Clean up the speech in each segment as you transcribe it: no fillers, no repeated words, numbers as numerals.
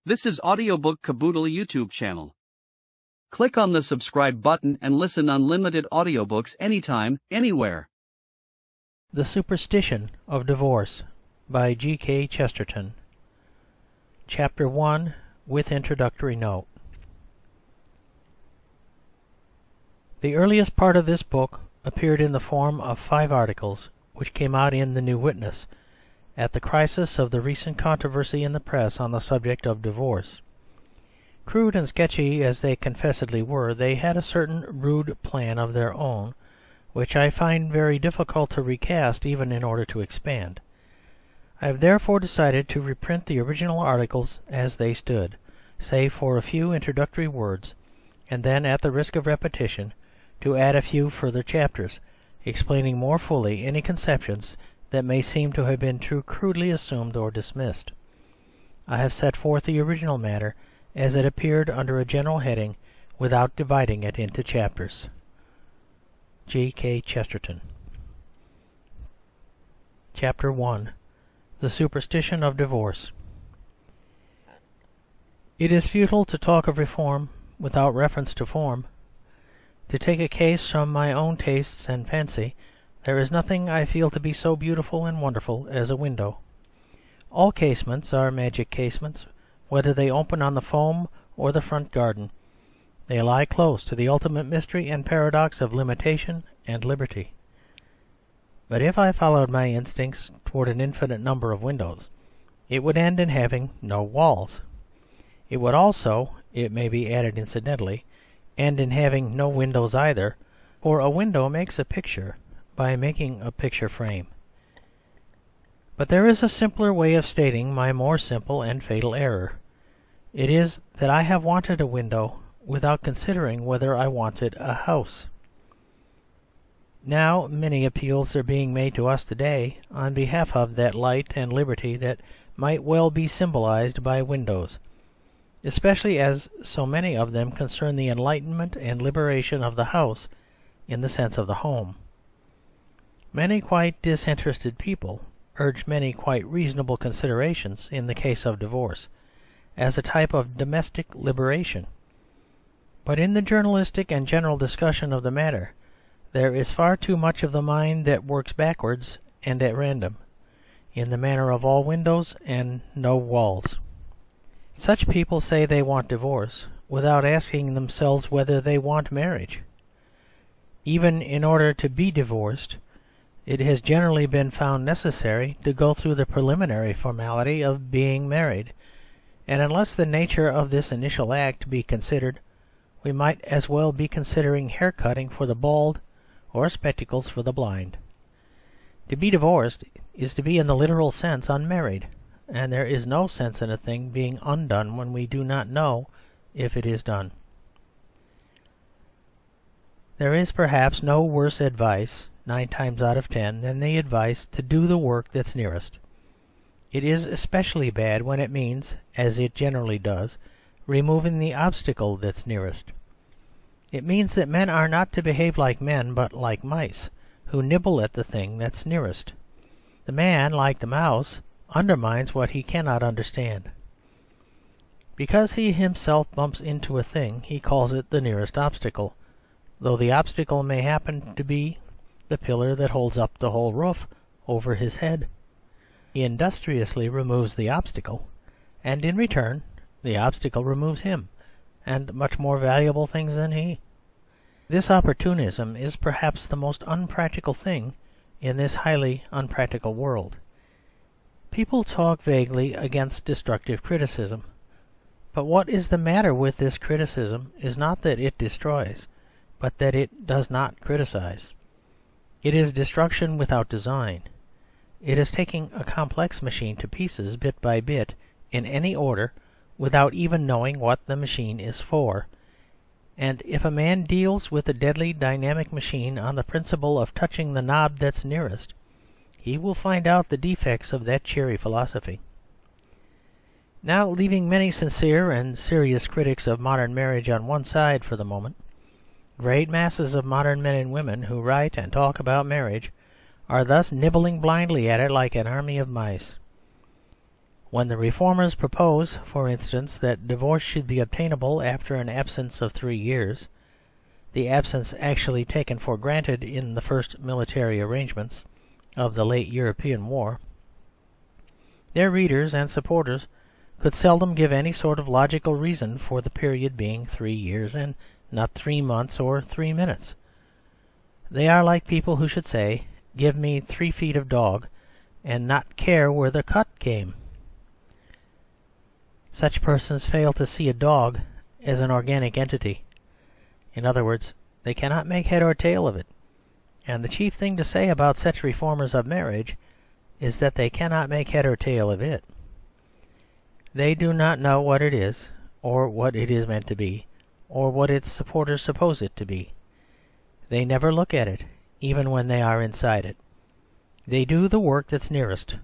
This is Audiobook Caboodle YouTube channel. Click on the subscribe button and listen unlimited audiobooks anytime, anywhere. The Superstition of Divorce by G.K. Chesterton. Chapter 1, with introductory note. The earliest part of this book appeared in the form of 5 articles, which came out in The New Witness, at the crisis of the recent controversy in the press on the subject of divorce. Crude and sketchy as they confessedly were, they had a certain rude plan of their own, which I find very difficult to recast even in order to expand. I have therefore decided to reprint the original articles as they stood, save for a few introductory words, and then, at the risk of repetition, to add a few further chapters, explaining more fully any conceptions that may seem to have been too crudely assumed or dismissed. I have set forth the original matter as it appeared under a general heading, without dividing it into chapters. G.K. Chesterton. Chapter 1. The Superstition of Divorce. It is futile to talk of reform without reference to form. To take a case from my own tastes and fancy, there is nothing I feel to be so beautiful and wonderful as a window. All casements are magic casements, whether they open on the foam or the front garden. They lie close to the ultimate mystery and paradox of limitation and liberty. But if I followed my instincts toward an infinite number of windows, it would end in having no walls. It would also, it may be added incidentally, end in having no windows either, for a window makes a picture by making a picture frame. But there is a simpler way of stating my more simple and fatal error. It is that I have wanted a window without considering whether I wanted a house. Now many appeals are being made to us today on behalf of that light and liberty that might well be symbolized by windows, especially as so many of them concern the enlightenment and liberation of the house in the sense of the home. Many quite disinterested people urge many quite reasonable considerations in the case of divorce, as a type of domestic liberation. But in the journalistic and general discussion of the matter, there is far too much of the mind that works backwards and at random, in the manner of all windows and no walls. Such people say they want divorce without asking themselves whether they want marriage. Even in order to be divorced, it has generally been found necessary to go through the preliminary formality of being married, and unless the nature of this initial act be considered, we might as well be considering hair-cutting for the bald or spectacles for the blind. To be divorced is to be in the literal sense unmarried, and there is no sense in a thing being undone when we do not know if it is done. There is perhaps no worse advice, 9 times out of 10, than the advice to do the work that's nearest. It is especially bad when it means, as it generally does, removing the obstacle that's nearest. It means that men are not to behave like men, but like mice, who nibble at the thing that's nearest. The man, like the mouse, undermines what he cannot understand. Because he himself bumps into a thing, he calls it the nearest obstacle, though the obstacle may happen to be the pillar that holds up the whole roof over his head. He industriously removes the obstacle, and in return the obstacle removes him, and much more valuable things than he. This opportunism is perhaps the most unpractical thing in this highly unpractical world. People talk vaguely against destructive criticism, but what is the matter with this criticism is not that it destroys, but that it does not criticize. It is destruction without design. It is taking a complex machine to pieces bit by bit in any order without even knowing what the machine is for. And if a man deals with a deadly dynamic machine on the principle of touching the knob that's nearest, he will find out the defects of that cheery philosophy. Now, leaving many sincere and serious critics of modern marriage on one side for the moment, great masses of modern men and women who write and talk about marriage are thus nibbling blindly at it like an army of mice. When the reformers propose, for instance, that divorce should be obtainable after an absence of 3 years, the absence actually taken for granted in the first military arrangements of the late European war, their readers and supporters could seldom give any sort of logical reason for the period being 3 years and not 3 months or 3 minutes. They are like people who should say, "Give me 3 feet of dog," and not care where the cut came. Such persons fail to see a dog as an organic entity. In other words, they cannot make head or tail of it. And the chief thing to say about such reformers of marriage is that they cannot make head or tail of it. They do not know what it is, or what it is meant to be, or what its supporters suppose it to be. They never look at it, even when they are inside it. They do the work that's nearest,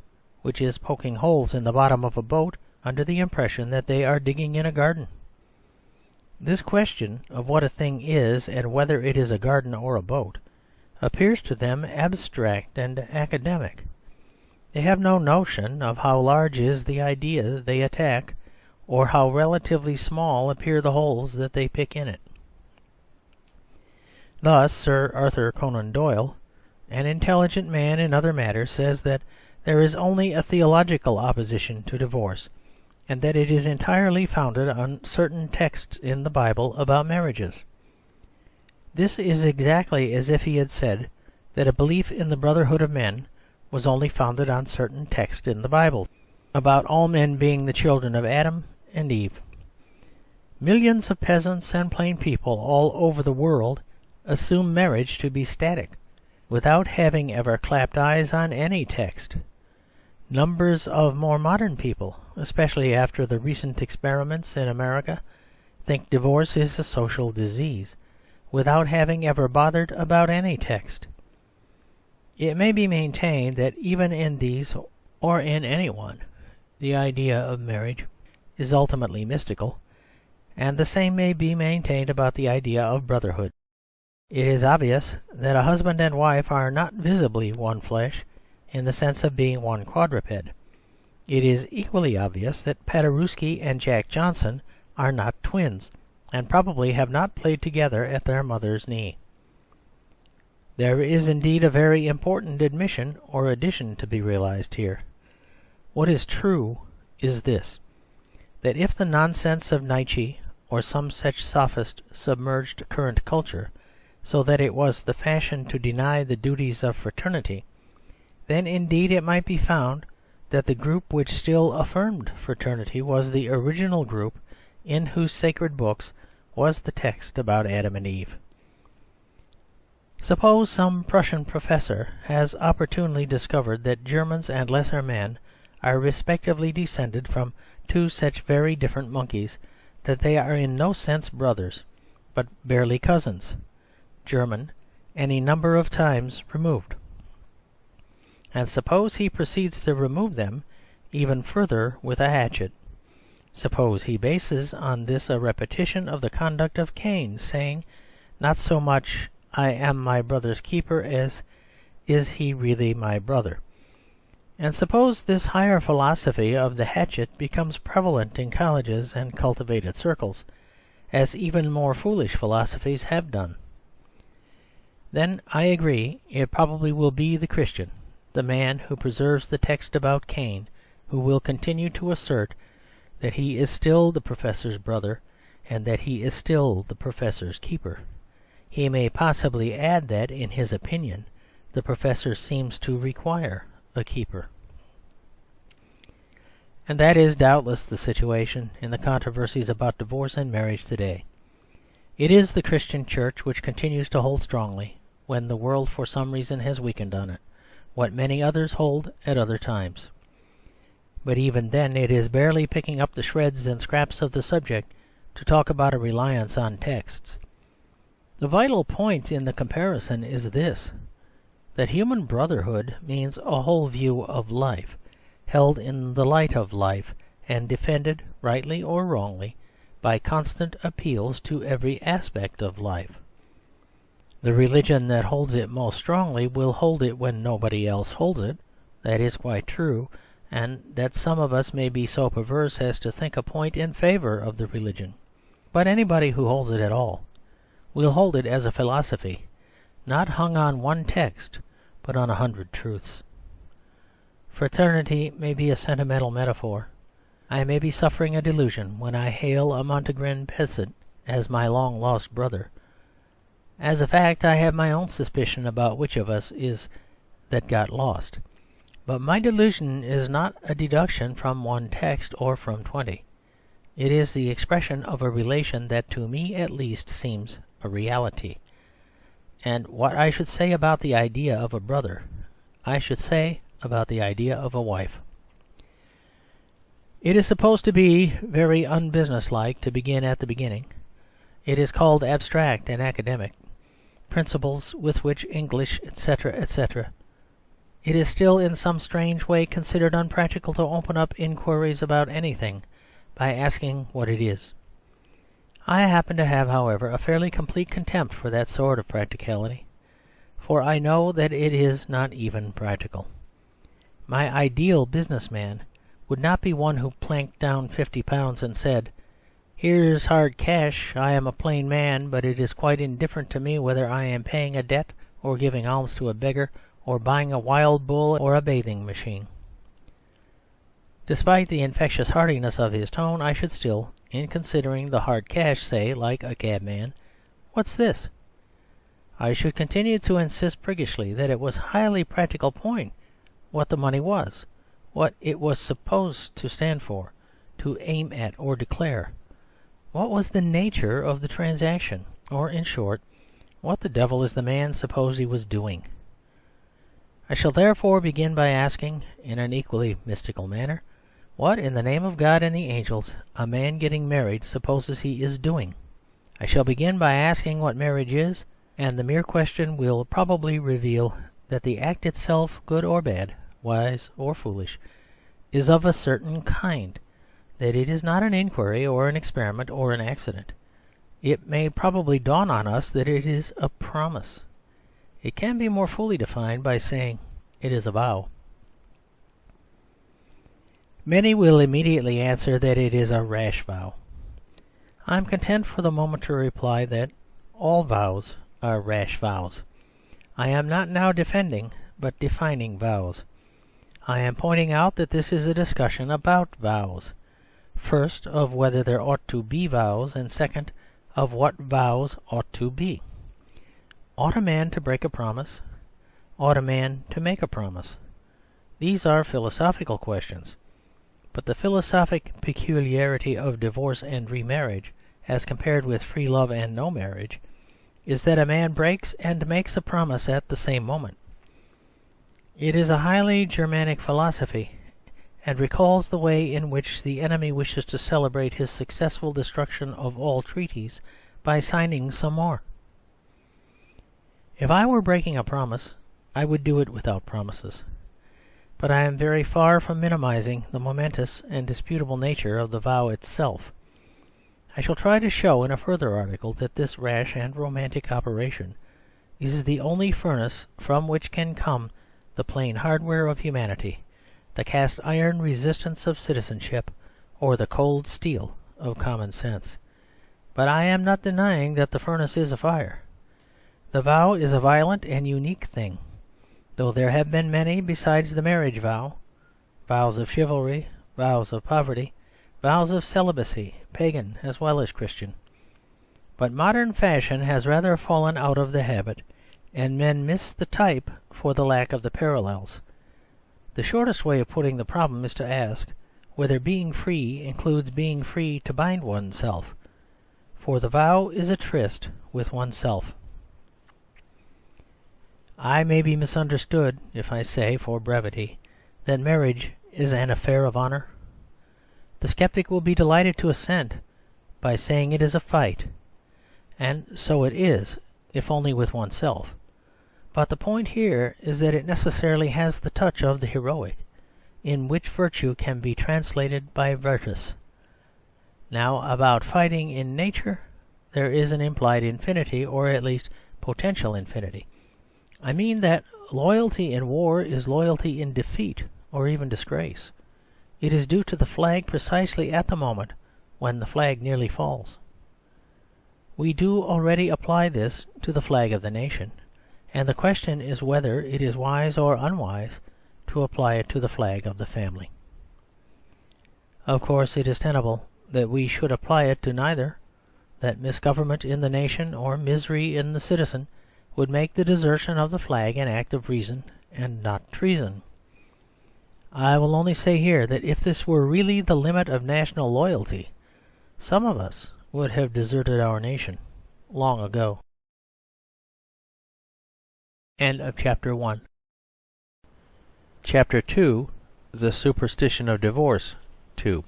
which is poking holes in the bottom of a boat under the impression that they are digging in a garden. This question of what a thing is and whether it is a garden or a boat appears to them abstract and academic. They have no notion of how large is the idea they attack, or how relatively small appear the holes that they pick in it. Thus Sir Arthur Conan Doyle, an intelligent man in other matters, says that there is only a theological opposition to divorce, and that it is entirely founded on certain texts in the Bible about marriages. This is exactly as if he had said that a belief in the brotherhood of men was only founded on certain texts in the Bible about all men being the children of Adam and Eve. Millions of peasants and plain people all over the world assume marriage to be static, without having ever clapped eyes on any text. Numbers of more modern people, especially after the recent experiments in America, think divorce is a social disease, without having ever bothered about any text. It may be maintained that even in these, or in any one, the idea of marriage is ultimately mystical, and the same may be maintained about the idea of brotherhood. It is obvious that a husband and wife are not visibly one flesh, in the sense of being one quadruped. It is equally obvious that Paderewski and Jack Johnson are not twins, and probably have not played together at their mother's knee. There is indeed a very important admission or addition to be realized here. What is true is this, that if the nonsense of Nietzsche or some such sophist submerged current culture, so that it was the fashion to deny the duties of fraternity, then indeed it might be found that the group which still affirmed fraternity was the original group in whose sacred books was the text about Adam and Eve. Suppose some Prussian professor has opportunely discovered that Germans and lesser men are respectively descended from 2 such very different monkeys that they are in no sense brothers, but barely cousins, German, any number of times removed. And suppose he proceeds to remove them even further with a hatchet. Suppose he bases on this a repetition of the conduct of Cain, saying, not so much "I am my brother's keeper" as "Is he really my brother?" And suppose this higher philosophy of the hatchet becomes prevalent in colleges and cultivated circles, as even more foolish philosophies have done. Then I agree it probably will be the Christian, the man who preserves the text about Cain, who will continue to assert that he is still the professor's brother, and that he is still the professor's keeper. He may possibly add that, in his opinion, the professor seems to require a keeper. And that is doubtless the situation in the controversies about divorce and marriage today. It is the Christian Church which continues to hold strongly, when the world for some reason has weakened on it, what many others hold at other times. But even then it is barely picking up the shreds and scraps of the subject to talk about a reliance on texts. The vital point in the comparison is this, that human brotherhood means a whole view of life, held in the light of life, and defended, rightly or wrongly, by constant appeals to every aspect of life. The religion that holds it most strongly will hold it when nobody else holds it. That is quite true, and that some of us may be so perverse as to think a point in favour of the religion. But anybody who holds it at all will hold it as a philosophy, not hung on one text, but on 100 truths. Fraternity may be a sentimental metaphor. I may be suffering a delusion when I hail a Montenegrin peasant as my long-lost brother. As a fact, I have my own suspicion about which of us is that got lost. But my delusion is not a deduction from one text or from 20. It is the expression of a relation that to me at least seems a reality. And what I should say about the idea of a brother, I should say about the idea of a wife. It is supposed to be very unbusinesslike to begin at the beginning. It is called abstract and academic, principles with which English, etc., etc. It is still in some strange way considered unpractical to open up inquiries about anything by asking what it is. I happen to have, however, a fairly complete contempt for that sort of practicality, for I know that it is not even practical. My ideal business man would not be one who planked down £50 and said, "Here's hard cash. I am a plain man, but it is quite indifferent to me whether I am paying a debt or giving alms to a beggar or buying a wild bull or a bathing machine." Despite the infectious heartiness of his tone, I should still, in considering the hard cash, say, like a cabman, "What's this?" I should continue to insist priggishly that it was a highly practical point what the money was, what it was supposed to stand for, to aim at or declare. What was the nature of the transaction? Or, in short, what the devil is the man suppose he was doing? I shall therefore begin by asking, in an equally mystical manner, what, in the name of God and the angels, a man getting married supposes he is doing. I shall begin by asking what marriage is, and the mere question will probably reveal that the act itself, good or bad, wise or foolish, is of a certain kind, that it is not an inquiry or an experiment or an accident. It may probably dawn on us that it is a promise. It can be more fully defined by saying it is a vow. Many will immediately answer that it is a rash vow. I am content for the moment to reply that all vows are rash vows. I am not now defending, but defining vows. I am pointing out that this is a discussion about vows. First, of whether there ought to be vows, and second, of what vows ought to be. Ought a man to break a promise? Ought a man to make a promise? These are philosophical questions. But the philosophic peculiarity of divorce and remarriage, as compared with free love and no marriage, is that a man breaks and makes a promise at the same moment. It is a highly Germanic philosophy, and recalls the way in which the enemy wishes to celebrate his successful destruction of all treaties by signing some more. If I were breaking a promise, I would do it without promises. But I am very far from minimizing the momentous and disputable nature of the vow itself. I shall try to show in a further article that this rash and romantic operation is the only furnace from which can come the plain hardware of humanity, the cast-iron resistance of citizenship, or the cold steel of common sense. But I am not denying that the furnace is afire. The vow is a violent and unique thing, though there have been many besides the marriage vow, vows of chivalry, vows of poverty, vows of celibacy, pagan as well as Christian. But modern fashion has rather fallen out of the habit, and men miss the type for the lack of the parallels. The shortest way of putting the problem is to ask whether being free includes being free to bind oneself, for the vow is a tryst with oneself. I may be misunderstood if I say, for brevity, that marriage is an affair of honour. The sceptic will be delighted to assent by saying it is a fight, and so it is, if only with oneself. But the point here is that it necessarily has the touch of the heroic, in which virtue can be translated by virtus. Now, about fighting in nature, there is an implied infinity, or at least potential infinity. I mean that loyalty in war is loyalty in defeat or even disgrace. It is due to the flag precisely at the moment when the flag nearly falls. We do already apply this to the flag of the nation, and the question is whether it is wise or unwise to apply it to the flag of the family. Of course, it is tenable that we should apply it to neither, that misgovernment in the nation or misery in the citizen would make the desertion of the flag an act of reason and not treason. I will only say here that if this were really the limit of national loyalty, some of us would have deserted our nation long ago. End of Chapter 1. Chapter 2. The Superstition of Divorce 2.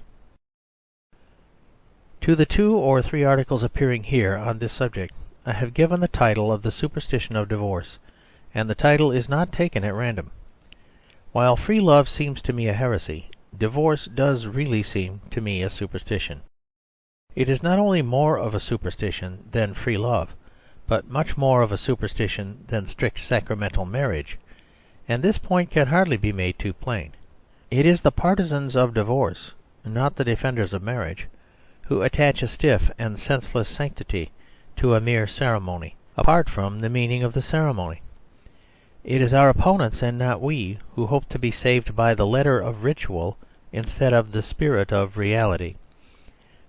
To the 2 or 3 articles appearing here on this subject I have given the title of The Superstition of Divorce, and the title is not taken at random. While free love seems to me a heresy, divorce does really seem to me a superstition. It is not only more of a superstition than free love, but much more of a superstition than strict sacramental marriage, and this point can hardly be made too plain. It is the partisans of divorce, not the defenders of marriage, who attach a stiff and senseless sanctity to a mere ceremony, apart from the meaning of the ceremony. It is our opponents, and not we, who hope to be saved by the letter of ritual instead of the spirit of reality.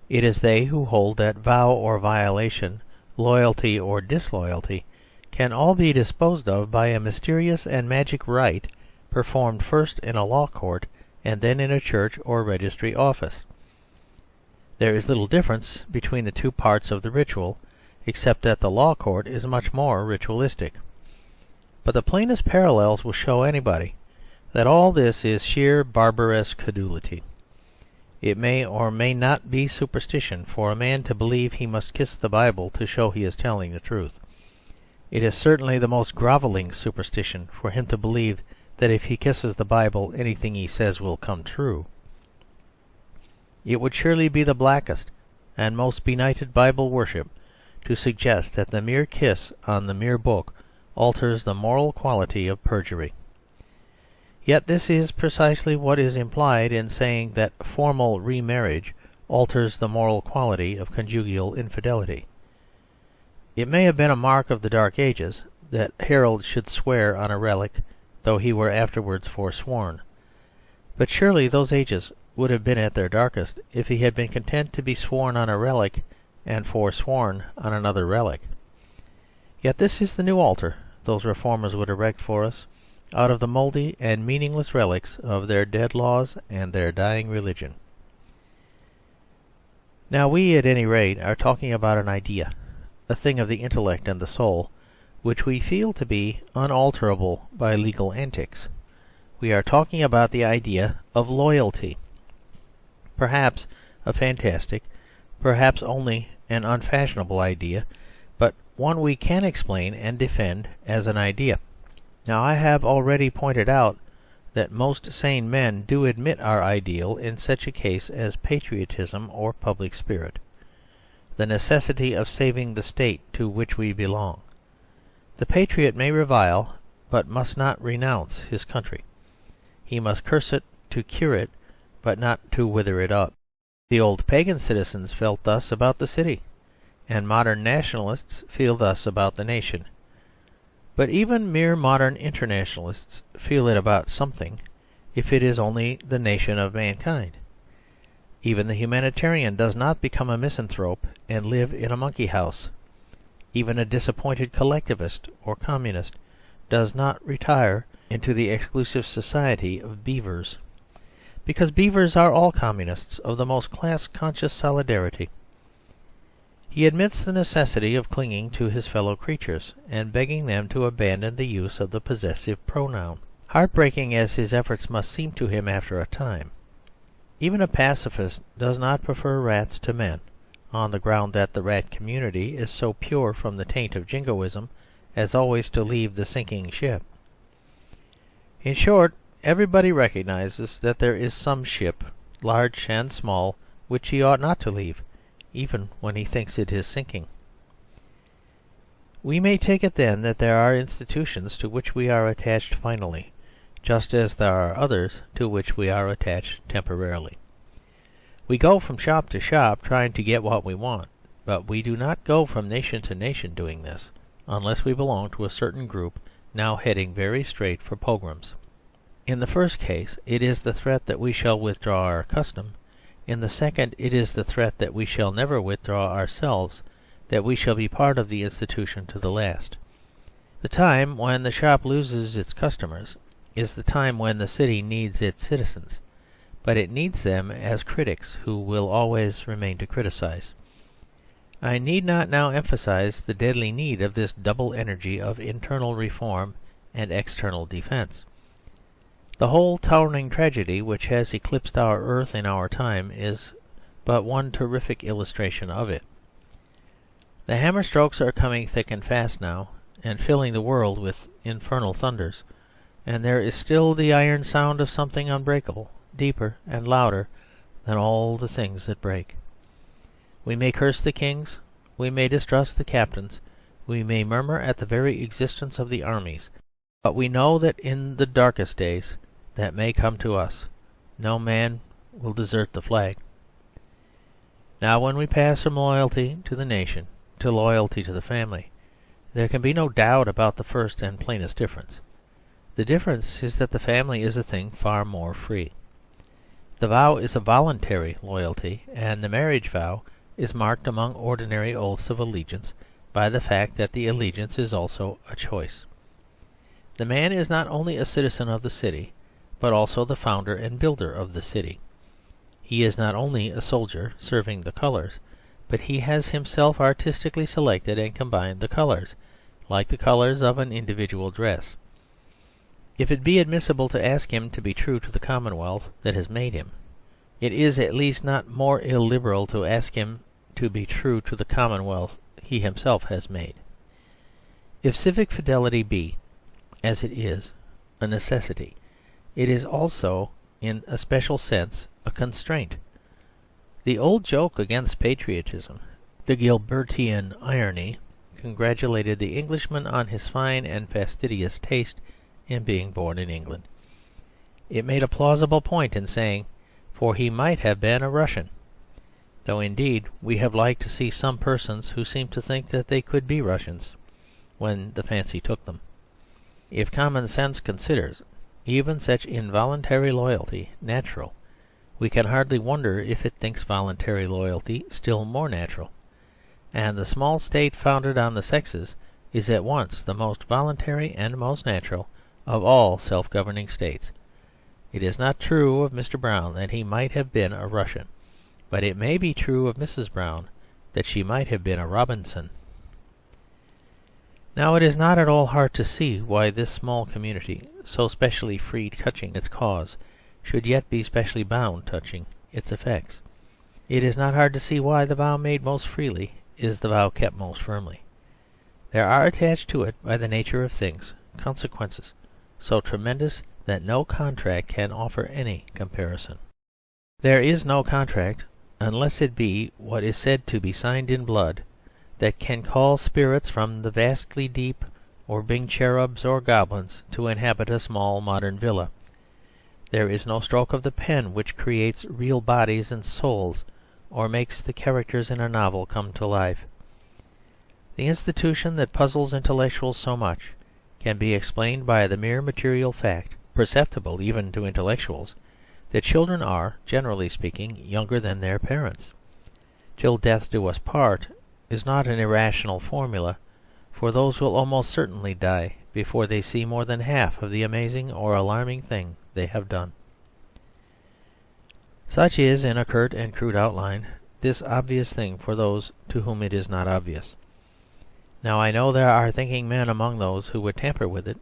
It is they who hold that vow or violation, loyalty or disloyalty, can all be disposed of by a mysterious and magic rite performed first in a law court and then in a church or registry office. There is little difference between the two parts of the ritual, except that the law court is much more ritualistic. But the plainest parallels will show anybody that all this is sheer barbarous credulity. It may or may not be superstition for a man to believe he must kiss the Bible to show he is telling the truth. It is certainly the most grovelling superstition for him to believe that if he kisses the Bible anything he says will come true. It would surely be the blackest and most benighted Bible worship to suggest that the mere kiss on the mere book alters the moral quality of perjury. Yet this is precisely what is implied in saying that formal remarriage alters the moral quality of conjugal infidelity. It may have been a mark of the Dark Ages that Harold should swear on a relic, though he were afterwards forsworn. But surely those ages would have been at their darkest if he had been content to be sworn on a relic and forsworn on another relic. Yet this is the new altar those reformers would erect for us, out of the mouldy and meaningless relics of their dead laws and their dying religion. Now we, at any rate, are talking about an idea, a thing of the intellect and the soul, which we feel to be unalterable by legal antics. We are talking about the idea of loyalty, perhaps a fantastic, perhaps only an unfashionable idea, but one we can explain and defend as an idea. Now I have already pointed out that most sane men do admit our ideal in such a case as patriotism or public spirit, the necessity of saving the state to which we belong. The patriot may revile, but must not renounce his country. He must curse it to cure it, but not to wither it up. The old pagan citizens felt thus about the city, and modern nationalists feel thus about the nation. But even mere modern internationalists feel it about something, if it is only the nation of mankind. Even the humanitarian does not become a misanthrope and live in a monkey house. Even a disappointed collectivist or communist does not retire into the exclusive society of beavers, because beavers are all communists of the most class-conscious solidarity. He admits the necessity of clinging to his fellow creatures, and begging them to abandon the use of the possessive pronoun, heartbreaking as his efforts must seem to him after a time. Even a pacifist does not prefer rats to men, on the ground that the rat community is so pure from the taint of jingoism as always to leave the sinking ship. In short, everybody recognizes that there is some ship, large and small, which he ought not to leave, even when he thinks it is sinking. We may take it then that there are institutions to which we are attached finally, just as there are others to which we are attached temporarily. We go from shop to shop trying to get what we want, but we do not go from nation to nation doing this, unless we belong to a certain group now heading very straight for pogroms. In the first case it is the threat that we shall withdraw our custom. In the second it is the threat that we shall never withdraw ourselves, that we shall be part of the institution to the last. The time when the shop loses its customers is the time when the city needs its citizens, but it needs them as critics who will always remain to criticise. I need not now emphasise the deadly need of this double energy of internal reform and external defence. The whole towering tragedy which has eclipsed our earth in our time is but one terrific illustration of it. The hammer strokes are coming thick and fast now, and filling the world with infernal thunders, and there is still the iron sound of something unbreakable, deeper and louder than all the things that break. We may curse the kings, we may distrust the captains, we may murmur at the very existence of the armies, but we know that in the darkest days that may come to us, no man will desert the flag. Now when we pass from loyalty to the nation to loyalty to the family, there can be no doubt about the first and plainest difference. The difference is that the family is a thing far more free. The vow is a voluntary loyalty, and the marriage vow is marked among ordinary oaths of allegiance by the fact that the allegiance is also a choice. The man is not only a citizen of the city, but also the founder and builder of the city. He is not only a soldier serving the colours, but he has himself artistically selected and combined the colours, like the colours of an individual dress. If it be admissible to ask him to be true to the commonwealth that has made him, it is at least not more illiberal to ask him to be true to the commonwealth he himself has made. If civic fidelity be, as it is, a necessity, it is also, in a special sense, a constraint. The old joke against patriotism, the Gilbertian irony, congratulated the Englishman on his fine and fastidious taste in being born in England. It made a plausible point in saying, for he might have been a Russian, though indeed we have liked to see some persons who seemed to think that they could be Russians when the fancy took them. If common sense considers even such involuntary loyalty natural, we can hardly wonder if it thinks voluntary loyalty still more natural. And the small state founded on the sexes is at once the most voluntary and most natural of all self-governing states. It is not true of Mr. Brown that he might have been a Russian, but it may be true of Mrs. Brown that she might have been a Robinson. Now it is not at all hard to see why this small community, so specially free touching its cause, should yet be specially bound touching its effects. It is not hard to see why the vow made most freely is the vow kept most firmly. There are attached to it, by the nature of things, consequences so tremendous that no contract can offer any comparison. There is no contract, unless it be what is said to be signed in blood, that can call spirits from the vastly deep, or bring cherubs or goblins to inhabit a small modern villa. There is no stroke of the pen which creates real bodies and souls, or makes the characters in a novel come to life. The institution that puzzles intellectuals so much can be explained by the mere material fact, perceptible even to intellectuals, that children are, generally speaking, younger than their parents. "Till death do us part" is not an irrational formula, for those will almost certainly die before they see more than half of the amazing or alarming thing they have done. Such is, in a curt and crude outline, this obvious thing for those to whom it is not obvious. Now I know there are thinking men among those who would tamper with it,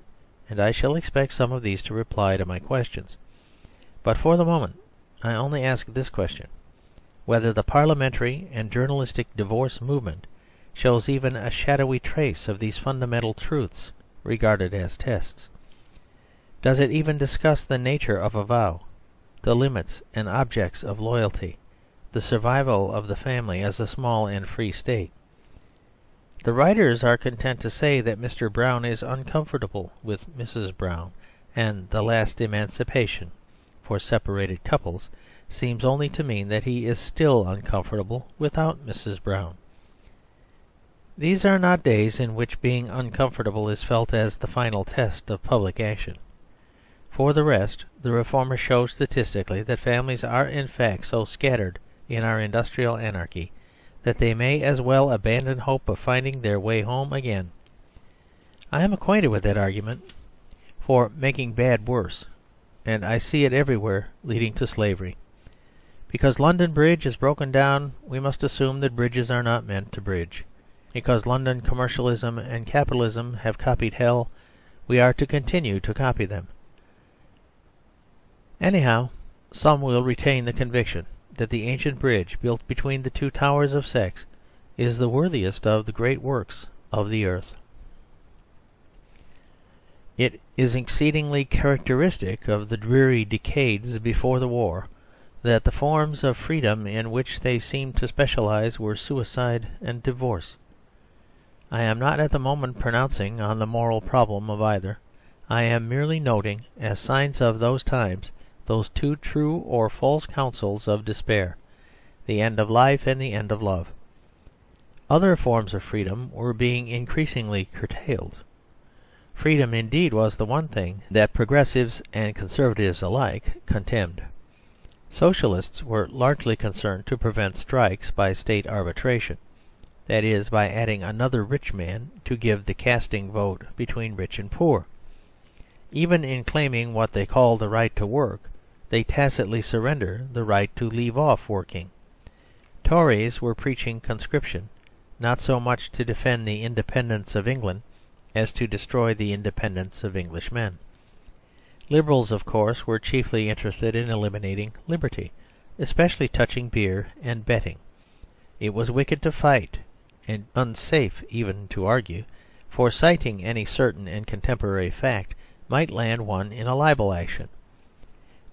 and I shall expect some of these to reply to my questions. But for the moment I only ask this question, whether the parliamentary and journalistic divorce movement shows even a shadowy trace of these fundamental truths regarded as tests. Does it even discuss the nature of a vow, the limits and objects of loyalty, the survival of the family as a small and free state? The writers are content to say that Mr. Brown is uncomfortable with Mrs. Brown, and the last emancipation for separated couples seems only to mean that he is still uncomfortable without Mrs. Brown. These are not days in which being uncomfortable is felt as the final test of public action. For the rest, the reformers show statistically that families are in fact so scattered in our industrial anarchy that they may as well abandon hope of finding their way home again. I am acquainted with that argument for making bad worse, and I see it everywhere leading to slavery. Because London Bridge is broken down, we must assume that bridges are not meant to bridge. Because London commercialism and capitalism have copied hell, we are to continue to copy them. Anyhow, some will retain the conviction that the ancient bridge built between the two towers of sex is the worthiest of the great works of the earth. It is exceedingly characteristic of the dreary decades before the war that the forms of freedom in which they seemed to specialize were suicide and divorce. I am not at the moment pronouncing on the moral problem of either. I am merely noting, as signs of those times, those two true or false counsels of despair, the end of life and the end of love. Other forms of freedom were being increasingly curtailed. Freedom, indeed, was the one thing that progressives and conservatives alike contemned. Socialists were largely concerned to prevent strikes by state arbitration, that is, by adding another rich man to give the casting vote between rich and poor. Even in claiming what they call the right to work, they tacitly surrender the right to leave off working. Tories were preaching conscription, not so much to defend the independence of England as to destroy the independence of Englishmen. Liberals, of course, were chiefly interested in eliminating liberty, especially touching beer and betting. It was wicked to fight, and unsafe even to argue, for citing any certain and contemporary fact might land one in a libel action.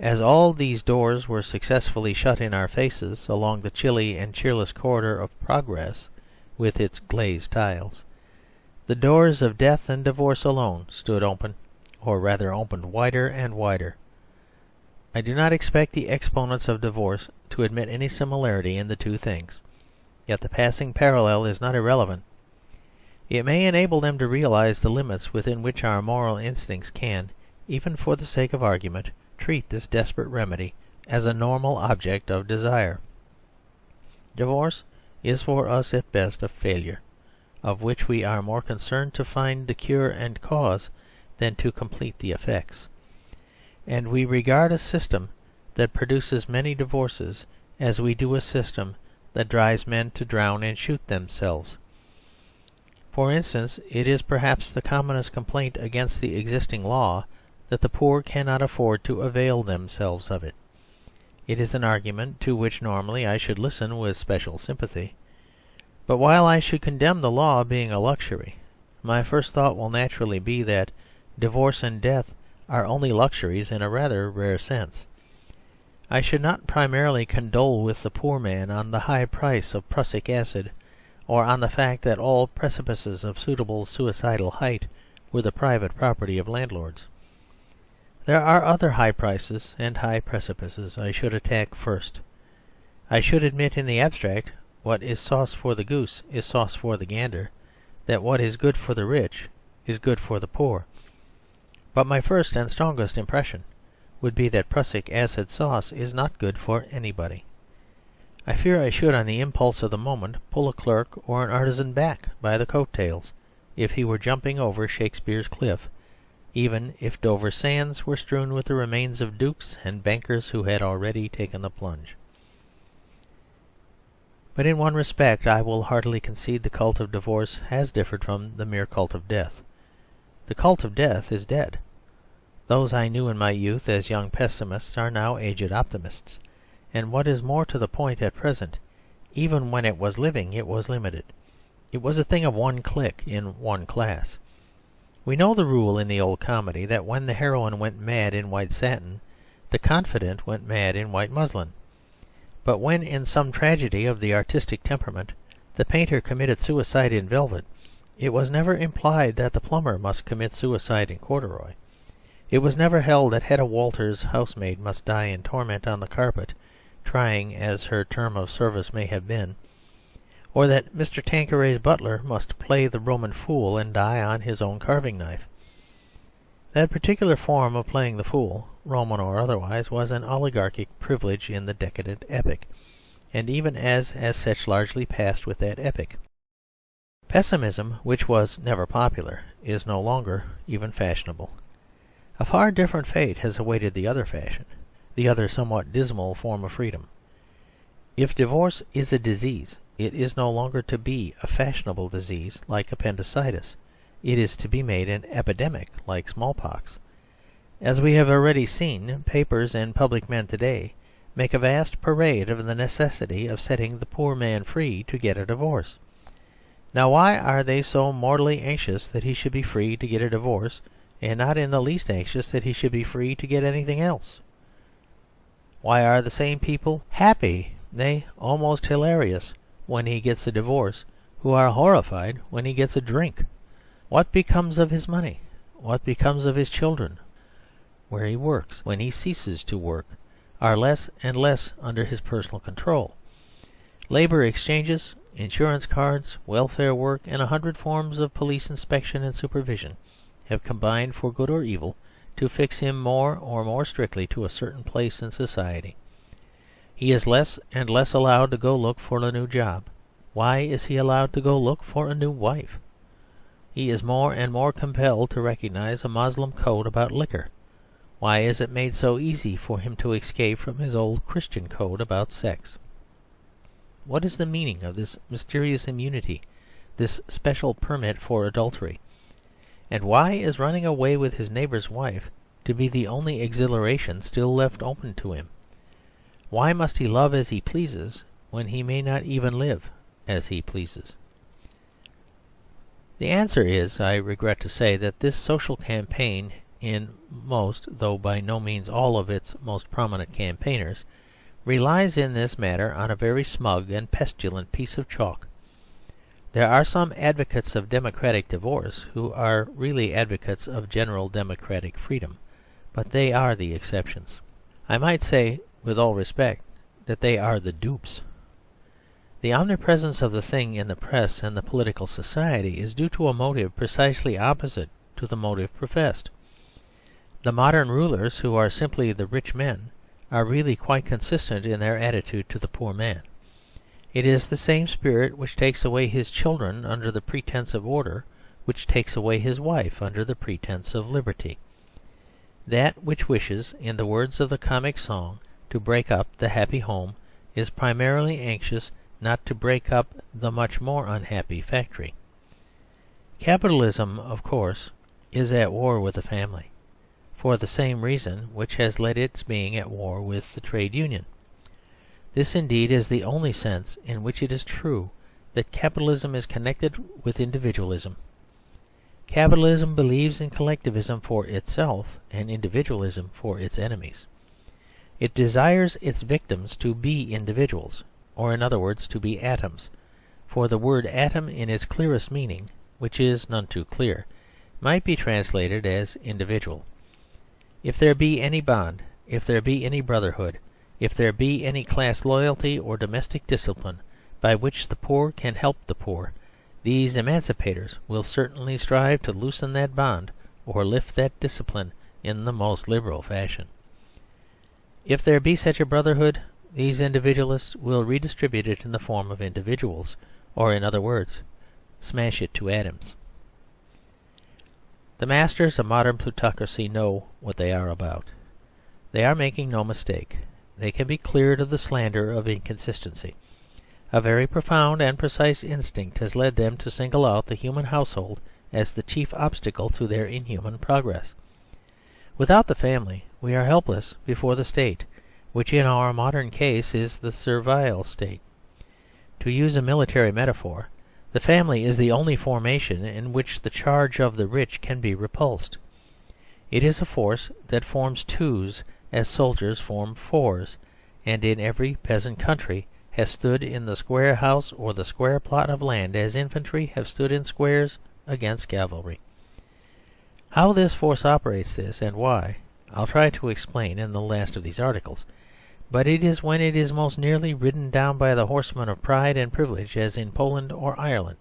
As all these doors were successfully shut in our faces along the chilly and cheerless corridor of progress with its glazed tiles, the doors of death and divorce alone stood open, or rather opened wider and wider. I do not expect the exponents of divorce to admit any similarity in the two things, yet the passing parallel is not irrelevant. It may enable them to realize the limits within which our moral instincts can, even for the sake of argument, treat this desperate remedy as a normal object of desire. Divorce is for us at best a failure, of which we are more concerned to find the cure and cause than to complete the effects. And we regard a system that produces many divorces as we do a system that drives men to drown and shoot themselves. For instance, it is perhaps the commonest complaint against the existing law that the poor cannot afford to avail themselves of it. It is an argument to which normally I should listen with special sympathy. But while I should condemn the law being a luxury, my first thought will naturally be that divorce and death are only luxuries in a rather rare sense. I should not primarily condole with the poor man on the high price of prussic acid, or on the fact that all precipices of suitable suicidal height were the private property of landlords. There are other high prices and high precipices I should attack first. I should admit in the abstract what is sauce for the goose is sauce for the gander, that what is good for the rich is good for the poor. But my first and strongest impression would be that prussic acid sauce is not good for anybody. I fear I should, on the impulse of the moment, pull a clerk or an artisan back by the coat-tails if he were jumping over Shakespeare's cliff, even if Dover sands were strewn with the remains of dukes and bankers who had already taken the plunge. But in one respect I will heartily concede the cult of divorce has differed from the mere cult of death. The cult of death is dead. Those I knew in my youth as young pessimists are now aged optimists, and what is more to the point at present, even when it was living it was limited. It was a thing of one clique in one class. We know the rule in the old comedy that when the heroine went mad in white satin, the confidant went mad in white muslin. But when, in some tragedy of the artistic temperament, the painter committed suicide in velvet, it was never implied that the plumber must commit suicide in corduroy. It was never held that Hedda Walter's housemaid must die in torment on the carpet, trying as her term of service may have been, or that Mr. Tanqueray's butler must play the Roman fool and die on his own carving knife. That particular form of playing the fool, Roman or otherwise, was an oligarchic privilege in the decadent epoch, and even as such largely passed with that epoch. Pessimism, which was never popular, is no longer even fashionable. A far different fate has awaited the other fashion, the other somewhat dismal form of freedom. If divorce is a disease, it is no longer to be a fashionable disease like appendicitis. It is to be made an epidemic like smallpox. As we have already seen, papers and public men today make a vast parade of the necessity of setting the poor man free to get a divorce. Now, why are they so mortally anxious that he should be free to get a divorce, and not in the least anxious that he should be free to get anything else? Why are the same people happy, nay, almost hilarious, when he gets a divorce, who are horrified when he gets a drink? What becomes of his money? What becomes of his children? Where he works, when he ceases to work, are less and less under his personal control. Labour exchanges, insurance cards, welfare work, and 100 forms of police inspection and supervision have combined, for good or evil, to fix him more or more strictly to a certain place in society. He is less and less allowed to go look for a new job. Why is he allowed to go look for a new wife? He is more and more compelled to recognise a Moslem code about liquor. Why is it made so easy for him to escape from his old Christian code about sex? What is the meaning of this mysterious immunity, this special permit for adultery? And why is running away with his neighbour's wife to be the only exhilaration still left open to him? Why must he love as he pleases when he may not even live as he pleases? The answer is, I regret to say, that this social campaign in most, though by no means all, of its most prominent campaigners relies in this matter on a very smug and pestilent piece of chalk. There are some advocates of democratic divorce who are really advocates of general democratic freedom, but they are the exceptions. I might say, with all respect, that they are the dupes. The omnipresence of the thing in the press and the political society is due to a motive precisely opposite to the motive professed. The modern rulers, who are simply the rich men, are really quite consistent in their attitude to the poor man. It is the same spirit which takes away his children under the pretence of order, which takes away his wife under the pretence of liberty. That which wishes, in the words of the comic song, to break up the happy home is primarily anxious not to break up the much more unhappy factory. Capitalism, of course, is at war with the family, for the same reason which has led its being at war with the trade union. This, indeed, is the only sense in which it is true that capitalism is connected with individualism. Capitalism believes in collectivism for itself and individualism for its enemies. It desires its victims to be individuals, or in other words, to be atoms, for the word atom in its clearest meaning, which is none too clear, might be translated as individual. If there be any bond, if there be any brotherhood, if there be any class loyalty or domestic discipline by which the poor can help the poor, these emancipators will certainly strive to loosen that bond or lift that discipline in the most liberal fashion. If there be such a brotherhood, these individualists will redistribute it in the form of individuals, or in other words, smash it to atoms. The masters of modern plutocracy know what they are about. They are making no mistake. They can be cleared of the slander of inconsistency. A very profound and precise instinct has led them to single out the human household as the chief obstacle to their inhuman progress. Without the family, we are helpless before the state, which in our modern case is the servile state. To use a military metaphor, the family is the only formation in which the charge of the rich can be repulsed. It is a force that forms twos as soldiers form fours, and in every peasant country has stood in the square house or the square plot of land as infantry have stood in squares against cavalry. How this force operates this, and why, I'll try to explain in the last of these articles. But it is when it is most nearly ridden down by the horsemen of pride and privilege, as in Poland or Ireland,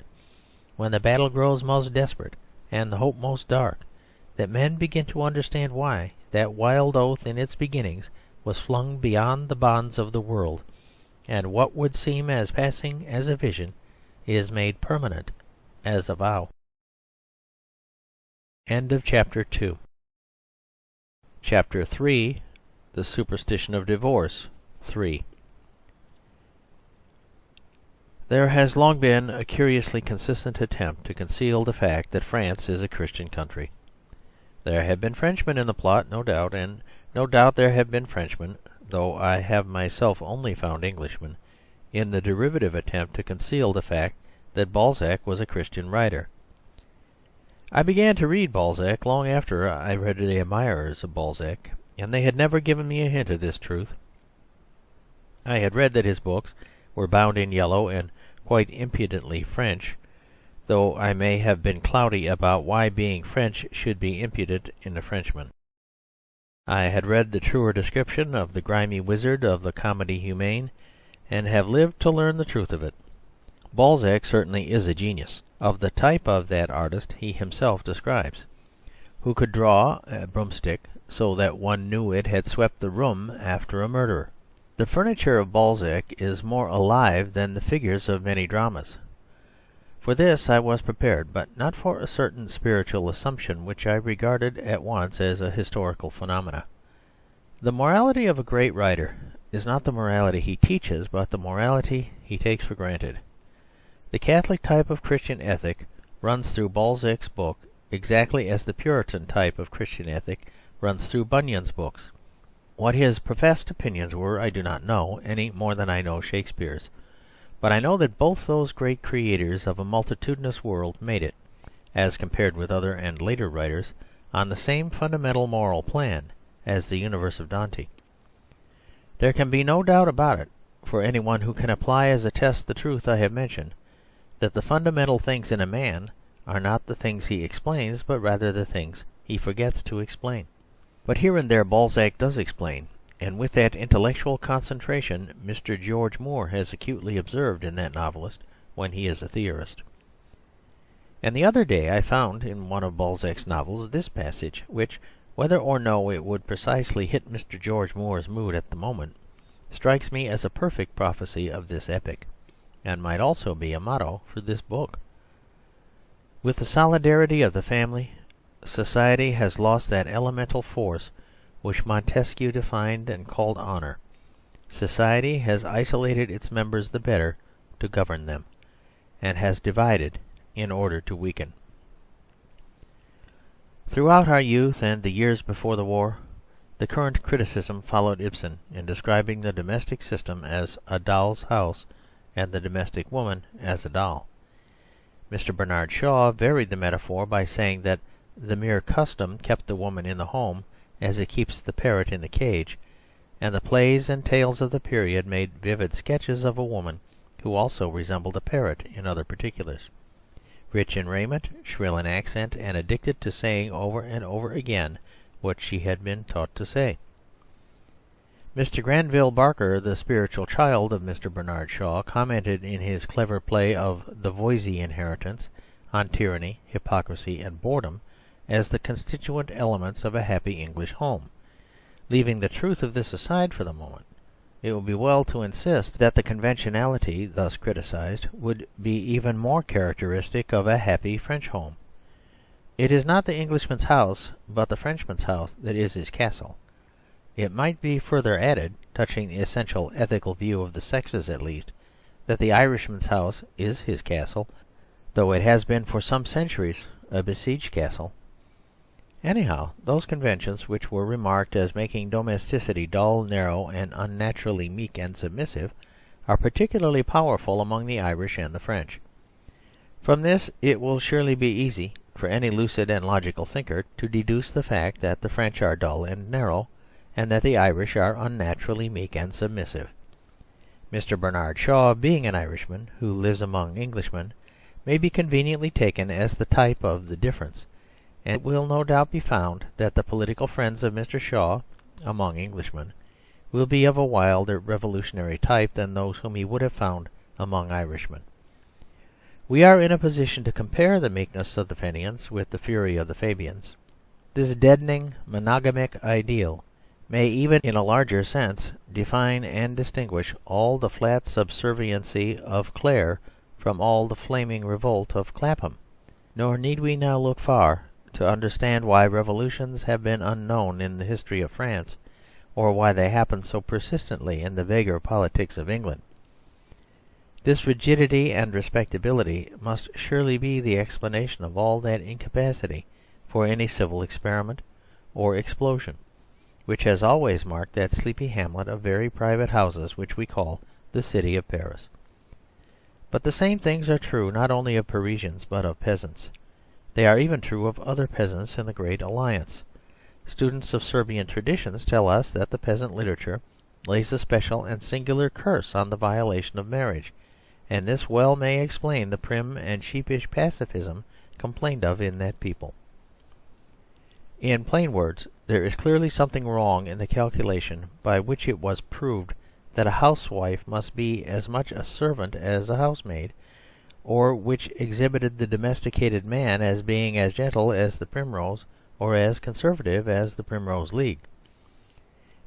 when the battle grows most desperate and the hope most dark, that men begin to understand why that wild oath in its beginnings was flung beyond the bonds of the world, and what would seem as passing as a vision is made permanent as a vow. End of Chapter 2. Chapter 3. The Superstition of Divorce. 3. There has long been a curiously consistent attempt to conceal the fact that France is a Christian country. There have been Frenchmen in the plot, no doubt, and no doubt there have been Frenchmen, though I have myself only found Englishmen, in the derivative attempt to conceal the fact that Balzac was a Christian writer. I began to read Balzac long after I read the admirers of Balzac, and they had never given me a hint of this truth. I had read that his books were bound in yellow and quite impudently French, though I may have been cloudy about why being French should be impudent in a Frenchman. I had read the truer description of the grimy wizard of the Comedie Humaine, and have lived to learn the truth of it. Balzac certainly is a genius, of the type of that artist he himself describes, who could draw a broomstick so that one knew it had swept the room after a murderer. The furniture of Balzac is more alive than the figures of many dramas. For this I was prepared, but not for a certain spiritual assumption which I regarded at once as a historical phenomena. The morality of a great writer is not the morality he teaches, but the morality he takes for granted. The Catholic type of Christian ethic runs through Balzac's book exactly as the Puritan type of Christian ethic runs through Bunyan's books. What his professed opinions were I do not know, any more than I know Shakespeare's. But I know that both those great creators of a multitudinous world made it, as compared with other and later writers, on the same fundamental moral plan as the universe of Dante. There can be no doubt about it, for any one who can apply as a test the truth I have mentioned, that the fundamental things in a man are not the things he explains, but rather the things he forgets to explain. But here and there Balzac does explain, and with that intellectual concentration Mr. George Moore has acutely observed in that novelist when he is a theorist. And the other day I found in one of Balzac's novels this passage, which, whether or no it would precisely hit Mr. George Moore's mood at the moment, strikes me as a perfect prophecy of this epoch, and might also be a motto for this book. With the solidarity of the family, society has lost that elemental force which Montesquieu defined and called honour. Society has isolated its members the better to govern them, and has divided in order to weaken. Throughout our youth and the years before the war, the current criticism followed Ibsen in describing the domestic system as a doll's house and the domestic woman as a doll. Mr. Bernard Shaw varied the metaphor by saying that the mere custom kept the woman in the home as it keeps the parrot in the cage, and the plays and tales of the period made vivid sketches of a woman who also resembled a parrot in other particulars, rich in raiment, shrill in accent, and addicted to saying over and over again what she had been taught to say. Mr. Granville Barker, the spiritual child of Mr. Bernard Shaw, commented in his clever play of The Voysey Inheritance on tyranny, hypocrisy, and boredom as the constituent elements of a happy English home. Leaving the truth of this aside for the moment, it will be well to insist that the conventionality thus criticized would be even more characteristic of a happy French home. It is not the Englishman's house, but the Frenchman's house that is his castle. It might be further added, touching the essential ethical view of the sexes at least, that the Irishman's house is his castle, though it has been for some centuries a besieged castle. Anyhow, those conventions which were remarked as making domesticity dull, narrow, and unnaturally meek and submissive are particularly powerful among the Irish and the French. From this it will surely be easy for any lucid and logical thinker to deduce the fact that the French are dull and narrow, and that the Irish are unnaturally meek and submissive. Mr. Bernard Shaw, being an Irishman who lives among Englishmen, may be conveniently taken as the type of the difference, and it will no doubt be found that the political friends of Mr. Shaw, among Englishmen, will be of a wilder revolutionary type than those whom he would have found among Irishmen. We are in a position to compare the meekness of the Fenians with the fury of the Fabians. This deadening monogamic ideal may even in a larger sense define and distinguish all the flat subserviency of Clare from all the flaming revolt of Clapham. Nor need we now look far to understand why revolutions have been unknown in the history of France, or why they happen so persistently in the vaguer politics of England. This rigidity and respectability must surely be the explanation of all that incapacity for any civil experiment or explosion, which has always marked that sleepy hamlet of very private houses which we call the city of Paris. But the same things are true not only of Parisians but of peasants. They are even true of other peasants in the Great Alliance. Students of Serbian traditions tell us that the peasant literature lays a special and singular curse on the violation of marriage, and this well may explain the prim and sheepish pacifism complained of in that people. In plain words, there is clearly something wrong in the calculation by which it was proved that a housewife must be as much a servant as a housemaid, or which exhibited the domesticated man as being as gentle as the primrose or as conservative as the Primrose League.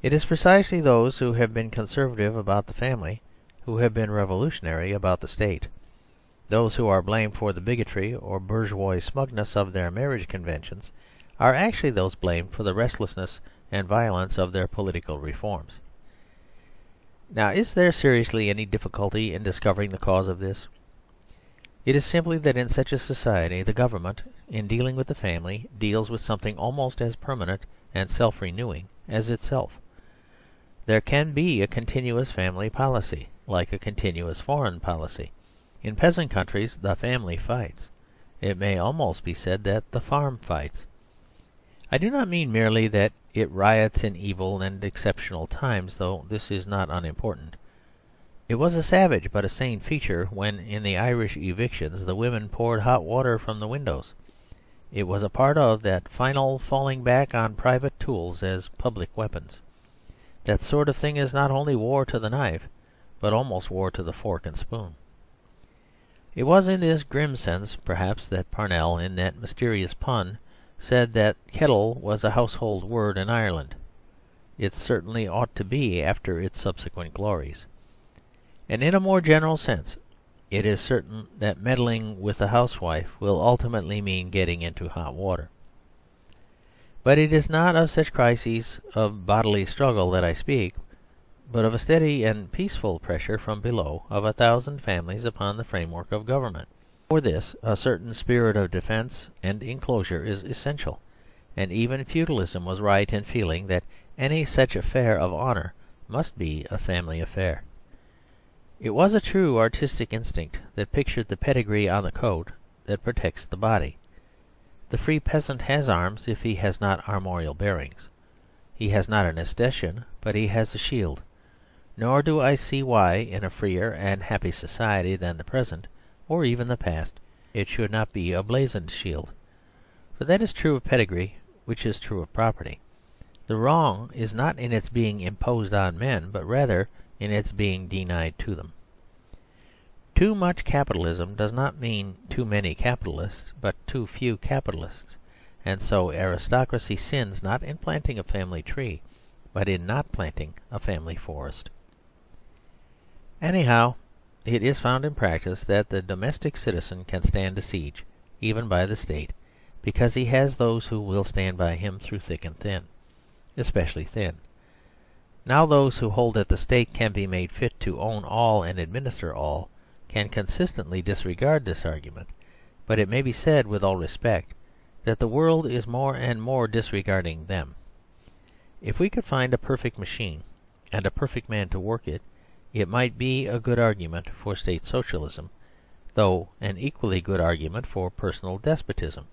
It is precisely those who have been conservative about the family who have been revolutionary about the state. Those who are blamed for the bigotry or bourgeois smugness of their marriage conventions are actually those blamed for the restlessness and violence of their political reforms. Now, is there seriously any difficulty in discovering the cause of this? It is simply that in such a society the government, in dealing with the family, deals with something almost as permanent and self-renewing as itself. There can be a continuous family policy, like a continuous foreign policy. In peasant countries the family fights. It may almost be said that the farm fights. I do not mean merely that it riots in evil and exceptional times, though this is not unimportant. It was a savage but a sane feature when in the Irish evictions the women poured hot water from the windows. It was a part of that final falling back on private tools as public weapons. That sort of thing is not only war to the knife, but almost war to the fork and spoon. It was in this grim sense, perhaps, that Parnell, in that mysterious pun, said that kettle was a household word in Ireland. It certainly ought to be after its subsequent glories. And in a more general sense, it is certain that meddling with the housewife will ultimately mean getting into hot water. But it is not of such crises of bodily struggle that I speak, but of a steady and peaceful pressure from below of 1,000 families upon the framework of government. For this a certain spirit of defence and enclosure is essential, and even feudalism was right in feeling that any such affair of honour must be a family affair. It was a true artistic instinct that pictured the pedigree on the coat that protects the body. The free peasant has arms if he has not armorial bearings. He has not an escutcheon, but he has a shield. Nor do I see why, in a freer and happy society than the present, or even the past, it should not be a blazoned shield. For that is true of pedigree which is true of property. The wrong is not in its being imposed on men, but rather in its being denied to them. Too much capitalism does not mean too many capitalists, but too few capitalists, and so aristocracy sins not in planting a family tree, but in not planting a family forest. Anyhow, it is found in practice that the domestic citizen can stand a siege, even by the state, because he has those who will stand by him through thick and thin, especially thin. Now those who hold that the state can be made fit to own all and administer all can consistently disregard this argument, but it may be said with all respect that the world is more and more disregarding them. If we could find a perfect machine and a perfect man to work it, it might be a good argument for State Socialism, though an equally good argument for personal despotism.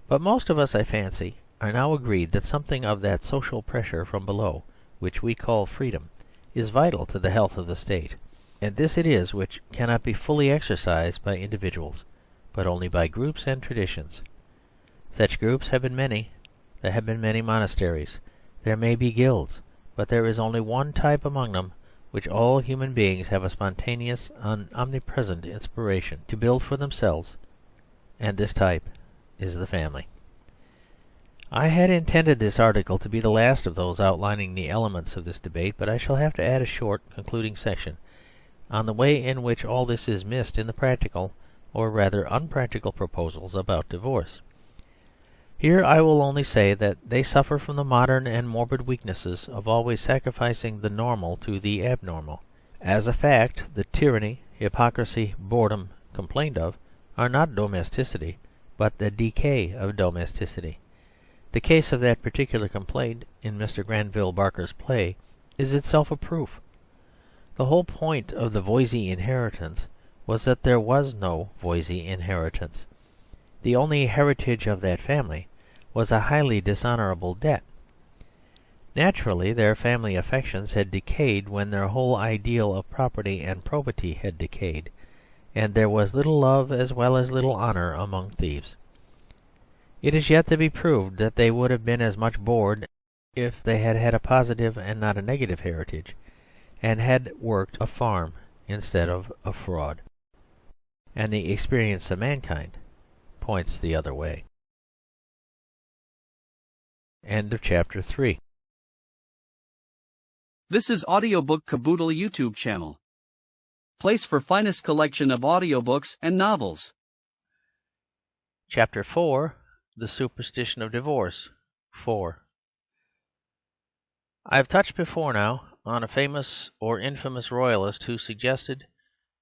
But most of us, I fancy, are now agreed that something of that social pressure from below, which we call freedom, is vital to the health of the State, and this it is which cannot be fully exercised by individuals, but only by groups and traditions. Such groups have been many. There have been many monasteries. There may be guilds, but there is only one type among them which all human beings have a spontaneous and omnipresent inspiration to build for themselves, and this type is the family. I had intended this article to be the last of those outlining the elements of this debate, but I shall have to add a short concluding section on the way in which all this is missed in the practical, or rather unpractical, proposals about divorce. Here I will only say that they suffer from the modern and morbid weaknesses of always sacrificing the normal to the abnormal. As a fact, the tyranny, hypocrisy, boredom complained of are not domesticity, but the decay of domesticity. The case of that particular complaint in Mr. Granville Barker's play is itself a proof. The whole point of the Voysey inheritance was that there was no Voysey inheritance. The only heritage of that family was a highly dishonourable debt. Naturally, their family affections had decayed when their whole ideal of property and probity had decayed, and there was little love as well as little honour among thieves. It is yet to be proved that they would have been as much bored if they had had a positive and not a negative heritage, and had worked a farm instead of a fraud. And the experience of mankind points the other way. End of chapter 3. This is Audiobook Caboodle YouTube channel. Place for finest collection of audiobooks and novels. Chapter 4. The Superstition of Divorce. 4. I have touched before now on a famous or infamous royalist who suggested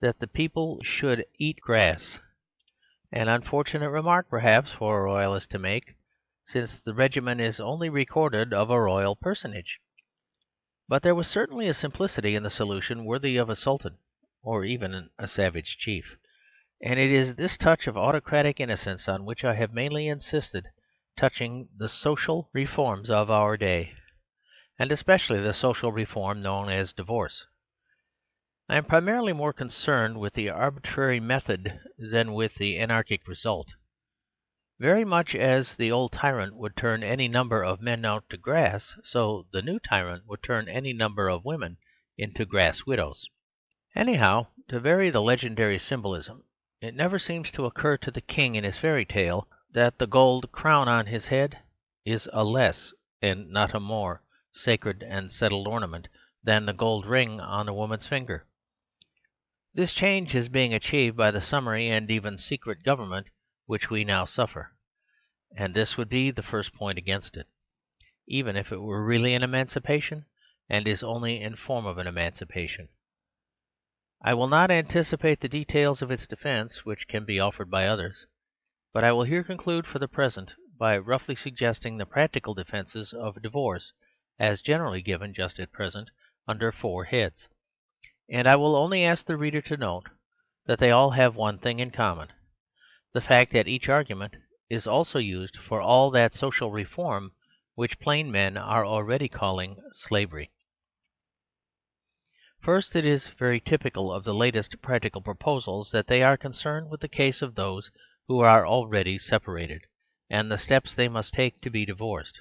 that the people should eat grass. An unfortunate remark, perhaps, for a royalist to make, since the regimen is only recorded of a royal personage. But there was certainly a simplicity in the solution worthy of a sultan, or even a savage chief. And it is this touch of autocratic innocence on which I have mainly insisted touching the social reforms of our day, and especially the social reform known as divorce. I am primarily more concerned with the arbitrary method than with the anarchic result. Very much as the old tyrant would turn any number of men out to grass, so the new tyrant would turn any number of women into grass widows. Anyhow, to vary the legendary symbolism, it never seems to occur to the king in his fairy tale that the gold crown on his head is a less, and not a more, sacred and settled ornament than the gold ring on a woman's finger. This change is being achieved by the summary and even secret government which we now suffer, and this would be the first point against it, even if it were really an emancipation, and is only in form of an emancipation. I will not anticipate the details of its defence, which can be offered by others, but I will here conclude for the present by roughly suggesting the practical defences of divorce as generally given just at present under 4 heads. And I will only ask the reader to note that they all have one thing in common, the fact that each argument is also used for all that social reform which plain men are already calling slavery. First, it is very typical of the latest practical proposals that they are concerned with the case of those who are already separated, and the steps they must take to be divorced.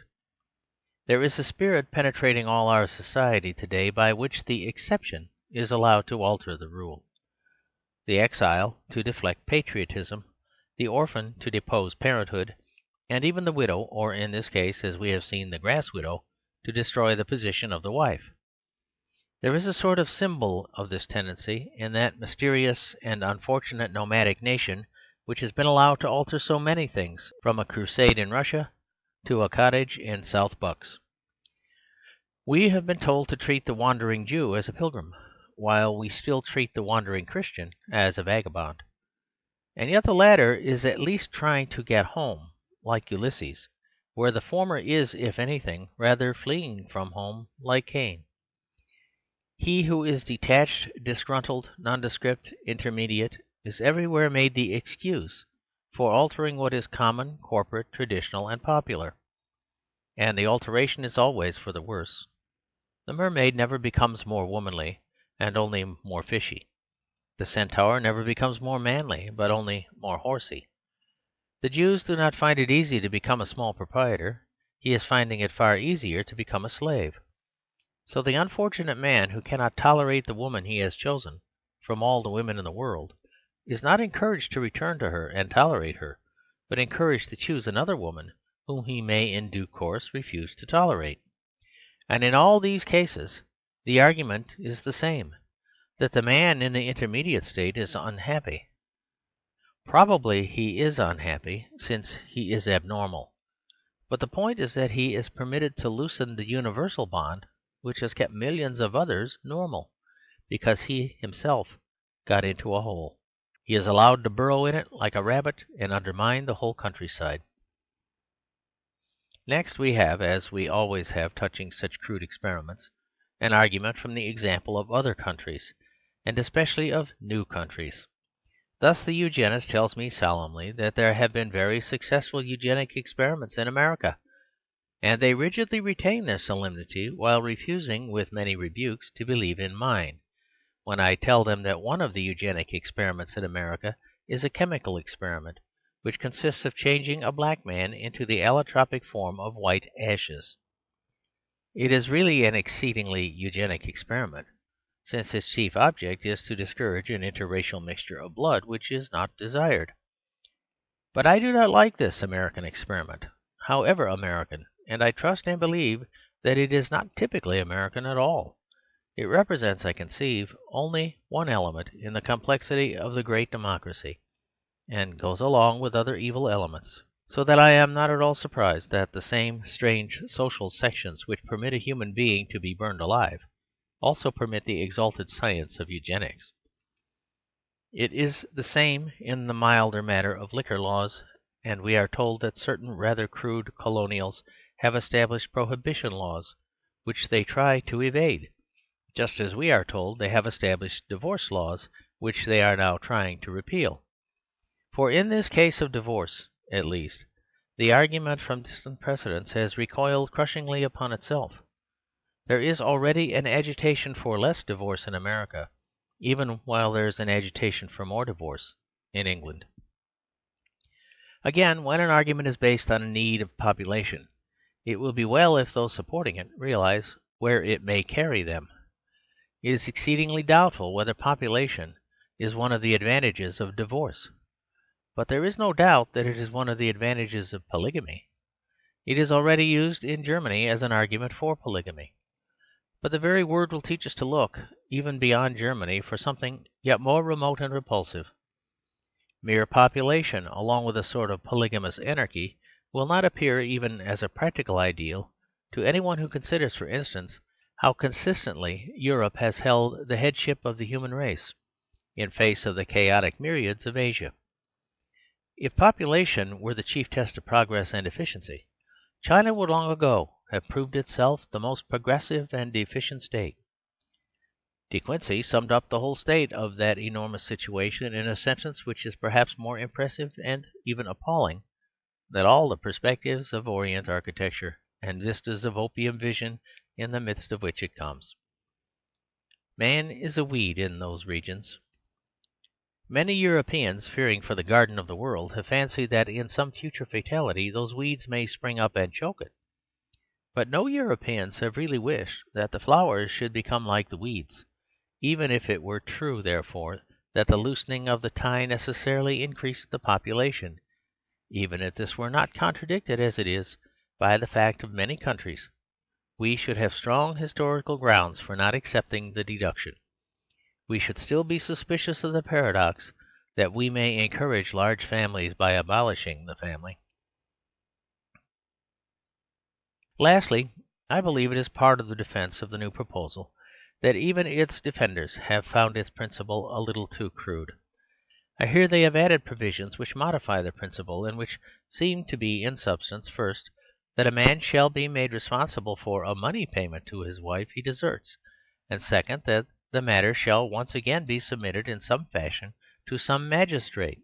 There is a spirit penetrating all our society today by which the exception is allowed to alter the rule, the exile to deflect patriotism, the orphan to depose parenthood, and even the widow, or in this case, as we have seen, the grass widow, to destroy the position of the wife. There is a sort of symbol of this tendency in that mysterious and unfortunate nomadic nation which has been allowed to alter so many things, from a crusade in Russia to a cottage in South Bucks. We have been told to treat the wandering Jew as a pilgrim, while we still treat the wandering Christian as a vagabond. And yet the latter is at least trying to get home, like Ulysses, where the former is, if anything, rather fleeing from home, like Cain. He who is detached, disgruntled, nondescript, intermediate, is everywhere made the excuse for altering what is common, corporate, traditional, and popular. And the alteration is always for the worse. The mermaid never becomes more womanly, and only more fishy. The centaur never becomes more manly, but only more horsey. The Jews do not find it easy to become a small proprietor. He is finding it far easier to become a slave. So the unfortunate man who cannot tolerate the woman he has chosen from all the women in the world is not encouraged to return to her and tolerate her, but encouraged to choose another woman whom he may in due course refuse to tolerate. And in all these cases the argument is the same, that the man in the intermediate state is unhappy. Probably he is unhappy, since he is abnormal. But the point is that he is permitted to loosen the universal bond which has kept millions of others normal, because he himself got into a hole. He is allowed to burrow in it like a rabbit and undermine the whole countryside. Next we have, as we always have touching such crude experiments, an argument from the example of other countries, and especially of new countries. Thus the Eugenist tells me solemnly that there have been very successful eugenic experiments in America, and they rigidly retain their solemnity while refusing, with many rebukes, to believe in mine, when I tell them that one of the eugenic experiments in America is a chemical experiment, which consists of changing a black man into the allotropic form of white ashes. It is really an exceedingly eugenic experiment, since its chief object is to discourage an interracial mixture of blood which is not desired. But I do not like this American experiment, however American, and I trust and believe that it is not typically American at all. It represents, I conceive, only one element in the complexity of the great democracy, and goes along with other evil elements, so that I am not at all surprised that the same strange social sections which permit a human being to be burned alive also permit the exalted science of eugenics. It is the same in the milder matter of liquor laws, and we are told that certain rather crude colonials have established prohibition laws which they try to evade, just as we are told they have established divorce laws which they are now trying to repeal. For in this case of divorce, at least, the argument from distant precedents has recoiled crushingly upon itself. There is already an agitation for less divorce in America, even while there is an agitation for more divorce in England. Again, when an argument is based on a need of population, it will be well if those supporting it realize where it may carry them. It is exceedingly doubtful whether population is one of the advantages of divorce, but there is no doubt that it is one of the advantages of polygamy. It is already used in Germany as an argument for polygamy. But the very word will teach us to look, even beyond Germany, for something yet more remote and repulsive. Mere population, along with a sort of polygamous anarchy, will not appear even as a practical ideal to anyone who considers, for instance, how consistently Europe has held the headship of the human race in face of the chaotic myriads of Asia. If population were the chief test of progress and efficiency, China would long ago have proved itself the most progressive and efficient state. De Quincey summed up the whole state of that enormous situation in a sentence which is perhaps more impressive and even appalling than all the perspectives of Orient architecture and vistas of opium vision in the midst of which it comes. Man is a weed in those regions. Many Europeans, fearing for the garden of the world, have fancied that in some future fatality those weeds may spring up and choke it. But no Europeans have really wished that the flowers should become like the weeds, even if it were true, therefore, that the loosening of the tie necessarily increased the population, even if this were not contradicted, as it is, by the fact of many countries. We should have strong historical grounds for not accepting the deduction. We should still be suspicious of the paradox that we may encourage large families by abolishing the family. Lastly, I believe it is part of the defence of the new proposal that even its defenders have found its principle a little too crude. I hear they have added provisions which modify the principle, and which seem to be in substance, first, that a man shall be made responsible for a money payment to his wife he deserts, and second, that the matter shall once again be submitted in some fashion to some magistrate.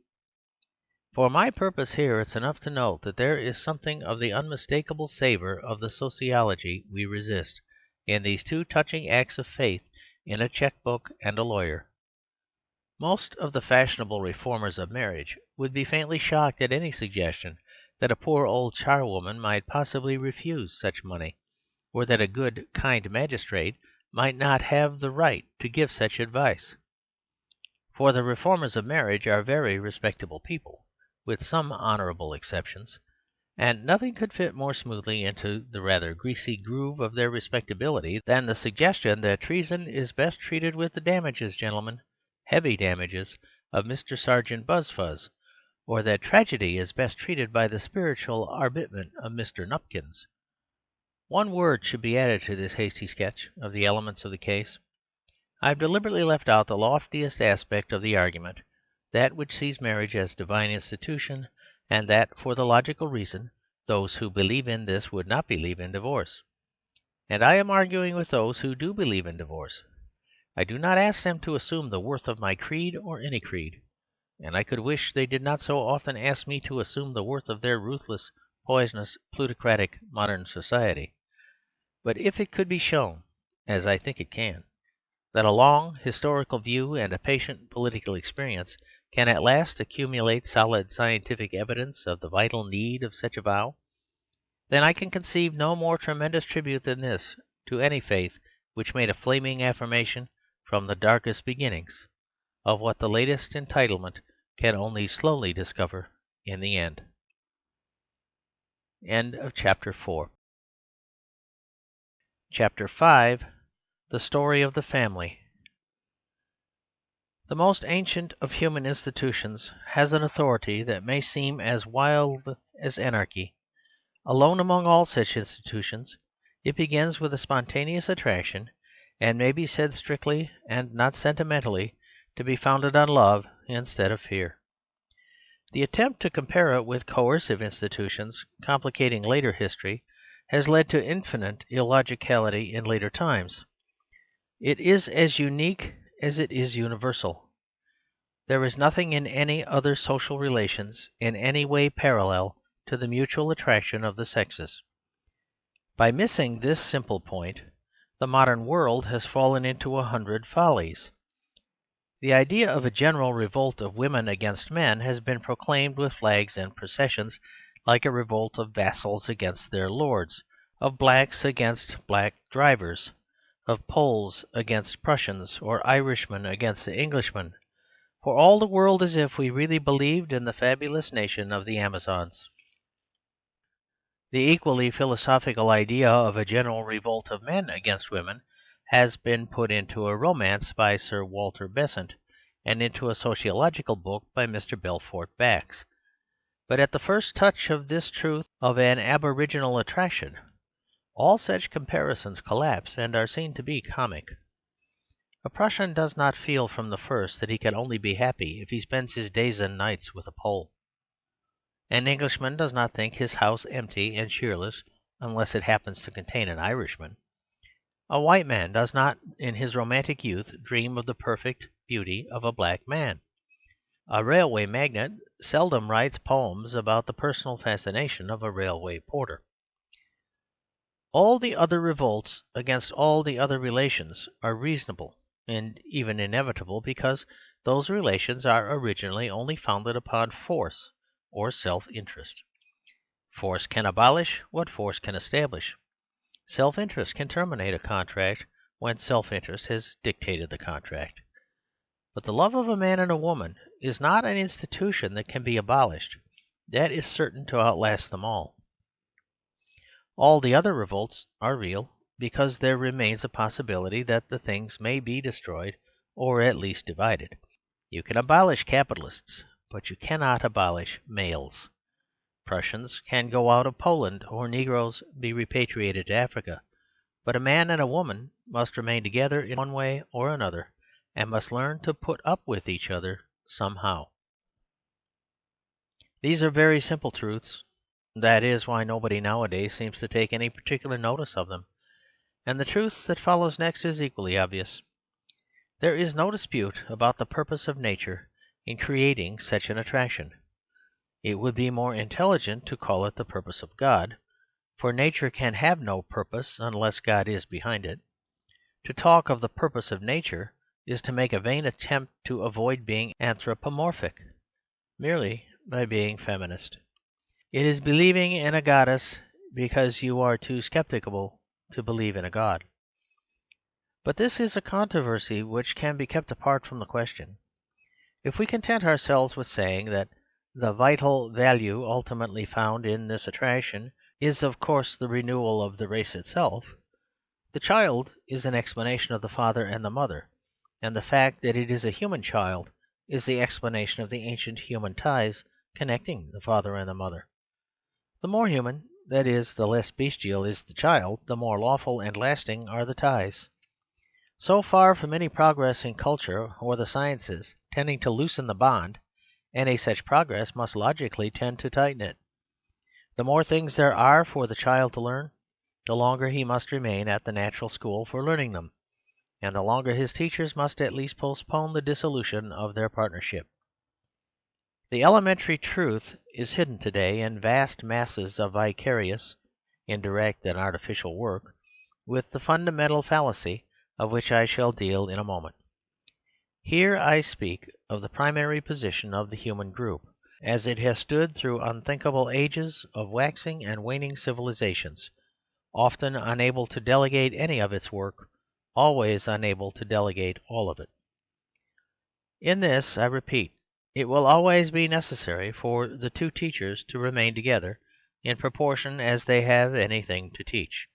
For my purpose here it's enough to note that there is something of the unmistakable savour of the sociology we resist in these two touching acts of faith in a cheque book and a lawyer. Most of the fashionable reformers of marriage would be faintly shocked at any suggestion that a poor old charwoman might possibly refuse such money, or that a good, kind magistrate might not have the right to give such advice. For the reformers of marriage are very respectable people, with some honourable exceptions, and nothing could fit more smoothly into the rather greasy groove of their respectability than the suggestion that treason is best treated with the damages, gentlemen, heavy damages, of Mr. Sergeant Buzfuz, or that tragedy is best treated by the spiritual arbitrament of Mr. Nupkins. One word should be added to this hasty sketch of the elements of the case. I have deliberately left out the loftiest aspect of the argument, that which sees marriage as divine institution, and that, for the logical reason, those who believe in this would not believe in divorce. And I am arguing with those who do believe in divorce. I do not ask them to assume the worth of my creed or any creed, and I could wish they did not so often ask me to assume the worth of their ruthless, poisonous, plutocratic modern society. But if it could be shown, as I think it can, that a long historical view and a patient political experience can at last accumulate solid scientific evidence of the vital need of such a vow, then I can conceive no more tremendous tribute than this to any faith which made a flaming affirmation from the darkest beginnings of what the latest entitlement can only slowly discover in the end. End of chapter 4. Chapter 5. The Story of the Family. The most ancient of human institutions has an authority that may seem as wild as anarchy. Alone among all such institutions, it begins with a spontaneous attraction, and may be said strictly and not sentimentally to be founded on love instead of fear. The attempt to compare it with coercive institutions complicating later history has led to infinite illogicality in later times. It is as unique as it is universal. There is nothing in any other social relations in any way parallel to the mutual attraction of the sexes. By missing this simple point, the modern world has fallen into 100 follies. The idea of a general revolt of women against men has been proclaimed with flags and processions, like a revolt of vassals against their lords, of blacks against black drivers, of Poles against Prussians, or Irishmen against Englishmen, for all the world as if we really believed in the fabulous nation of the Amazons. The equally philosophical idea of a general revolt of men against women has been put into a romance by Sir Walter Besant, and into a sociological book by Mr. Belfort Bax. But at the first touch of this truth of an aboriginal attraction, all such comparisons collapse and are seen to be comic. A Prussian does not feel from the first that he can only be happy if he spends his days and nights with a Pole. An Englishman does not think his house empty and cheerless unless it happens to contain an Irishman. A white man does not in his romantic youth dream of the perfect beauty of a black man. A railway magnate seldom writes poems about the personal fascination of a railway porter. All the other revolts against all the other relations are reasonable and even inevitable, because those relations are originally only founded upon force or self-interest. Force can abolish what force can establish. Self-interest can terminate a contract when self-interest has dictated the contract. But the love of a man and a woman is not an institution that can be abolished. That is certain to outlast them all. All the other revolts are real, because there remains a possibility that the things may be destroyed, or at least divided. You can abolish capitalists, but you cannot abolish males. Prussians can go out of Poland, or Negroes be repatriated to Africa, but a man and a woman must remain together in one way or another, and must learn to put up with each other somehow. These are very simple truths. That is why nobody nowadays seems to take any particular notice of them. And the truth that follows next is equally obvious. There is no dispute about the purpose of nature in creating such an attraction. It would be more intelligent to call it the purpose of God, for nature can have no purpose unless God is behind it. To talk of the purpose of nature is to make a vain attempt to avoid being anthropomorphic, merely by being feminist. It is believing in a goddess because you are too sceptical to believe in a god. But this is a controversy which can be kept apart from the question. If we content ourselves with saying that the vital value ultimately found in this attraction is of course the renewal of the race itself, the child is an explanation of the father and the mother, and the fact that it is a human child is the explanation of the ancient human ties connecting the father and the mother. The more human, that is, the less bestial, is the child, the more lawful and lasting are the ties. So far from any progress in culture or the sciences tending to loosen the bond, any such progress must logically tend to tighten it. The more things there are for the child to learn, the longer he must remain at the natural school for learning them, and the longer his teachers must at least postpone the dissolution of their partnership. The elementary truth is hidden today in vast masses of vicarious, indirect and artificial work, with the fundamental fallacy of which I shall deal in a moment. Here I speak of the primary position of the human group, as it has stood through unthinkable ages of waxing and waning civilizations, often unable to delegate any of its work, always unable to delegate all of it. In this, I repeat, it will always be necessary for the two teachers to remain together in proportion as they have anything to teach.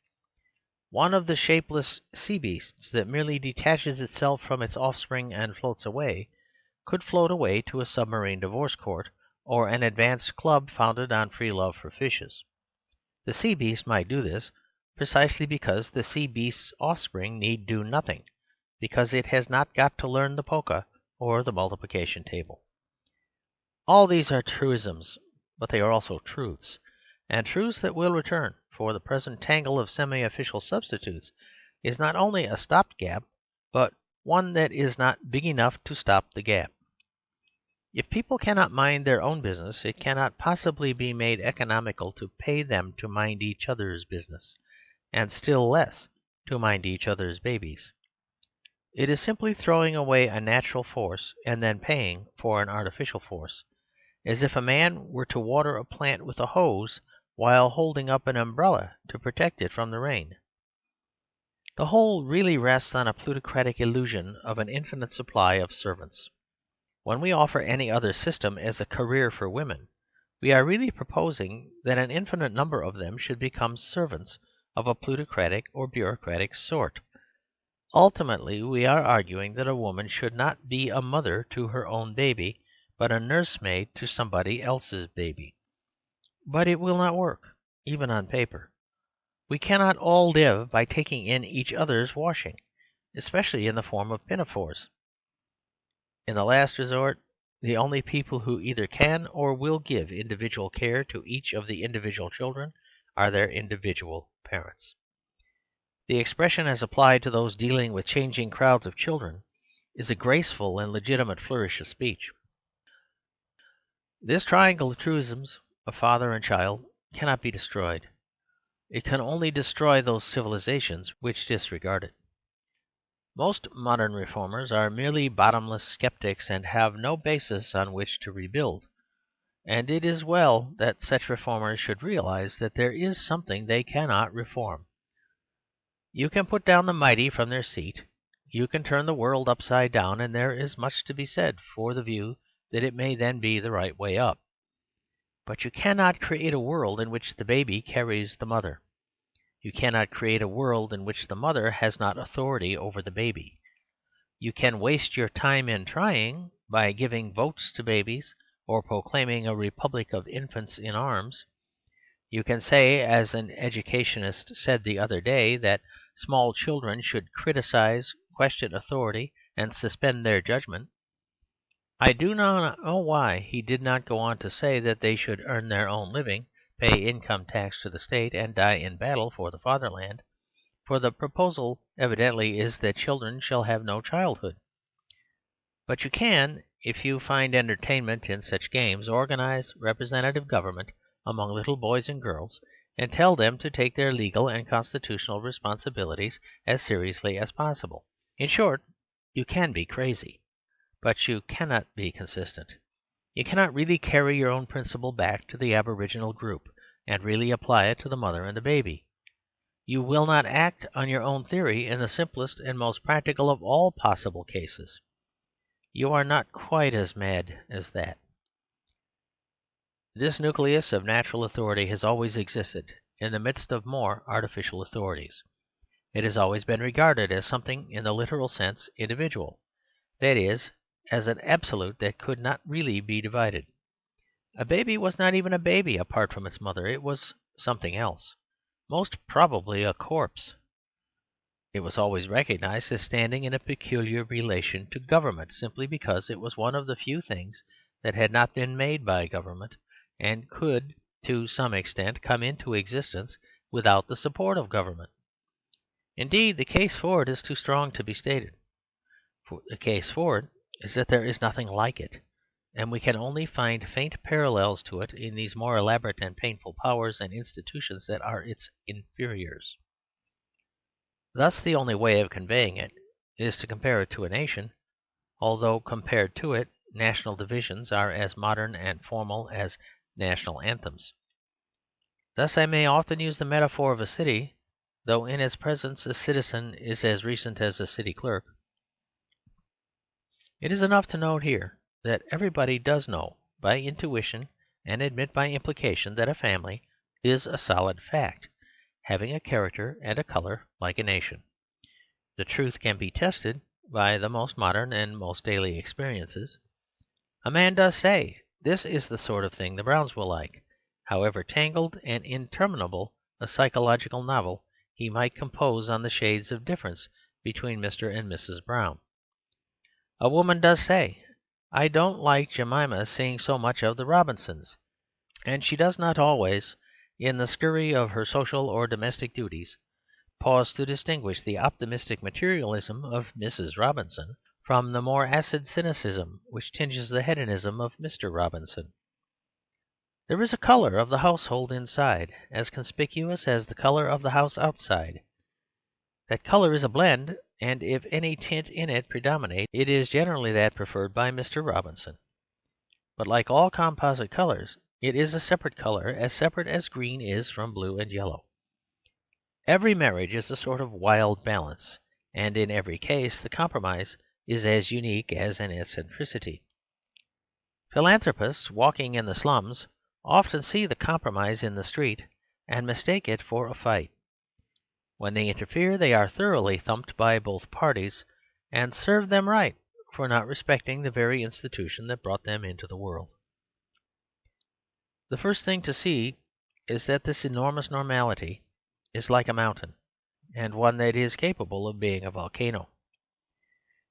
One of the shapeless sea beasts that merely detaches itself from its offspring and floats away could float away to a submarine divorce court or an advanced club founded on free love for fishes. The sea beast might do this precisely because the sea beast's offspring need do nothing, because it has not got to learn the polka or the multiplication table. All these are truisms, but they are also truths, and truths that will return, for the present tangle of semi-official substitutes is not only a stop-gap, but one that is not big enough to stop the gap. If people cannot mind their own business, it cannot possibly be made economical to pay them to mind each other's business, and still less to mind each other's babies. It is simply throwing away a natural force and then paying for an artificial force, as if a man were to water a plant with a hose while holding up an umbrella to protect it from the rain. The whole really rests on a plutocratic illusion of an infinite supply of servants. When we offer any other system as a career for women, we are really proposing that an infinite number of them should become servants of a plutocratic or bureaucratic sort. Ultimately, we are arguing that a woman should not be a mother to her own baby, but a nursemaid to somebody else's baby. But it will not work, even on paper. We cannot all live by taking in each other's washing, especially in the form of pinafores. In the last resort, the only people who either can or will give individual care to each of the individual children are their individual parents. The expression as applied to those dealing with changing crowds of children is a graceful and legitimate flourish of speech. This triangle of truisms of father and child cannot be destroyed. It can only destroy those civilizations which disregard it. Most modern reformers are merely bottomless sceptics and have no basis on which to rebuild. And it is well that such reformers should realize that there is something they cannot reform. You can put down the mighty from their seat. You can turn the world upside down, and there is much to be said for the view that it may then be the right way up. But you cannot create a world in which the baby carries the mother. You cannot create a world in which the mother has not authority over the baby. You can waste your time in trying, by giving votes to babies or proclaiming a republic of infants in arms. You can say, as an educationist said the other day, that small children should criticize, question authority, and suspend their judgment. I do not know why he did not go on to say that they should earn their own living, pay income tax to the state, and die in battle for the fatherland, for the proposal evidently is that children shall have no childhood. But you can, if you find entertainment in such games, organize representative government among little boys and girls, and tell them to take their legal and constitutional responsibilities as seriously as possible. In short, You can be crazy, but you cannot be consistent. You cannot really carry your own principle back to the aboriginal group and really apply it to the mother and the baby. You will not act on your own theory in the simplest and most practical of all possible cases. You are not quite as mad as that. This nucleus of natural authority has always existed in the midst of more artificial authorities. It has always been regarded as something in the literal sense individual, that is, as an absolute that could not really be divided. A baby was not even a baby apart from its mother. It was something else, most probably a corpse. It was always recognized as standing in a peculiar relation to government, simply because it was one of the few things that had not been made by government, and could, to some extent, come into existence without the support of government. Indeed, the case for it is too strong to be stated. The case for it is that there is nothing like it, and we can only find faint parallels to it in these more elaborate and painful powers and institutions that are its inferiors. Thus the only way of conveying it is to compare it to a nation, although compared to it, national divisions are as modern and formal as national anthems. Thus I may often use the metaphor of a city, though in its presence a citizen is as recent as a city clerk. It is enough to note here that everybody does know by intuition and admit by implication that a family is a solid fact, having a character and a colour like a nation. The truth can be tested by the most modern and most daily experiences. A man does say, "This is the sort of thing the Browns will like," however tangled and interminable a psychological novel he might compose on the shades of difference between Mr. and Mrs. Brown. A woman does say, "I don't like Jemima seeing so much of the Robinsons," and she does not always, in the scurry of her social or domestic duties, pause to distinguish the optimistic materialism of Mrs. Robinson from the more acid cynicism which tinges the hedonism of Mr. Robinson. There is a colour of the household inside, as conspicuous as the colour of the house outside. That colour is a blend, and if any tint in it predominate, it is generally that preferred by Mr. Robinson. But like all composite colours, it is a separate colour, as separate as green is from blue and yellow. Every marriage is a sort of wild balance, and in every case the compromise is as unique as an eccentricity. Philanthropists walking in the slums often see the compromise in the street and mistake it for a fight. When they interfere, they are thoroughly thumped by both parties, and serve them right for not respecting the very institution that brought them into the world. The first thing to see is that this enormous normality is like a mountain, and one that is capable of being a volcano.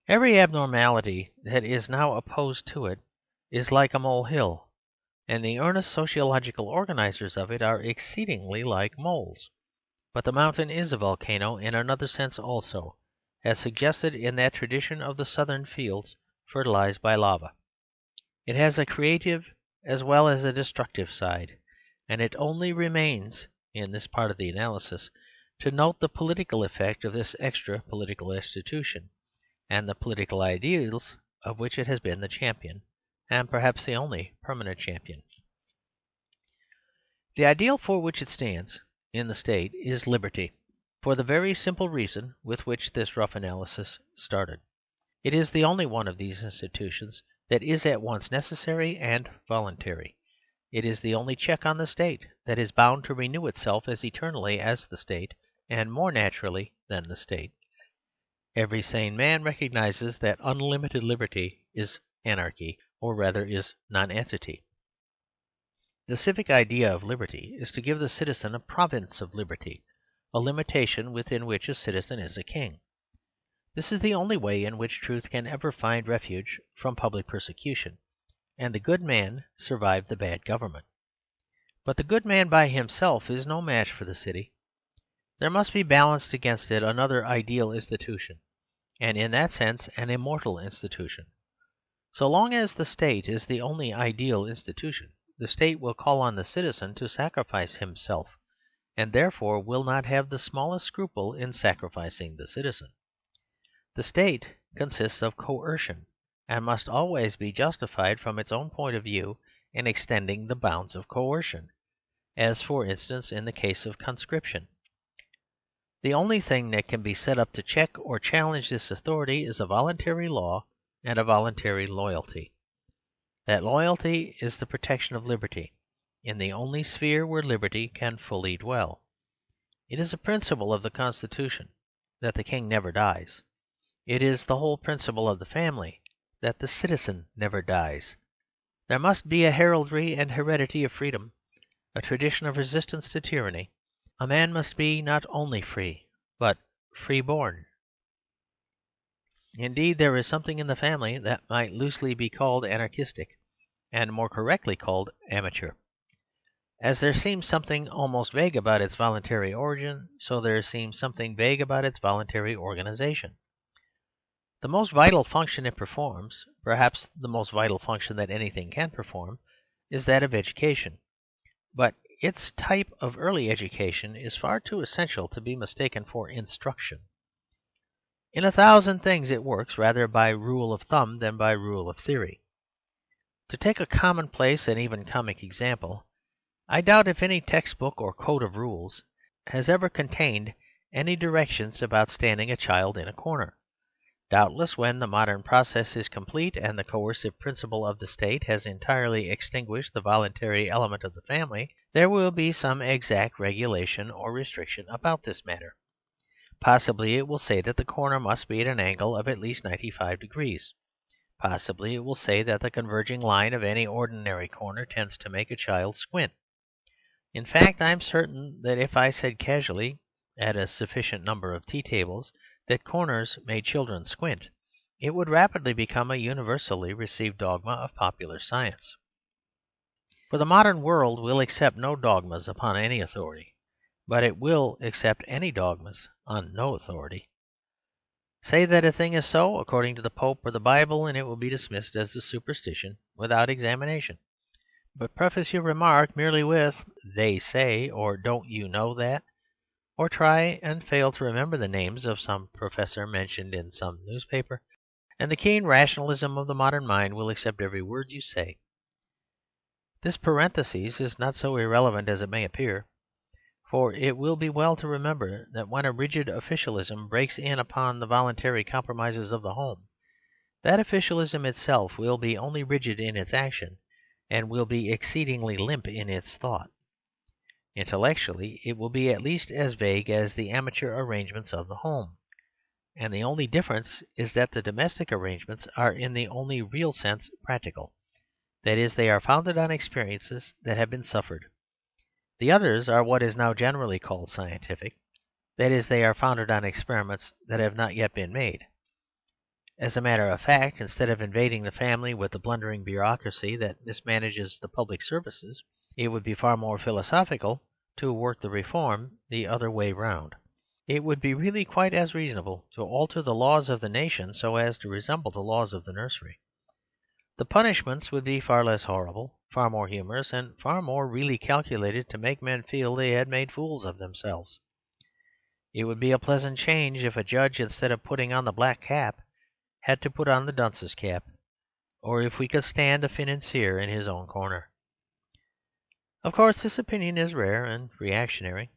Every abnormality that is now opposed to it is like a molehill, and the earnest sociological organizers of it are exceedingly like moles. But the mountain is a volcano in another sense also, as suggested in that tradition of the southern fields fertilized by lava. It has a creative as well as a destructive side, and it only remains, in this part of the analysis, to note the political effect of this extra political institution, and the political ideals of which it has been the champion, and perhaps the only permanent champion. The ideal for which it stands in the state is liberty, for the very simple reason with which this rough analysis started. It is the only one of these institutions that is at once necessary and voluntary. It is the only check on the state that is bound to renew itself as eternally as the state, and more naturally than the state. Every sane man recognizes that unlimited liberty is anarchy, or rather is nonentity. The civic idea of liberty is to give the citizen a province of liberty, a limitation within which a citizen is a king. This is the only way in which truth can ever find refuge from public persecution, and the good man survive the bad government. But the good man by himself is no match for the city. There must be balanced against it another ideal institution, and in that sense an immortal institution. So long as the state is the only ideal institution, the state will call on the citizen to sacrifice himself, and therefore will not have the smallest scruple in sacrificing the citizen. The state consists of coercion, and must always be justified from its own point of view in extending the bounds of coercion, as, for instance, in the case of conscription. The only thing that can be set up to check or challenge this authority is a voluntary law and a voluntary loyalty. That loyalty is the protection of liberty, in the only sphere where liberty can fully dwell. It is a principle of the Constitution that the king never dies. It is the whole principle of the family that the citizen never dies. There must be a heraldry and heredity of freedom, a tradition of resistance to tyranny. A man must be not only free, but free-born. Indeed, there is something in the family that might loosely be called anarchistic, and more correctly called amateur. As there seems something almost vague about its voluntary origin, so there seems something vague about its voluntary organization. The most vital function it performs, perhaps the most vital function that anything can perform, is that of education. But its type of early education is far too essential to be mistaken for instruction. In 1,000 things it works rather by rule of thumb than by rule of theory. To take a commonplace and even comic example, I doubt if any textbook or code of rules has ever contained any directions about standing a child in a corner. Doubtless, when the modern process is complete and the coercive principle of the state has entirely extinguished the voluntary element of the family, there will be some exact regulation or restriction about this matter. Possibly it will say that the corner must be at an angle of at least 95 degrees. Possibly it will say that the converging line of any ordinary corner tends to make a child squint. In fact, I am certain that if I said casually, at a sufficient number of tea tables, that corners made children squint, it would rapidly become a universally received dogma of popular science. For the modern world will accept no dogmas upon any authority, but it will accept any dogmas on no authority. Say that a thing is so according to the Pope or the Bible, and it will be dismissed as a superstition without examination. But preface your remark merely with "they say," or "don't you know that?" or try and fail to remember the names of some professor mentioned in some newspaper, and the keen rationalism of the modern mind will accept every word you say. This parenthesis is not so irrelevant as it may appear, for it will be well to remember that when a rigid officialism breaks in upon the voluntary compromises of the home, that officialism itself will be only rigid in its action, and will be exceedingly limp in its thought. Intellectually, it will be at least as vague as the amateur arrangements of the home, and the only difference is that the domestic arrangements are in the only real sense practical. That is, they are founded on experiences that have been suffered. The others are what is now generally called scientific. That is, they are founded on experiments that have not yet been made. As a matter of fact, instead of invading the family with the blundering bureaucracy that mismanages the public services, it would be far more philosophical to work the reform the other way round. It would be really quite as reasonable to alter the laws of the nation so as to resemble the laws of the nursery. The punishments would be far less horrible, far more humorous, and far more really calculated to make men feel they had made fools of themselves. It would be a pleasant change if a judge, instead of putting on the black cap, had to put on the dunce's cap, or if we could stand a financier in his own corner. Of course, this opinion is rare and reactionary,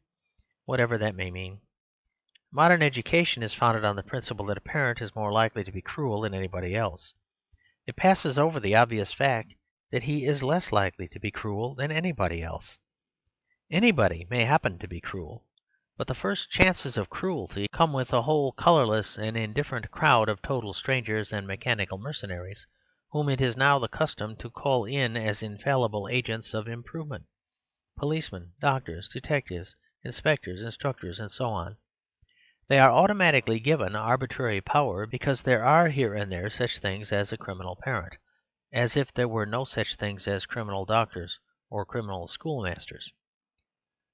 whatever that may mean. Modern education is founded on the principle that a parent is more likely to be cruel than anybody else. It passes over the obvious fact that he is less likely to be cruel than anybody else. Anybody may happen to be cruel, but the first chances of cruelty come with a whole colourless and indifferent crowd of total strangers and mechanical mercenaries, whom it is now the custom to call in as infallible agents of improvement. Policemen, doctors, detectives, inspectors, instructors, and so on. They are automatically given arbitrary power because there are here and there such things as a criminal parent, as if there were no such things as criminal doctors or criminal schoolmasters.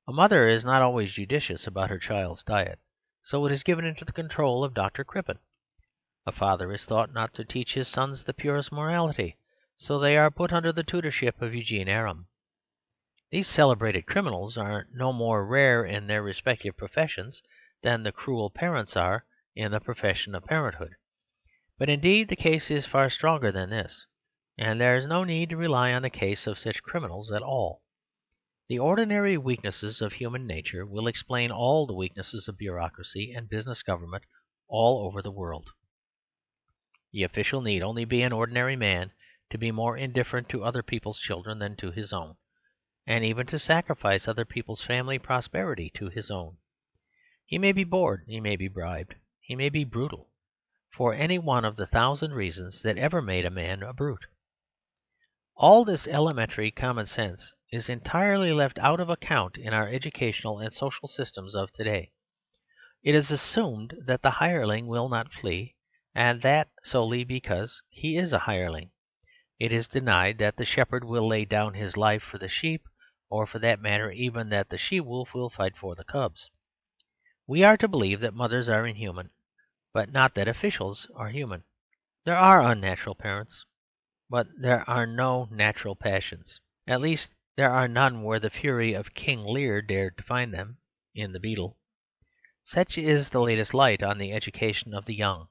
A mother is not always judicious about her child's diet, so it is given into the control of Dr. Crippen. A father is thought not to teach his sons the purest morality, so they are put under the tutorship of Eugene Aram. These celebrated criminals are no more rare in their respective professions than the cruel parents are in the profession of parenthood. But indeed the case is far stronger than this, and there is no need to rely on the case of such criminals at all. The ordinary weaknesses of human nature will explain all the weaknesses of bureaucracy and business government all over the world. The official need only be an ordinary man to be more indifferent to other people's children than to his own, and even to sacrifice other people's family prosperity to his own. He may be bored, he may be bribed, he may be brutal, for any one of the 1,000 reasons that ever made a man a brute. All this elementary common sense is entirely left out of account in our educational and social systems of today. It is assumed that the hireling will not flee, and that solely because he is a hireling. It is denied that the shepherd will lay down his life for the sheep, or for that matter even that the she-wolf will fight for the cubs. We are to believe that mothers are inhuman, but not that officials are human. There are unnatural parents, but there are no natural passions. At least there are none where the fury of King Lear dared to find them, in the Beadle. Such is the latest light on the education of the young,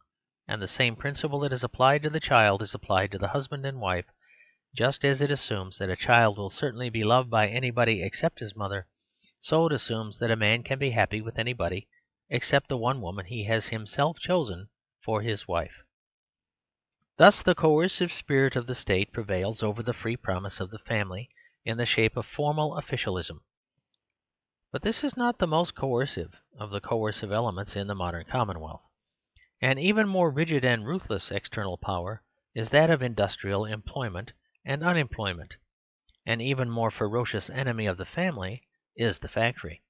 and the same principle that is applied to the child is applied to the husband and wife. Just as it assumes that a child will certainly be loved by anybody except his mother, so it assumes that a man can be happy with anybody except the one woman he has himself chosen for his wife. Thus the coercive spirit of the state prevails over the free promise of the family in the shape of formal officialism. But this is not the most coercive of the coercive elements in the modern commonwealth. An even more rigid and ruthless external power is that of industrial employment and unemployment. An even more ferocious enemy of the family is the factory.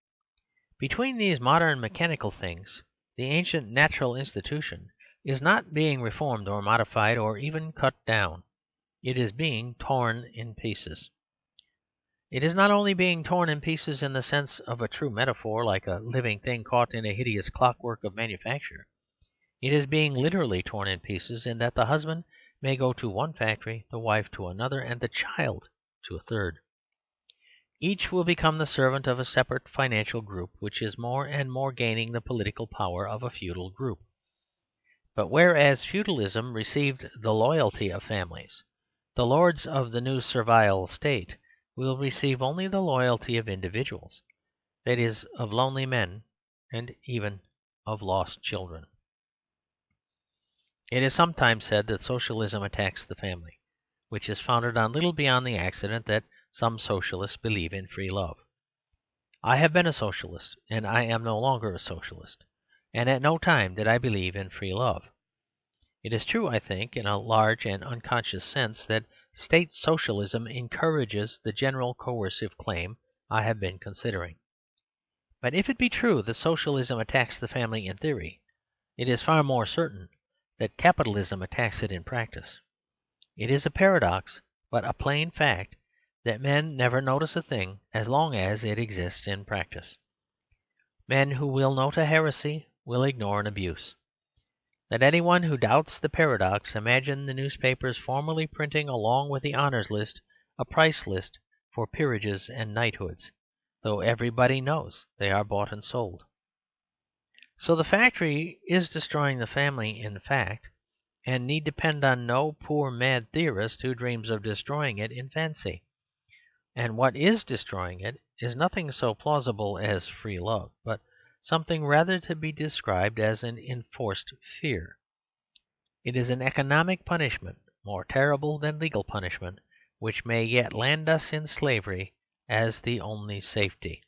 Between these modern mechanical things, the ancient natural institution is not being reformed or modified or even cut down. It is being torn in pieces. It is not only being torn in pieces in the sense of a true metaphor, like a living thing caught in a hideous clockwork of manufacture. It is being literally torn in pieces in that the husband may go to one factory, the wife to another, and the child to a third. Each will become the servant of a separate financial group, which is more and more gaining the political power of a feudal group. But whereas feudalism received the loyalty of families, the lords of the new servile state will receive only the loyalty of individuals, that is, of lonely men and even of lost children. It is sometimes said that socialism attacks the family, which is founded on little beyond the accident that some socialists believe in free love. I have been a socialist, and I am no longer a socialist, and at no time did I believe in free love. It is true, I think, in a large and unconscious sense, that state socialism encourages the general coercive claim I have been considering. But if it be true that socialism attacks the family in theory, it is far more certain that capitalism attacks it in practice. It is a paradox, but a plain fact, that men never notice a thing as long as it exists in practice. Men who will note a heresy will ignore an abuse. Let anyone who doubts the paradox imagine the newspapers formally printing along with the honours list a price list for peerages and knighthoods, though everybody knows they are bought and sold. So the factory is destroying the family in fact, and need depend on no poor mad theorist who dreams of destroying it in fancy. And what is destroying it is nothing so plausible as free love, but something rather to be described as an enforced fear. It is an economic punishment, more terrible than legal punishment, which may yet land us in slavery as the only safety.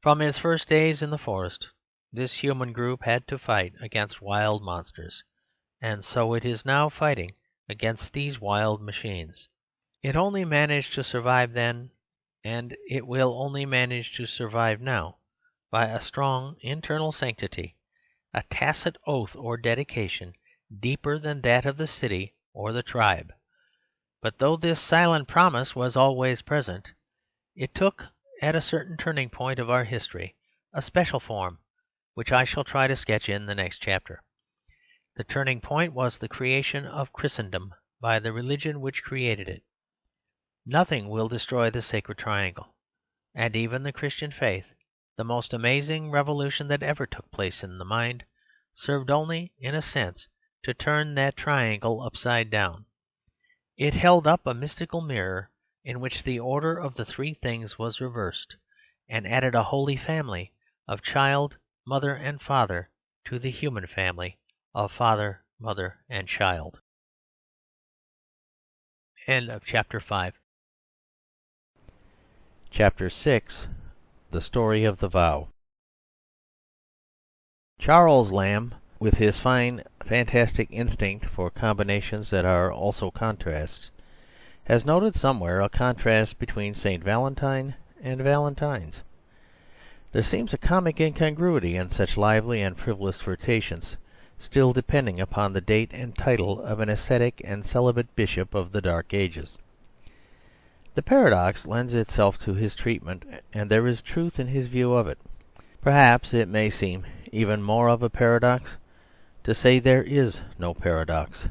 From its first days in the forest, this human group had to fight against wild monsters, and so it is now fighting against these wild machines. It only managed to survive then, and it will only manage to survive now, by a strong internal sanctity, a tacit oath or dedication deeper than that of the city or the tribe. But though this silent promise was always present, it took, at a certain turning point of our history, a special form, which I shall try to sketch in the next chapter. The turning point was the creation of Christendom by the religion which created it. Nothing will destroy the sacred triangle, and even the Christian faith, the most amazing revolution that ever took place in the mind, served only, in a sense, to turn that triangle upside down. It held up a mystical mirror in which the order of the three things was reversed, and added a holy family of child, mother, and father to the human family of father, mother, and child. End of chapter 5. Chapter 6. The Story of the Vow. Charles Lamb, with his fine fantastic instinct for combinations that are also contrasts, has noted somewhere a contrast between St. Valentine and Valentines. There seems a comic incongruity in such lively and frivolous flirtations, still depending upon the date and title of an ascetic and celibate bishop of the Dark Ages. The paradox lends itself to his treatment, and there is truth in his view of it. Perhaps it may seem even more of a paradox to say there is no paradox.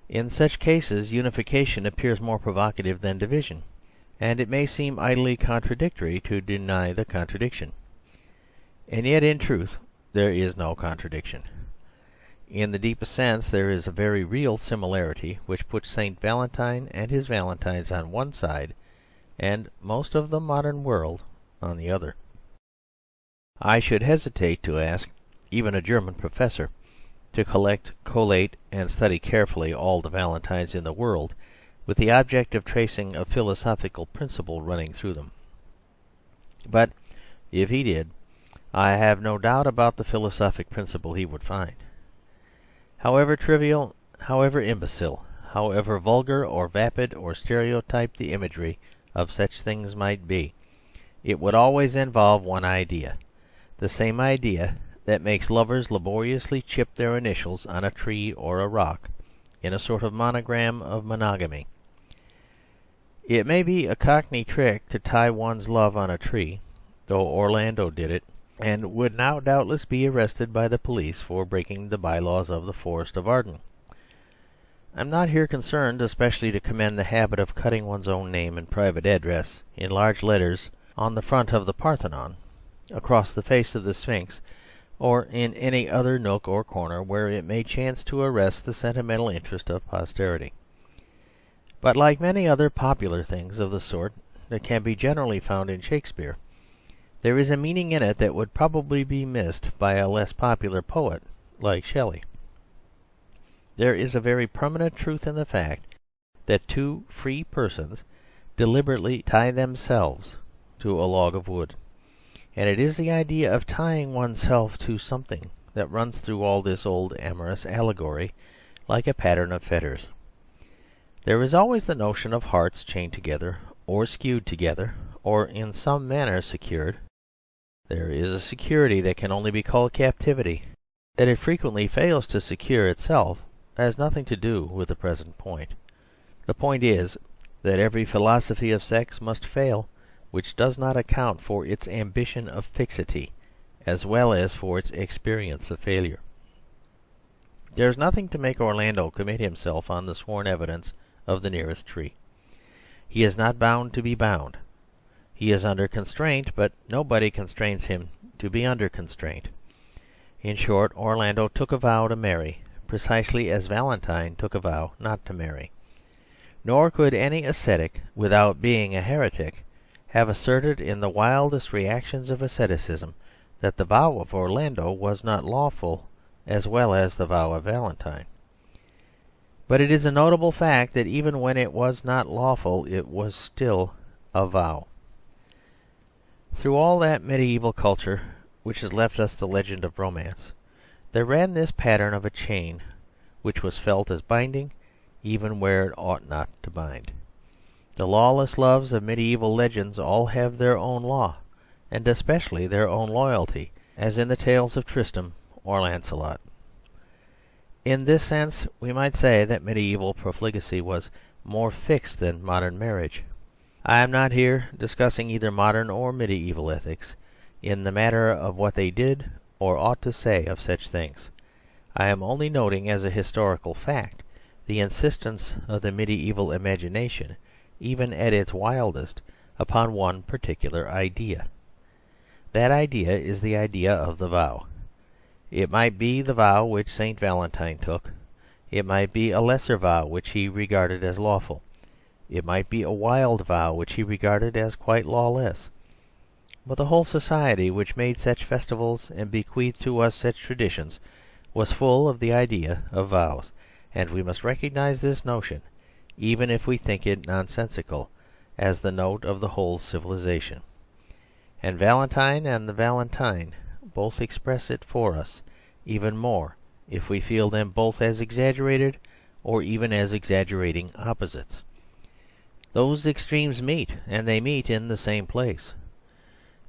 In such cases unification appears more provocative than division, and it may seem idly contradictory to deny the contradiction. And yet, in truth, there is no contradiction. In the deepest sense, there is a very real similarity which puts St. Valentine and his Valentines on one side, and most of the modern world on the other. I should hesitate to ask even a German professor to collect, collate, and study carefully all the Valentines in the world, with the object of tracing a philosophical principle running through them. But if he did, I have no doubt about the philosophic principle he would find. However trivial, however imbecile, however vulgar or vapid or stereotyped the imagery of such things might be, it would always involve one idea, the same idea that makes lovers laboriously chip their initials on a tree or a rock, in a sort of monogram of monogamy. It may be a cockney trick to tie one's love on a tree, though Orlando did it, and would now doubtless be arrested by the police for breaking the by-laws of the Forest of Arden. I am not here concerned especially to commend the habit of cutting one's own name and private address in large letters on the front of the Parthenon, across the face of the Sphinx, or in any other nook or corner where it may chance to arrest the sentimental interest of posterity. But like many other popular things of the sort that can be generally found in Shakespeare, there is a meaning in it that would probably be missed by a less popular poet like Shelley. There is a very permanent truth in the fact that two free persons deliberately tie themselves to a log of wood, and it is the idea of tying oneself to something that runs through all this old amorous allegory like a pattern of fetters. There is always the notion of hearts chained together, or skewed together, or in some manner secured. There is a security that can only be called captivity. That it frequently fails to secure itself has nothing to do with the present point. The point is that every philosophy of sex must fail which does not account for its ambition of fixity, as well as for its experience of failure. There is nothing to make Orlando commit himself on the sworn evidence of the nearest tree. He is not bound to be bound. He is under constraint, but nobody constrains him to be under constraint. In short, Orlando took a vow to marry, precisely as Valentine took a vow not to marry. Nor could any ascetic, without being a heretic, have asserted in the wildest reactions of asceticism that the vow of Orlando was not lawful as well as the vow of Valentine. But it is a notable fact that even when it was not lawful, it was still a vow. Through all that medieval culture which has left us the legend of romance, there ran this pattern of a chain which was felt as binding even where it ought not to bind. The lawless loves of medieval legends all have their own law, and especially their own loyalty, as in the tales of Tristram or Lancelot. In this sense we might say that medieval profligacy was more fixed than modern marriage. I am not here discussing either modern or medieval ethics in the matter of what they did or ought to say of such things. I am only noting as a historical fact the insistence of the medieval imagination, even at its wildest, upon one particular idea. That idea is the idea of the vow. It might be the vow which St. Valentine took. It might be a lesser vow which he regarded as lawful. It might be a wild vow which he regarded as quite lawless. But the whole society which made such festivals and bequeathed to us such traditions was full of the idea of vows, and we must recognise this notion, even if we think it nonsensical, as the note of the whole civilization. And Valentine and the Valentine both express it for us, even more if we feel them both as exaggerated or even as exaggerating opposites. Those extremes meet, and they meet in the same place.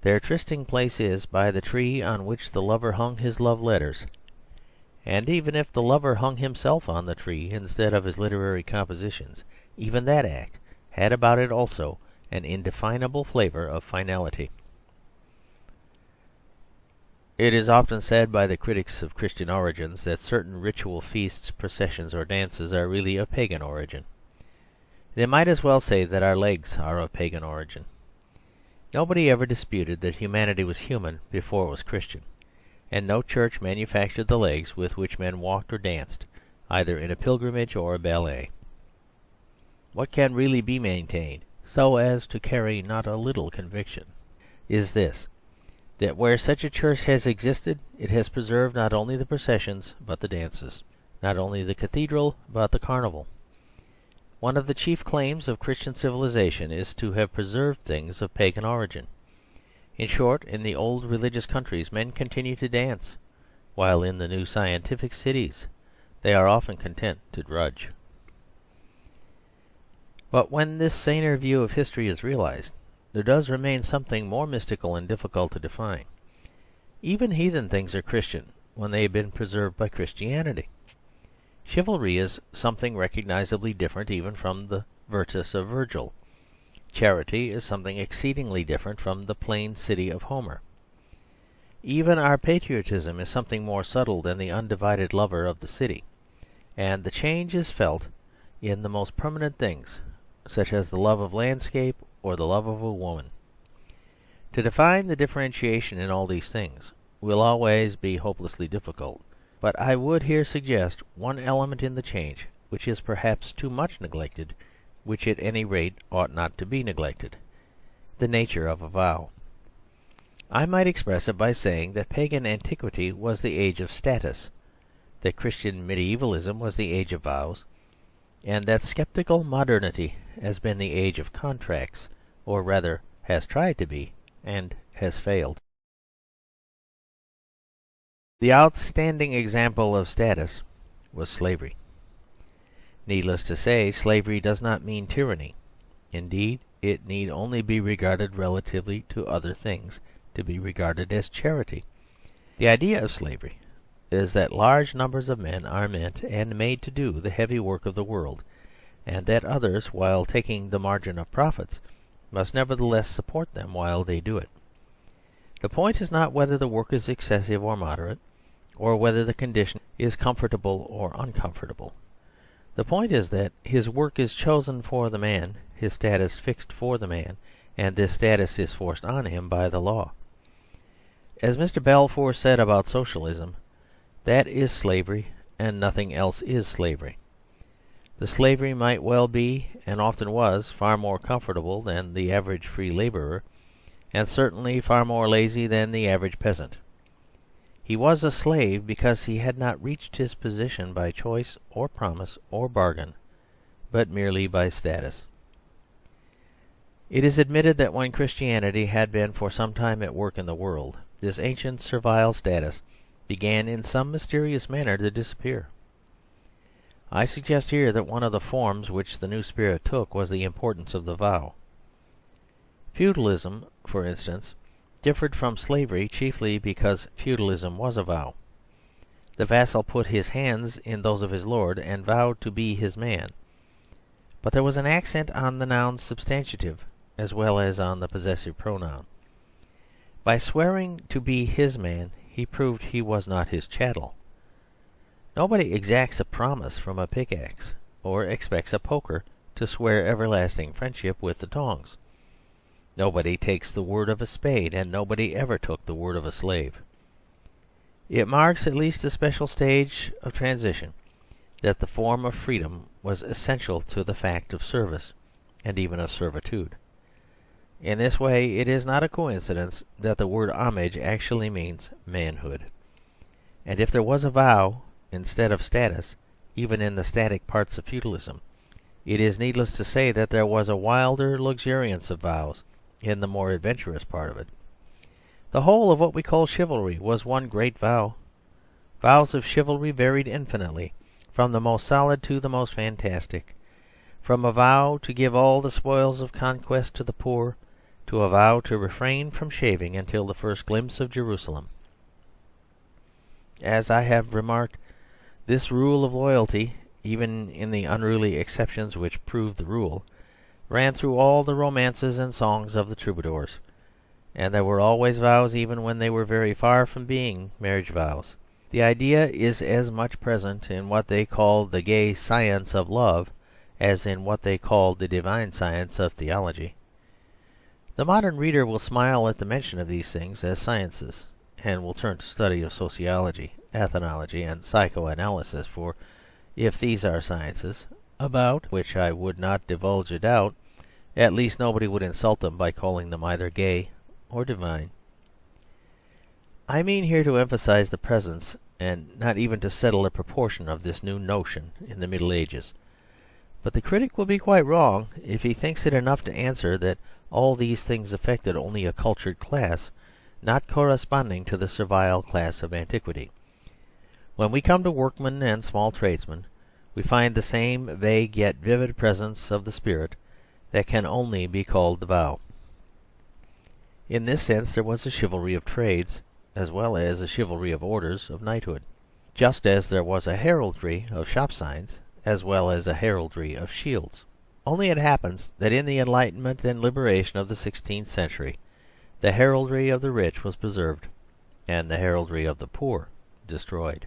Their trysting place is by the tree on which the lover hung his love letters. And even if the lover hung himself on the tree instead of his literary compositions, even that act had about it also an indefinable flavour of finality. It is often said by the critics of Christian origins that certain ritual feasts, processions, or dances are really of pagan origin. They might as well say that our legs are of pagan origin. Nobody ever disputed that humanity was human before it was Christian, and no church manufactured the legs with which men walked or danced, either in a pilgrimage or a ballet. What can really be maintained, so as to carry not a little conviction, is this, that where such a church has existed, it has preserved not only the processions but the dances, not only the cathedral but the carnival. One of the chief claims of Christian civilization is to have preserved things of pagan origin. In short, in the old religious countries men continue to dance, while in the new scientific cities they are often content to drudge. But when this saner view of history is realized, there does remain something more mystical and difficult to define. Even heathen things are Christian when they have been preserved by Christianity. Chivalry is something recognisably different even from the Virtus of Virgil. Charity is something exceedingly different from the plain city of Homer. Even our patriotism is something more subtle than the undivided lover of the city, and the change is felt in the most permanent things, such as the love of landscape or the love of a woman. To define the differentiation in all these things will always be hopelessly difficult, but I would here suggest one element in the change which is perhaps too much neglected, which at any rate ought not to be neglected: the nature of a vow. I might express it by saying that pagan antiquity was the age of status, that Christian medievalism was the age of vows, and that sceptical modernity has been the age of contracts, or rather has tried to be, and has failed. The outstanding example of status was slavery. Needless to say, slavery does not mean tyranny. Indeed, it need only be regarded relatively to other things to be regarded as charity. The idea of slavery is that large numbers of men are meant and made to do the heavy work of the world, and that others, while taking the margin of profits, must nevertheless support them while they do it. The point is not whether the work is excessive or moderate, or whether the condition is comfortable or uncomfortable. The point is that his work is chosen for the man, his status fixed for the man, and this status is forced on him by the law. As Mr. Balfour said about Socialism, that is slavery, and nothing else is slavery. The slavery might well be, and often was, far more comfortable than the average free labourer, and certainly far more lazy than the average peasant. He was a slave because he had not reached his position by choice or promise or bargain, but merely by status. It is admitted that when Christianity had been for some time at work in the world, this ancient servile status began in some mysterious manner to disappear. I suggest here that one of the forms which the new spirit took was the importance of the vow. Feudalism, for instance, differed from slavery chiefly because feudalism was a vow. The vassal put his hands in those of his lord and vowed to be his man. But there was an accent on the noun substantive as well as on the possessive pronoun. By swearing to be his man, he proved he was not his chattel. Nobody exacts a promise from a pickaxe, or expects a poker to swear everlasting friendship with the tongs. Nobody takes the word of a spade, and nobody ever took the word of a slave. It marks at least a special stage of transition that the form of freedom was essential to the fact of service, and even of servitude. In this way it is not a coincidence that the word homage actually means manhood. And if there was a vow instead of status, even in the static parts of feudalism, it is needless to say that there was a wilder luxuriance of vows in the more adventurous part of it. The whole of what we call chivalry was one great vow. Vows of chivalry varied infinitely, from the most solid to the most fantastic, from a vow to give all the spoils of conquest to the poor, to a vow to refrain from shaving until the first glimpse of Jerusalem. As I have remarked, this rule of loyalty, even in the unruly exceptions which proved the rule, ran through all the romances and songs of the troubadours, and there were always vows even when they were very far from being marriage vows. The idea is as much present in what they called the gay science of love as in what they called the divine science of theology. The modern reader will smile at the mention of these things as sciences, and will turn to study of sociology, ethnology, and psychoanalysis, for if these are sciences, about which I would not divulge a doubt, at least nobody would insult them by calling them either gay or divine. I mean here to emphasise the presence, and not even to settle a proportion, of this new notion in the Middle Ages. But the critic will be quite wrong if he thinks it enough to answer that all these things affected only a cultured class, not corresponding to the servile class of antiquity. When we come to workmen and small tradesmen, we find the same vague yet vivid presence of the spirit that can only be called the vow. In this sense there was a chivalry of trades, as well as a chivalry of orders of knighthood, just as there was a heraldry of shop signs, as well as a heraldry of shields. Only it happens that in the enlightenment and liberation of the 16th century, the heraldry of the rich was preserved, and the heraldry of the poor destroyed.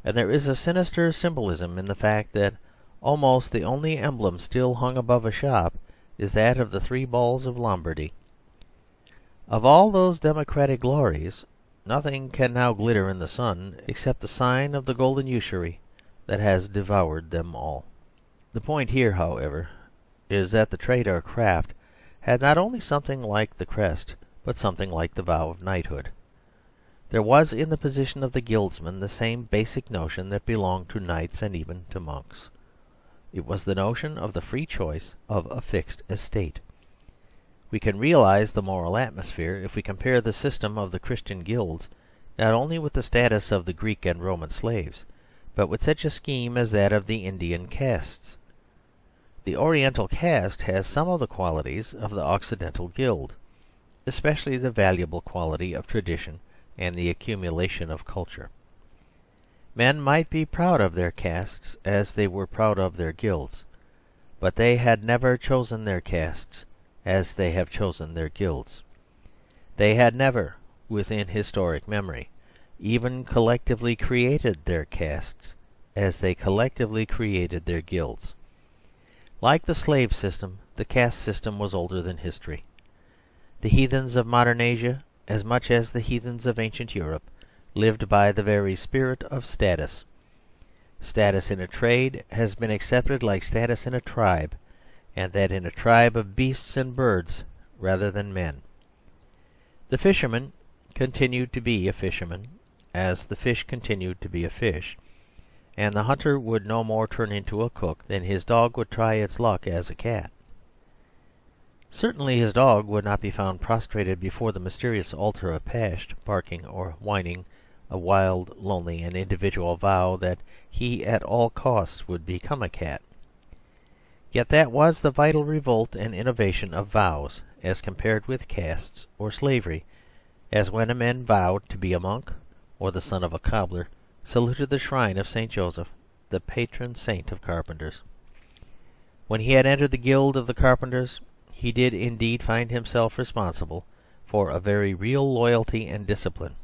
And there is a sinister symbolism in the fact that almost the only emblem still hung above a shop is that of the 3 balls of Lombardy. Of all those democratic glories, nothing can now glitter in the sun except the sign of the golden usury that has devoured them all. The point here, however, is that the trade or craft had not only something like the crest, but something like the vow of knighthood. There was in the position of the guildsman the same basic notion that belonged to knights and even to monks. It was the notion of the free choice of a fixed estate. We can realise the moral atmosphere if we compare the system of the Christian guilds not only with the status of the Greek and Roman slaves, but with such a scheme as that of the Indian castes. The Oriental caste has some of the qualities of the Occidental guild, especially the valuable quality of tradition and the accumulation of culture. Men might be proud of their castes as they were proud of their guilds, but they had never chosen their castes as they have chosen their guilds. They had never, within historic memory, even collectively created their castes as they collectively created their guilds. Like the slave system, the caste system was older than history. The heathens of modern Asia, as much as the heathens of ancient Europe, lived by the very spirit of status. Status in a trade has been accepted like status in a tribe, and that in a tribe of beasts and birds rather than men. The fisherman continued to be a fisherman, as the fish continued to be a fish, and the hunter would no more turn into a cook than his dog would try its luck as a cat. Certainly his dog would not be found prostrated before the mysterious altar of Pasht, barking or whining a wild, lonely, and individual vow that he at all costs would become a cat. Yet that was the vital revolt and innovation of vows, as compared with castes or slavery, as when a man vowed to be a monk, or the son of a cobbler saluted the shrine of St. Joseph, the patron saint of carpenters. When he had entered the guild of the carpenters, he did indeed find himself responsible for a very real loyalty and discipline.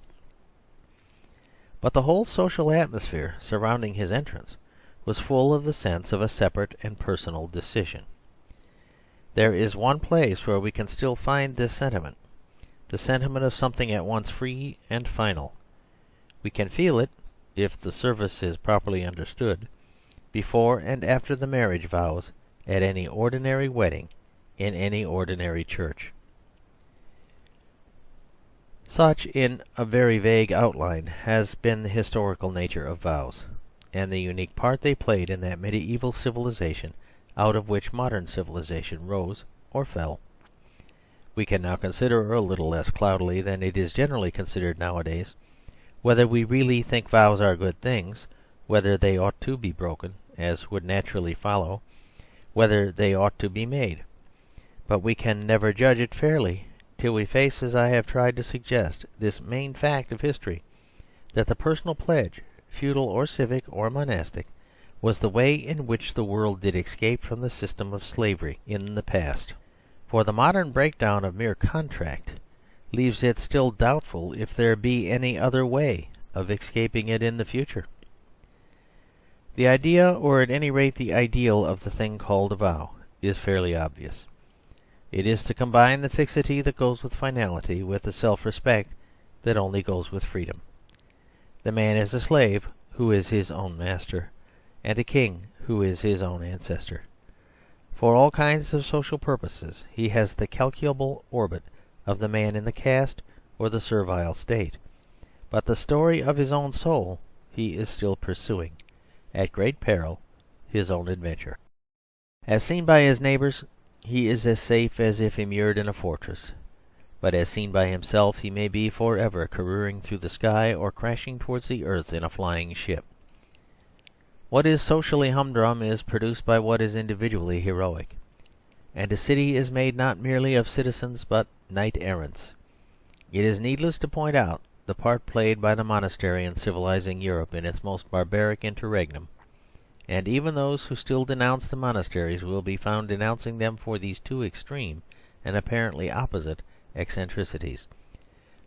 But the whole social atmosphere surrounding his entrance was full of the sense of a separate and personal decision. There is one place where we can still find this sentiment, the sentiment of something at once free and final. We can feel it, if the service is properly understood, before and after the marriage vows at any ordinary wedding in any ordinary church. Such, in a very vague outline, has been the historical nature of vows, and the unique part they played in that medieval civilization out of which modern civilization rose or fell. We can now consider, a little less cloudily than it is generally considered nowadays, whether we really think vows are good things, whether they ought to be broken, as would naturally follow, whether they ought to be made. But we can never judge it fairly till we face, as I have tried to suggest, this main fact of history, that the personal pledge, feudal or civic or monastic, was the way in which the world did escape from the system of slavery in the past. For the modern breakdown of mere contract leaves it still doubtful if there be any other way of escaping it in the future. The idea, or at any rate the ideal, of the thing called a vow is fairly obvious. It is to combine the fixity that goes with finality with the self-respect that only goes with freedom. The man is a slave who is his own master, and a king who is his own ancestor. For all kinds of social purposes he has the calculable orbit of the man in the caste or the servile state, but the story of his own soul he is still pursuing, at great peril, his own adventure. As seen by his neighbours, he is as safe as if immured in a fortress, but as seen by himself he may be for ever careering through the sky or crashing towards the earth in a flying ship. What is socially humdrum is produced by what is individually heroic, and a city is made not merely of citizens but knight-errants. It is needless to point out the part played by the monastery in civilizing Europe in its most barbaric interregnum, and even those who still denounce the monasteries will be found denouncing them for these two extreme and apparently opposite eccentricities.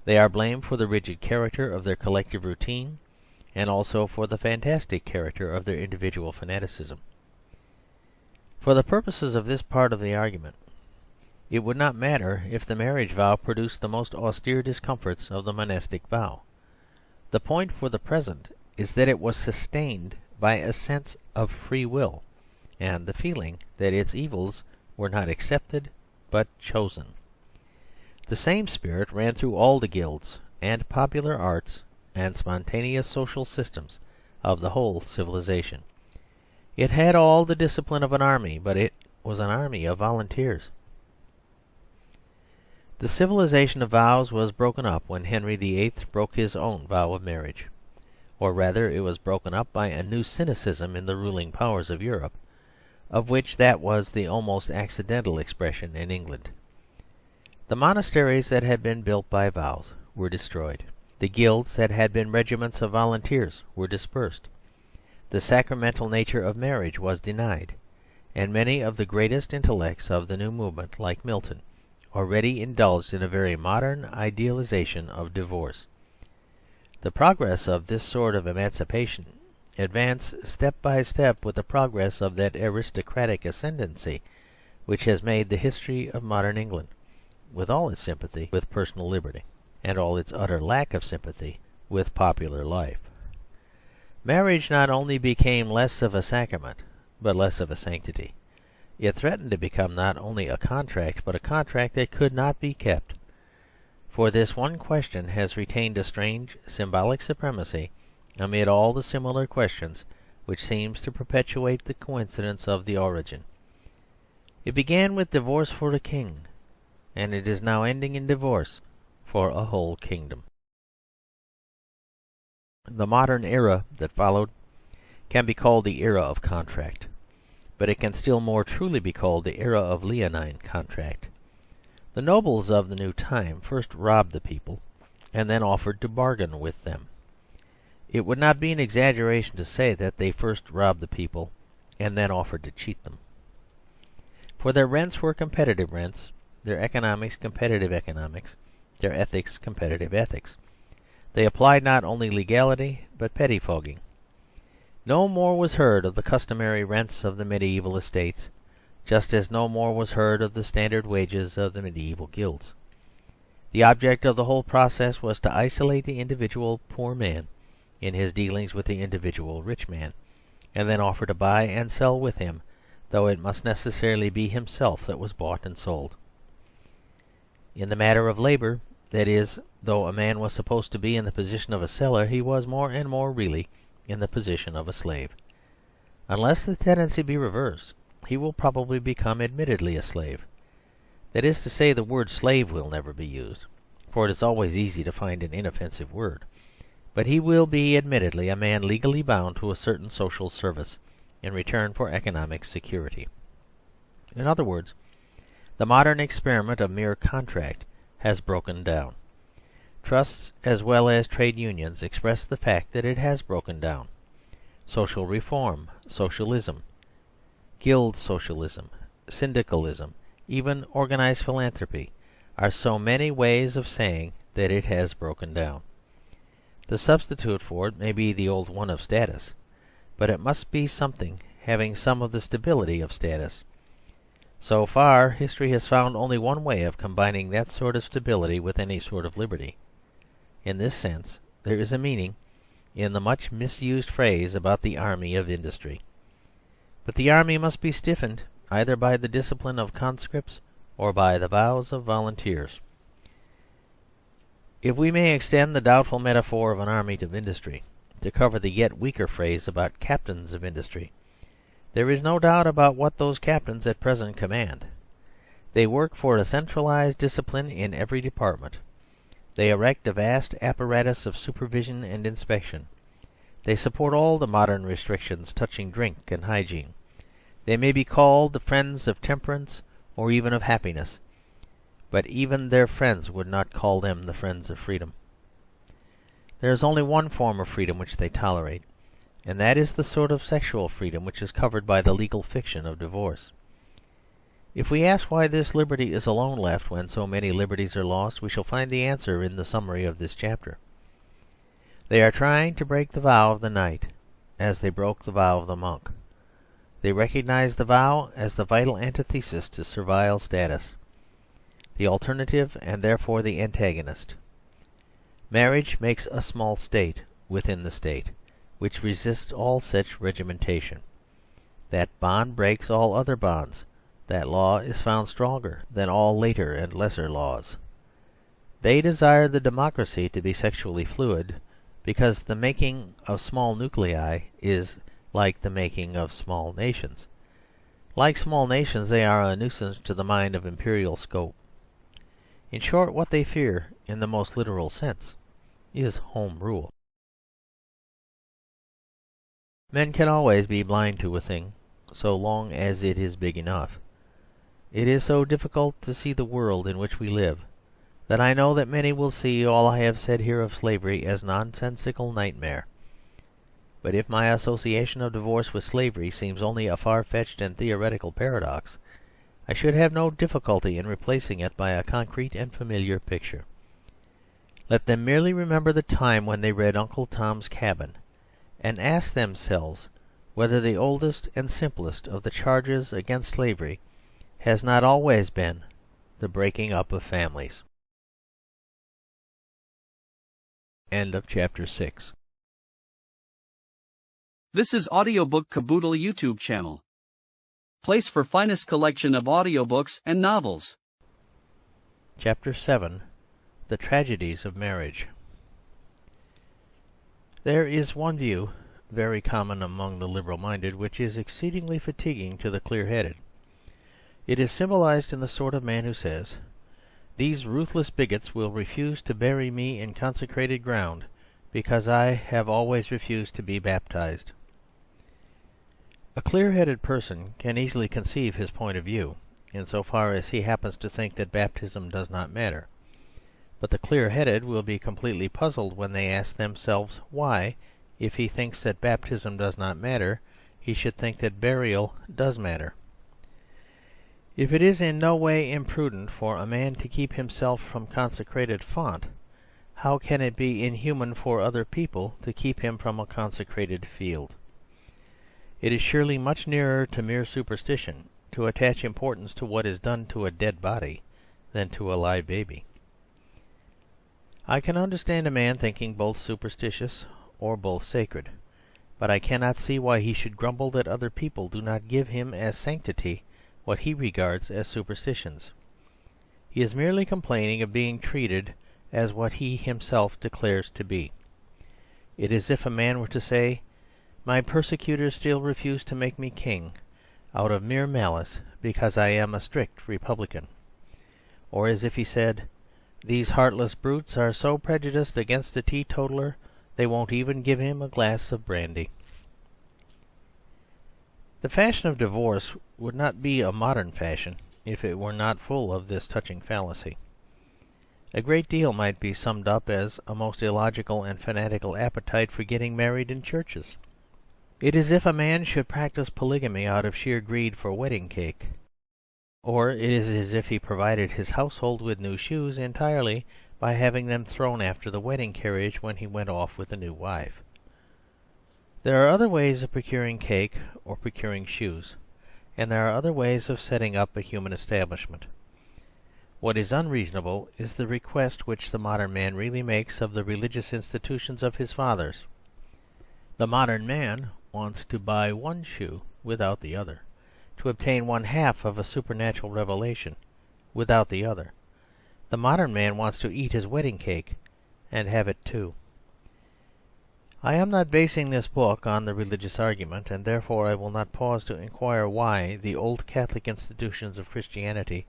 They are blamed for the rigid character of their collective routine, and also for the fantastic character of their individual fanaticism. For the purposes of this part of the argument, it would not matter if the marriage vow produced the most austere discomforts of the monastic vow. The point for the present is that it was sustained by a sense of free will, and the feeling that its evils were not accepted but chosen. The same spirit ran through all the guilds and popular arts and spontaneous social systems of the whole civilization. It had all the discipline of an army, but it was an army of volunteers. The civilization of vows was broken up when Henry VIII broke his own vow of marriage, or rather it was broken up by a new cynicism in the ruling powers of Europe, of which that was the almost accidental expression in England. The monasteries that had been built by vows were destroyed. The guilds that had been regiments of volunteers were dispersed. The sacramental nature of marriage was denied, and many of the greatest intellects of the new movement, like Milton, already indulged in a very modern idealisation of divorce. The progress of this sort of emancipation advanced step by step with the progress of that aristocratic ascendancy which has made the history of modern England, with all its sympathy with personal liberty, and all its utter lack of sympathy with popular life. Marriage not only became less of a sacrament, but less of a sanctity. It threatened to become not only a contract, but a contract that could not be kept. For this one question has retained a strange symbolic supremacy amid all the similar questions which seems to perpetuate the coincidence of the origin. It began with divorce for a king, and it is now ending in divorce for a whole kingdom. The modern era that followed can be called the era of contract, but it can still more truly be called the era of leonine contract. The nobles of the new time first robbed the people, and then offered to bargain with them. It would not be an exaggeration to say that they first robbed the people, and then offered to cheat them. For their rents were competitive rents, their economics competitive economics, their ethics competitive ethics. They applied not only legality, but pettifogging. No more was heard of the customary rents of the medieval estates, just as no more was heard of the standard wages of the medieval guilds. The object of the whole process was to isolate the individual poor man in his dealings with the individual rich man, and then offer to buy and sell with him, though it must necessarily be himself that was bought and sold. In the matter of labour, that is, though a man was supposed to be in the position of a seller, he was more and more really in the position of a slave. Unless the tendency be reversed, he will probably become admittedly a slave. That is to say, the word slave will never be used, for it is always easy to find an inoffensive word. But he will be admittedly a man legally bound to a certain social service in return for economic security. In other words, the modern experiment of mere contract has broken down. Trusts as well as trade unions express the fact that it has broken down. Social reform, socialism, guild socialism, syndicalism, even organised philanthropy are so many ways of saying that it has broken down. The substitute for it may be the old one of status, but it must be something having some of the stability of status. So far, history has found only one way of combining that sort of stability with any sort of liberty. In this sense, there is a meaning in the much misused phrase about the army of industry. But the army must be stiffened either by the discipline of conscripts or by the vows of volunteers. If we may extend the doubtful metaphor of an army of industry to cover the yet weaker phrase about captains of industry, there is no doubt about what those captains at present command. They work for a centralised discipline in every department. They erect a vast apparatus of supervision and inspection. They support all the modern restrictions touching drink and hygiene. They may be called the friends of temperance or even of happiness, but even their friends would not call them the friends of freedom. There is only one form of freedom which they tolerate, and that is the sort of sexual freedom which is covered by the legal fiction of divorce. If we ask why this liberty is alone left when so many liberties are lost, we shall find the answer in the summary of this chapter. They are trying to break the vow of the knight, as they broke the vow of the monk. They recognize the vow as the vital antithesis to servile status, the alternative and therefore the antagonist. Marriage makes a small state within the state, which resists all such regimentation. That bond breaks all other bonds. That law is found stronger than all later and lesser laws. They desire the democracy to be sexually fluid, because the making of small nuclei is like the making of small nations. Like small nations, they are a nuisance to the mind of imperial scope. In short, what they fear, in the most literal sense, is Home Rule. Men can always be blind to a thing, so long as it is big enough. It is so difficult to see the world in which we live that I know that many will see all I have said here of slavery as nonsensical nightmare. But if my association of divorce with slavery seems only a far-fetched and theoretical paradox, I should have no difficulty in replacing it by a concrete and familiar picture. Let them merely remember the time when they read Uncle Tom's Cabin, and ask themselves whether the oldest and simplest of the charges against slavery has not always been the breaking up of families. End of chapter 6. This is Audiobook Caboodle YouTube channel. Place for finest collection of audiobooks and novels. Chapter 7. The Tragedies of Marriage. There is one view, very common among the liberal-minded, which is exceedingly fatiguing to the clear-headed. It is symbolized in the sort of man who says, "These ruthless bigots will refuse to bury me in consecrated ground because I have always refused to be baptized." A clear-headed person can easily conceive his point of view, in so far as he happens to think that baptism does not matter. But the clear-headed will be completely puzzled when they ask themselves why, if he thinks that baptism does not matter, he should think that burial does matter. If it is in no way imprudent for a man to keep himself from consecrated font, how can it be inhuman for other people to keep him from a consecrated field? It is surely much nearer to mere superstition to attach importance to what is done to a dead body than to a live baby. I can understand a man thinking both superstitious or both sacred, but I cannot see why he should grumble that other people do not give him as sanctity what he regards as superstitions. He is merely complaining of being treated as what he himself declares to be. It is as if a man were to say, "My persecutors still refuse to make me king, out of mere malice, because I am a strict republican." Or as if he said, "These heartless brutes are so prejudiced against the teetotaler, they won't even give him a glass of brandy." The fashion of divorce would not be a modern fashion if it were not full of this touching fallacy. A great deal might be summed up as a most illogical and fanatical appetite for getting married in churches. It is as if a man should practice polygamy out of sheer greed for wedding cake. Or it is as if he provided his household with new shoes entirely by having them thrown after the wedding carriage when he went off with a new wife. There are other ways of procuring cake or procuring shoes, and there are other ways of setting up a human establishment. What is unreasonable is the request which the modern man really makes of the religious institutions of his fathers. The modern man wants to buy one shoe without the other, to obtain one half of a supernatural revelation without the other. The modern man wants to eat his wedding cake and have it too. I am not basing this book on the religious argument, and therefore I will not pause to inquire why the old Catholic institutions of Christianity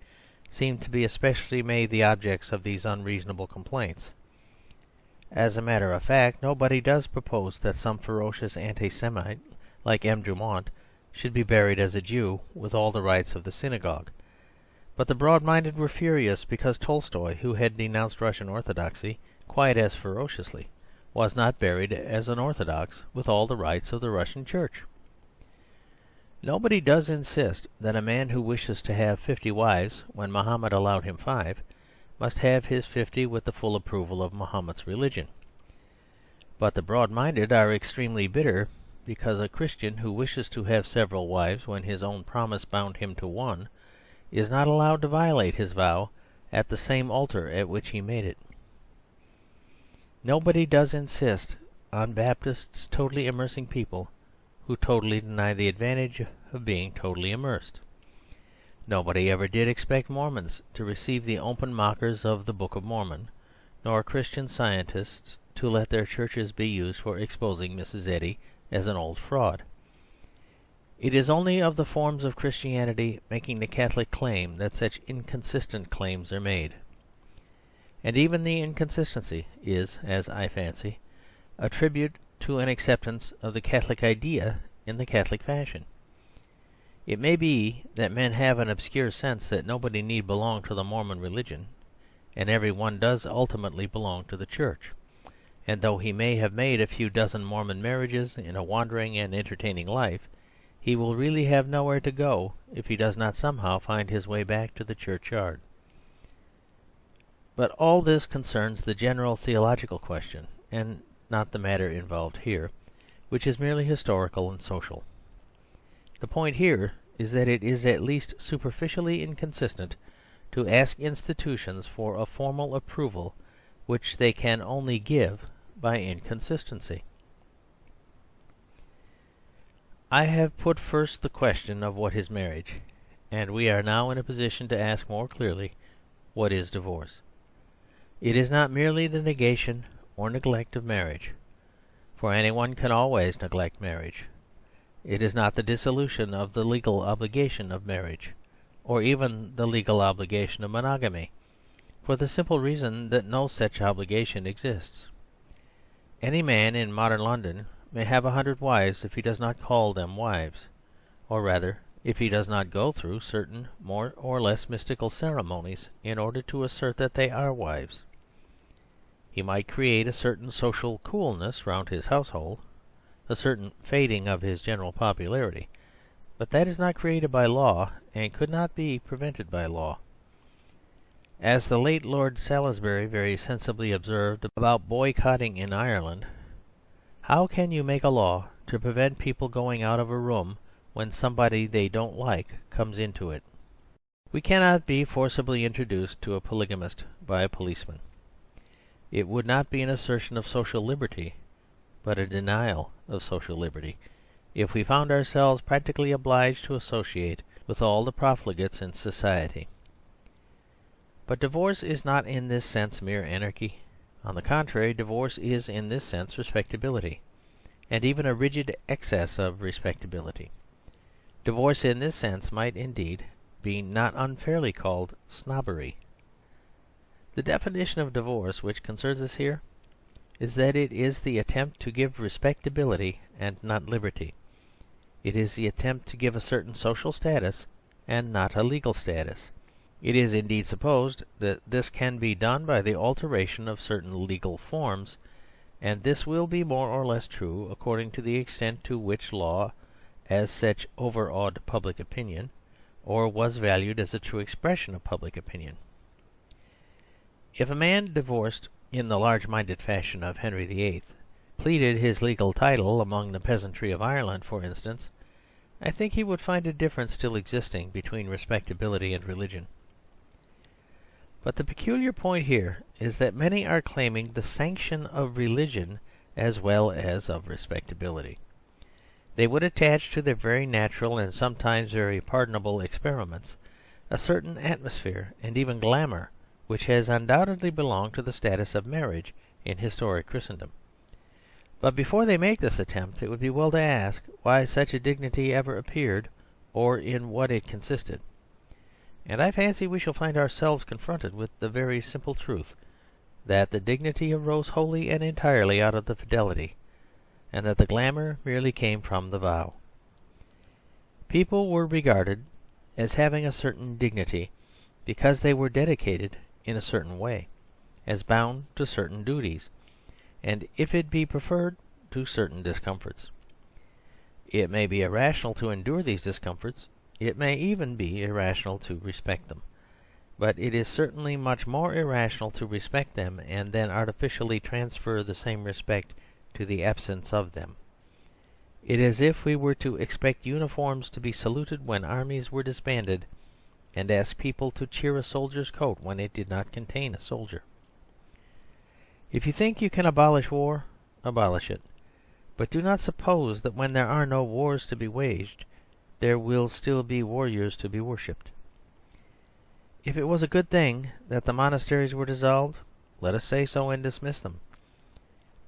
seem to be especially made the objects of these unreasonable complaints. As a matter of fact, nobody does propose that some ferocious anti-Semite like M. Drumont should be buried as a Jew with all the rights of the synagogue. But the broad-minded were furious because Tolstoy, who had denounced Russian orthodoxy quite as ferociously, was not buried as an Orthodox with all the rights of the Russian Church. Nobody does insist that a man who wishes to have 50 wives when Muhammad allowed him 5 must have his 50 with the full approval of Muhammad's religion. But the broad-minded are extremely bitter because a Christian who wishes to have several wives when his own promise bound him to one is not allowed to violate his vow at the same altar at which he made it. Nobody does insist on Baptists totally immersing people who totally deny the advantage of being totally immersed. Nobody ever did expect Mormons to receive the open mockers of the Book of Mormon, nor Christian Scientists to let their churches be used for exposing Mrs. Eddy as an old fraud. It is only of the forms of Christianity making the Catholic claim that such inconsistent claims are made. And even the inconsistency is, as I fancy, a tribute to an acceptance of the Catholic idea in the Catholic fashion. It may be that men have an obscure sense that nobody need belong to the Mormon religion, and every one does ultimately belong to the Church. And though he may have made a few dozen Mormon marriages in a wandering and entertaining life, he will really have nowhere to go if he does not somehow find his way back to the churchyard. But all this concerns the general theological question, and not the matter involved here, which is merely historical and social. The point here is that it is at least superficially inconsistent to ask institutions for a formal approval which they can only give by inconsistency. I have put first the question of what is marriage, and we are now in a position to ask more clearly what is divorce. It is not merely the negation or neglect of marriage, for anyone can always neglect marriage. It is not the dissolution of the legal obligation of marriage, or even the legal obligation of monogamy, for the simple reason that no such obligation exists. Any man in modern London may have 100 wives if he does not call them wives, or rather, if he does not go through certain more or less mystical ceremonies in order to assert that they are wives. He might create a certain social coolness round his household, a certain fading of his general popularity, but that is not created by law, and could not be prevented by law. As the late Lord Salisbury very sensibly observed about boycotting in Ireland, how can you make a law to prevent people going out of a room when somebody they don't like comes into it? We cannot be forcibly introduced to a polygamist by a policeman. It would not be an assertion of social liberty, but a denial of social liberty, if we found ourselves practically obliged to associate with all the profligates in society. But divorce is not in this sense mere anarchy. On the contrary, divorce is in this sense respectability, and even a rigid excess of respectability. Divorce in this sense might indeed be not unfairly called snobbery. The definition of divorce which concerns us here is that it is the attempt to give respectability and not liberty. It is the attempt to give a certain social status and not a legal status. It is indeed supposed that this can be done by the alteration of certain legal forms, and this will be more or less true according to the extent to which law as such overawed public opinion, or was valued as a true expression of public opinion. If a man divorced in the large-minded fashion of Henry VIII pleaded his legal title among the peasantry of Ireland, for instance, I think he would find a difference still existing between respectability and religion. But the peculiar point here is that many are claiming the sanction of religion as well as of respectability. They would attach to their very natural and sometimes very pardonable experiments a certain atmosphere and even glamour which has undoubtedly belonged to the status of marriage in historic Christendom. But before they make this attempt, it would be well to ask why such a dignity ever appeared, or in what it consisted. And I fancy we shall find ourselves confronted with the very simple truth that the dignity arose wholly and entirely out of the fidelity, and that the glamour merely came from the vow. People were regarded as having a certain dignity because they were dedicated in a certain way, as bound to certain duties, and, if it be preferred, to certain discomforts. It may be irrational to endure these discomforts. It may even be irrational to respect them. But it is certainly much more irrational to respect them and then artificially transfer the same respect to the absence of them. It is as if we were to expect uniforms to be saluted when armies were disbanded, and ask people to cheer a soldier's coat when it did not contain a soldier. If you think you can abolish war, abolish it. But do not suppose that when there are no wars to be waged, there will still be warriors to be worshipped. If it was a good thing that the monasteries were dissolved, let us say so and dismiss them.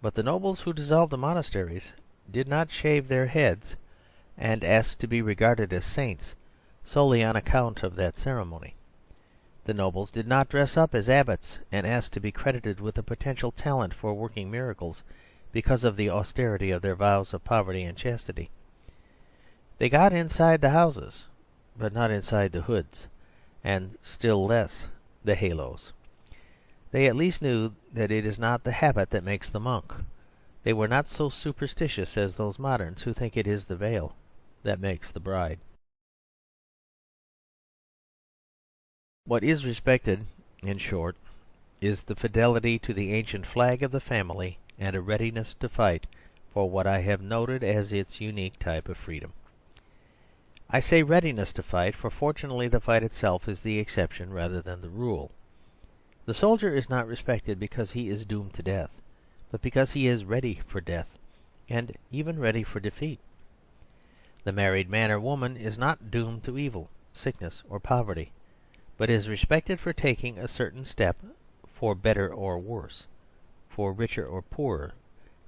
But the nobles who dissolved the monasteries did not shave their heads and ask to be regarded as saints solely on account of that ceremony. The nobles did not dress up as abbots and ask to be credited with a potential talent for working miracles because of the austerity of their vows of poverty and chastity. They got inside the houses, but not inside the hoods, and still less the halos. They at least knew that it is not the habit that makes the monk. They were not so superstitious as those moderns who think it is the veil that makes the bride. What is respected, in short, is the fidelity to the ancient flag of the family and a readiness to fight for what I have noted as its unique type of freedom. I say readiness to fight, for fortunately the fight itself is the exception rather than the rule. The soldier is not respected because he is doomed to death, but because he is ready for death, and even ready for defeat. The married man or woman is not doomed to evil, sickness, or poverty, but is respected for taking a certain step for better or worse, for richer or poorer,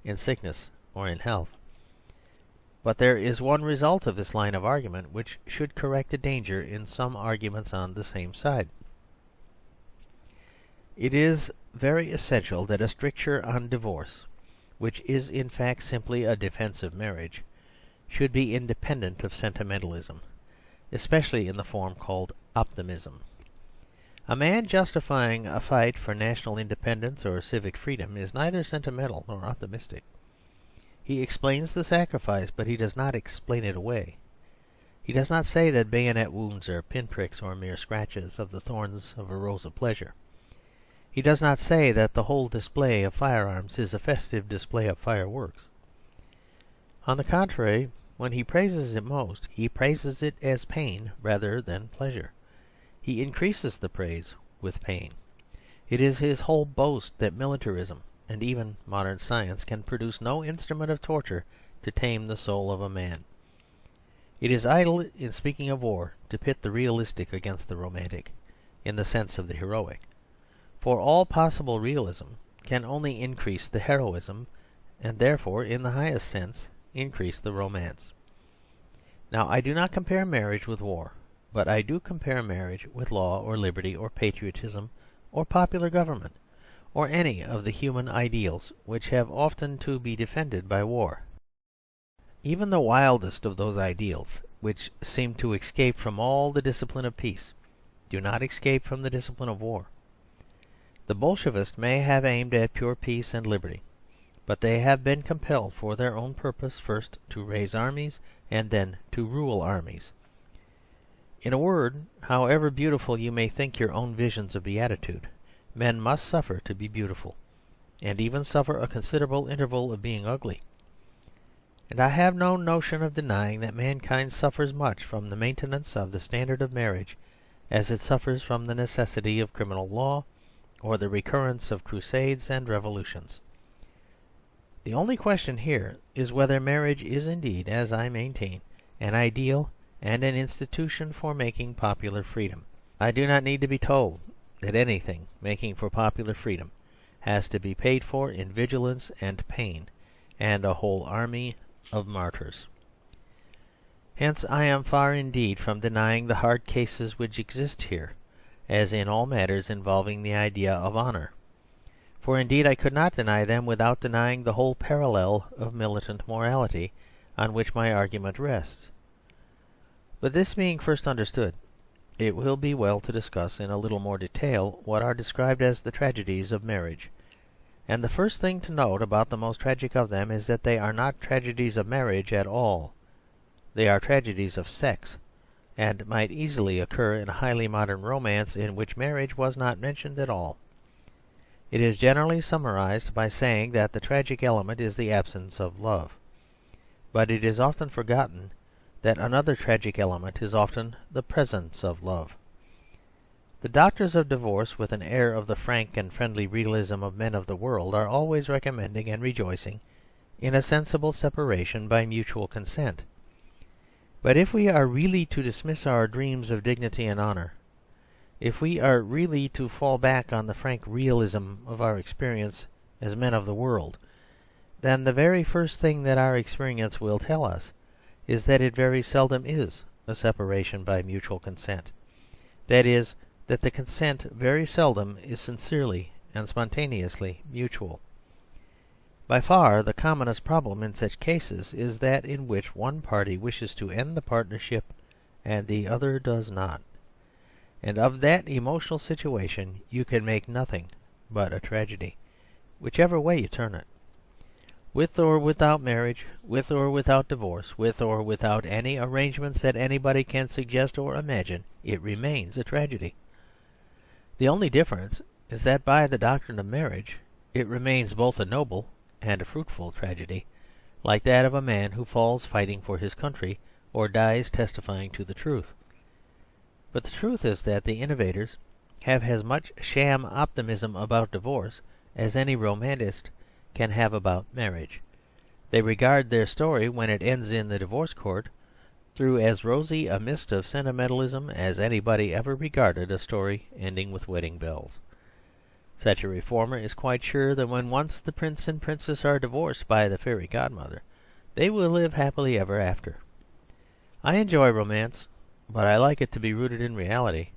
in sickness or in health. But there is one result of this line of argument which should correct a danger in some arguments on the same side. It is very essential that a stricture on divorce, which is in fact simply a defence of marriage, should be independent of sentimentalism, especially in the form called optimism. A man justifying a fight for national independence or civic freedom is neither sentimental nor optimistic. He explains the sacrifice, but he does not explain it away. He does not say that bayonet wounds are pinpricks or mere scratches of the thorns of a rose of pleasure. He does not say that the whole display of firearms is a festive display of fireworks. On the contrary, when he praises it most, he praises it as pain rather than pleasure. He increases the praise with pain. It is his whole boast that militarism, and even modern science can produce no instrument of torture to tame the soul of a man. It is idle, in speaking of war, to pit the realistic against the romantic, in the sense of the heroic. For all possible realism can only increase the heroism, and therefore, in the highest sense, increase the romance. Now, I do not compare marriage with war, but I do compare marriage with law or liberty or patriotism or popular government, or any of the human ideals which have often to be defended by war. Even the wildest of those ideals, which seem to escape from all the discipline of peace, do not escape from the discipline of war. The Bolshevists may have aimed at pure peace and liberty, but they have been compelled for their own purpose first to raise armies and then to rule armies. In a word, however beautiful you may think your own visions of beatitude, men must suffer to be beautiful, and even suffer a considerable interval of being ugly. And I have no notion of denying that mankind suffers much from the maintenance of the standard of marriage, as it suffers from the necessity of criminal law, or the recurrence of crusades and revolutions. The only question here is whether marriage is indeed, as I maintain, an ideal and an institution for making popular freedom. I do not need to be told that anything making for popular freedom has to be paid for in vigilance and pain, and a whole army of martyrs. Hence I am far indeed from denying the hard cases which exist here, as in all matters involving the idea of honour. For indeed I could not deny them without denying the whole parallel of militant morality on which my argument rests. But this being first understood, it will be well to discuss in a little more detail what are described as the tragedies of marriage. And the first thing to note about the most tragic of them is that they are not tragedies of marriage at all. They are tragedies of sex, and might easily occur in a highly modern romance in which marriage was not mentioned at all. It is generally summarized by saying that the tragic element is the absence of love. But it is often forgotten that another tragic element is often the presence of love. The doctors of divorce, with an air of the frank and friendly realism of men of the world, are always recommending and rejoicing in a sensible separation by mutual consent. But if we are really to dismiss our dreams of dignity and honour, if we are really to fall back on the frank realism of our experience as men of the world, then the very first thing that our experience will tell us is that it very seldom is a separation by mutual consent. That is, that the consent very seldom is sincerely and spontaneously mutual. By far the commonest problem in such cases is that in which one party wishes to end the partnership and the other does not. And of that emotional situation you can make nothing but a tragedy, whichever way you turn it. With or without marriage, with or without divorce, with or without any arrangements that anybody can suggest or imagine, it remains a tragedy. The only difference is that by the doctrine of marriage it remains both a noble and a fruitful tragedy, like that of a man who falls fighting for his country or dies testifying to the truth. But the truth is that the innovators have as much sham optimism about divorce as any romanticist can have about marriage. They regard their story, when it ends in the divorce court, through as rosy a mist of sentimentalism as anybody ever regarded a story ending with wedding bells. Such a reformer is quite sure that when once the prince and princess are divorced by the fairy godmother, they will live happily ever after. I enjoy romance, but I like it to be rooted in reality,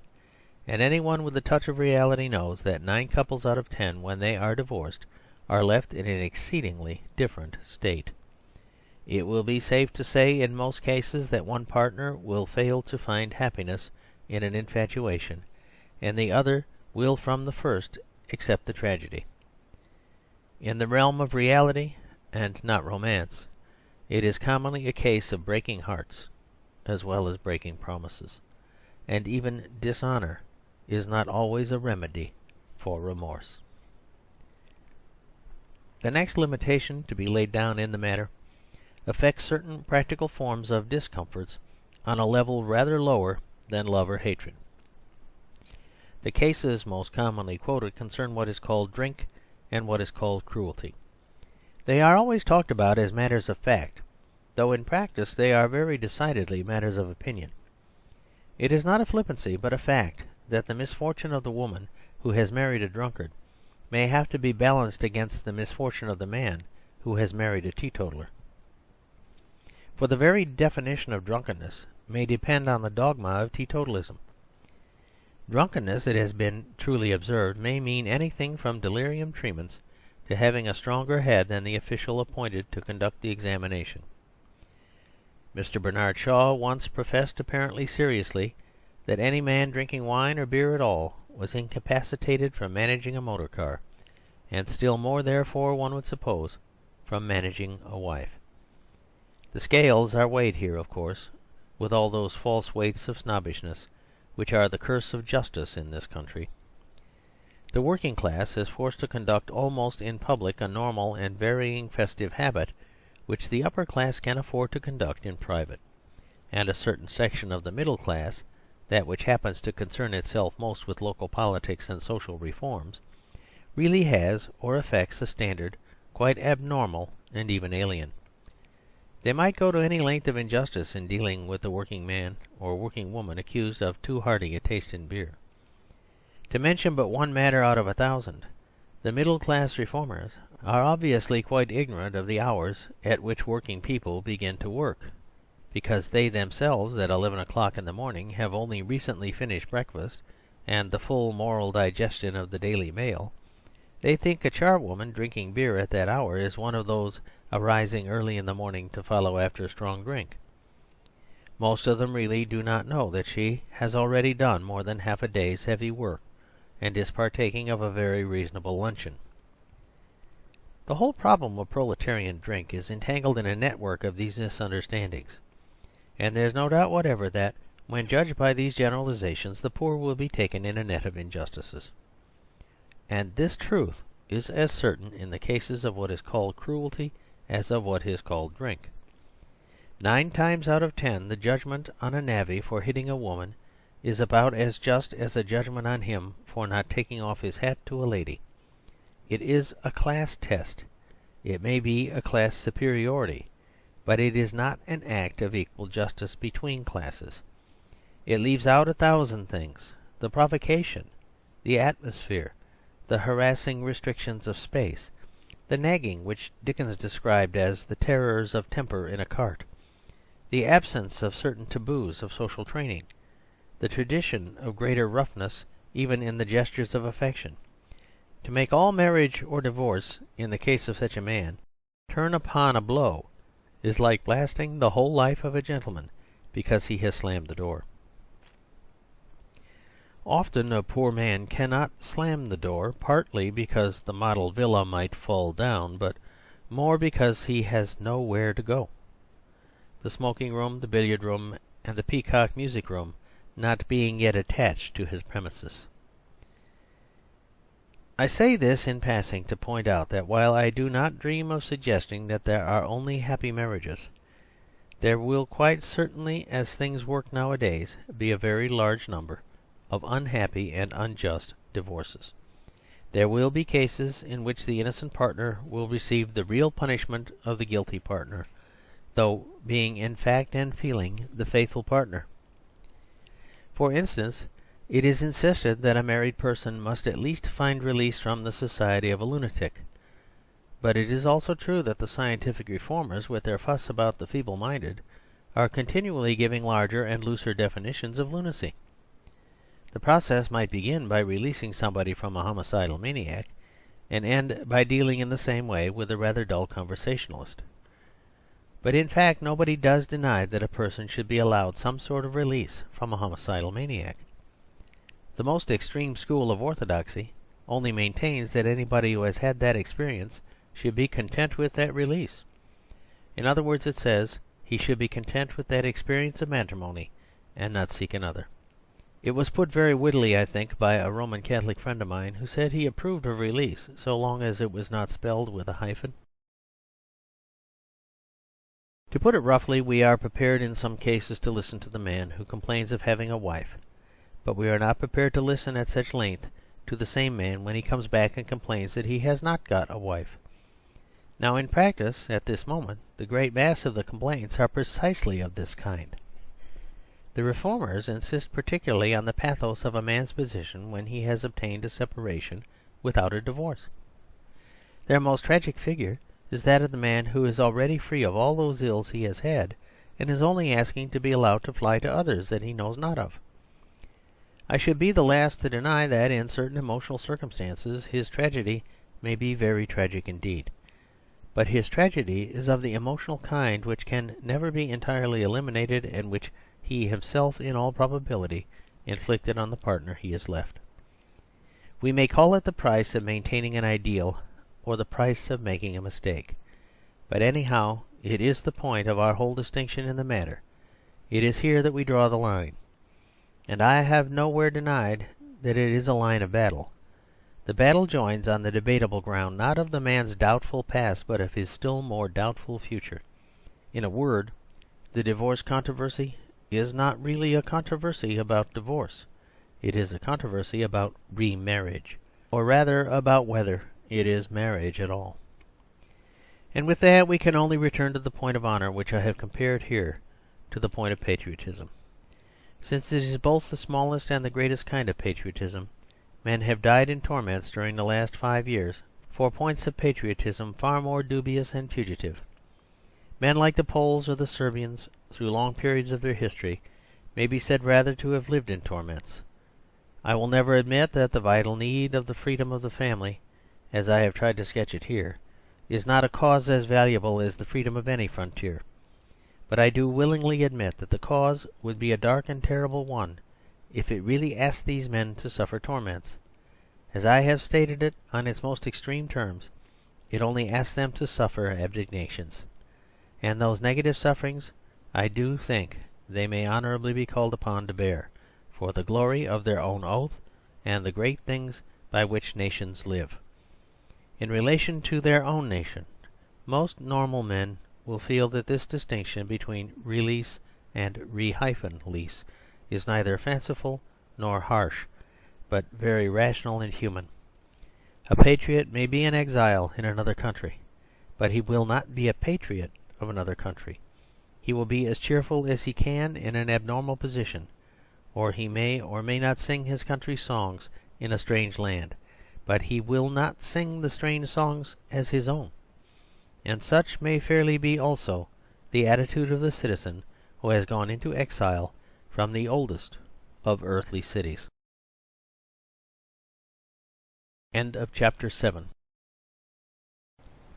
and anyone with a touch of reality knows that 9 couples out of 10, when they are divorced, are left in an exceedingly different state. It will be safe to say in most cases that one partner will fail to find happiness in an infatuation, and the other will from the first accept the tragedy. In the realm of reality, and not romance, it is commonly a case of breaking hearts as well as breaking promises, and even dishonour is not always a remedy for remorse. The next limitation to be laid down in the matter affects certain practical forms of discomforts on a level rather lower than love or hatred. The cases most commonly quoted concern what is called drink and what is called cruelty. They are always talked about as matters of fact, though in practice they are very decidedly matters of opinion. It is not a flippancy, but a fact, that the misfortune of the woman who has married a drunkard may have to be balanced against the misfortune of the man who has married a teetotaler. For the very definition of drunkenness may depend on the dogma of teetotalism. Drunkenness, it has been truly observed, may mean anything from delirium tremens to having a stronger head than the official appointed to conduct the examination. Mr. Bernard Shaw once professed apparently seriously that any man drinking wine or beer at all was incapacitated from managing a motor car, and still more, therefore, one would suppose, from managing a wife. The scales are weighed here, of course, with all those false weights of snobbishness which are the curse of justice in this country. The working class is forced to conduct almost in public a normal and varying festive habit which the upper class can afford to conduct in private, and a certain section of the middle class, that which happens to concern itself most with local politics and social reforms, really has or affects a standard quite abnormal and even alien. They might go to any length of injustice in dealing with the working man or working woman accused of too hearty a taste in beer. To mention but one matter out of 1,000, the middle-class reformers are obviously quite ignorant of the hours at which working people begin to work, because they themselves at 11 o'clock in the morning have only recently finished breakfast and the full moral digestion of the Daily Mail. They think a charwoman drinking beer at that hour is one of those arising early in the morning to follow after a strong drink. Most of them really do not know that she has already done more than half a day's heavy work, and is partaking of a very reasonable luncheon. The whole problem of proletarian drink is entangled in a network of these misunderstandings, and there is no doubt whatever that, when judged by these generalizations, the poor will be taken in a net of injustices. And this truth is as certain in the cases of what is called cruelty as of what is called drink. 9 times out of 10 the judgment on a navvy for hitting a woman is about as just as a judgment on him for not taking off his hat to a lady. It is a class test. It may be a class superiority, but it is not an act of equal justice between classes. It leaves out 1,000 things: the provocation, the atmosphere, the harassing restrictions of space, the nagging which Dickens described as the terrors of temper in a cart, the absence of certain taboos of social training, the tradition of greater roughness even in the gestures of affection. To make all marriage or divorce, in the case of such a man, turn upon a blow is like blasting the whole life of a gentleman because he has slammed the door. Often a poor man cannot slam the door, partly because the model villa might fall down, but more because he has nowhere to go, the smoking room, the billiard room, and the Peacock music room not being yet attached to his premises. I say this in passing to point out that while I do not dream of suggesting that there are only happy marriages, there will quite certainly, as things work nowadays, be a very large number of unhappy and unjust divorces. There will be cases in which the innocent partner will receive the real punishment of the guilty partner, though being in fact and feeling the faithful partner. For instance, it is insisted that a married person must at least find release from the society of a lunatic. But it is also true that the scientific reformers, with their fuss about the feeble-minded, are continually giving larger and looser definitions of lunacy. The process might begin by releasing somebody from a homicidal maniac, and end by dealing in the same way with a rather dull conversationalist. But in fact nobody does deny that a person should be allowed some sort of release from a homicidal maniac. The most extreme school of orthodoxy only maintains that anybody who has had that experience should be content with that release. In other words, it says he should be content with that experience of matrimony and not seek another. It was put very wittily, I think, by a Roman Catholic friend of mine, who said he approved of release so long as it was not spelled with a hyphen. To put it roughly, we are prepared in some cases to listen to the man who complains of having a wife, but we are not prepared to listen at such length to the same man when he comes back and complains that he has not got a wife. Now, in practice, at this moment, the great mass of the complaints are precisely of this kind. The reformers insist particularly on the pathos of a man's position when he has obtained a separation without a divorce. Their most tragic figure is that of the man who is already free of all those ills he has had, and is only asking to be allowed to fly to others that he knows not of. I should be the last to deny that in certain emotional circumstances his tragedy may be very tragic indeed. But his tragedy is of the emotional kind which can never be entirely eliminated, and which he himself, in all probability, inflicted on the partner he has left. We may call it the price of maintaining an ideal, or the price of making a mistake. But anyhow, it is the point of our whole distinction in the matter. It is here that we draw the line. And I have nowhere denied that it is a line of battle. The battle joins on the debatable ground, not of the man's doubtful past, but of his still more doubtful future. In a word, the divorce controversy is not really a controversy about divorce. It is a controversy about remarriage, or rather about whether it is marriage at all. And with that we can only return to the point of honour, which I have compared here to the point of patriotism. Since it is both the smallest and the greatest kind of patriotism, men have died in torments during the last 5 years for points of patriotism far more dubious and fugitive. Men like the Poles or the Serbians, through long periods of their history, may be said rather to have lived in torments. I will never admit that the vital need of the freedom of the family, as I have tried to sketch it here, is not a cause as valuable as the freedom of any frontier. But I do willingly admit that the cause would be a dark and terrible one if it really asked these men to suffer torments. As I have stated it on its most extreme terms, it only asks them to suffer abnegations. And those negative sufferings I do think they may honourably be called upon to bear, for the glory of their own oath and the great things by which nations live. In relation to their own nation, most normal men will feel that this distinction between release and re-lease is neither fanciful nor harsh, but very rational and human. A patriot may be an exile in another country, but he will not be a patriot of another country. He will be as cheerful as he can in an abnormal position, or he may or may not sing his country's songs in a strange land, but he will not sing the strange songs as his own. And such may fairly be also the attitude of the citizen who has gone into exile from the oldest of earthly cities. End of chapter 7.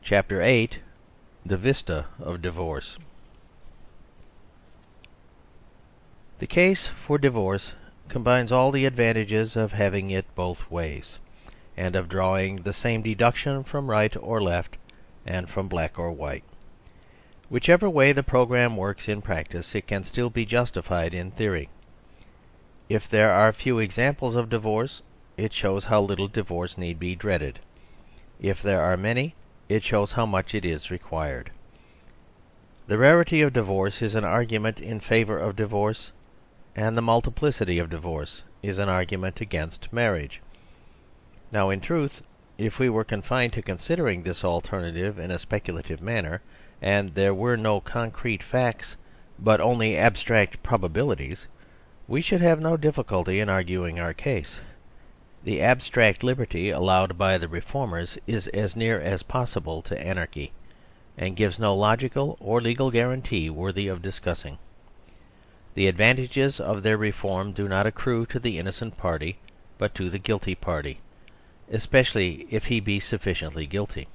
Chapter 8. The Vista of Divorce. The case for divorce combines all the advantages of having it both ways, and of drawing the same deduction from right or left, and from black or white. Whichever way the programme works in practice, it can still be justified in theory. If there are few examples of divorce, it shows how little divorce need be dreaded. If there are many, it shows how much it is required. The rarity of divorce is an argument in favour of divorce, and the multiplicity of divorce is an argument against marriage. Now, in truth, if we were confined to considering this alternative in a speculative manner, and there were no concrete facts but only abstract probabilities, we should have no difficulty in arguing our case. The abstract liberty allowed by the reformers is as near as possible to anarchy, and gives no logical or legal guarantee worthy of discussing. The advantages of their reform do not accrue to the innocent party, but to the guilty party, especially if he be sufficiently guilty.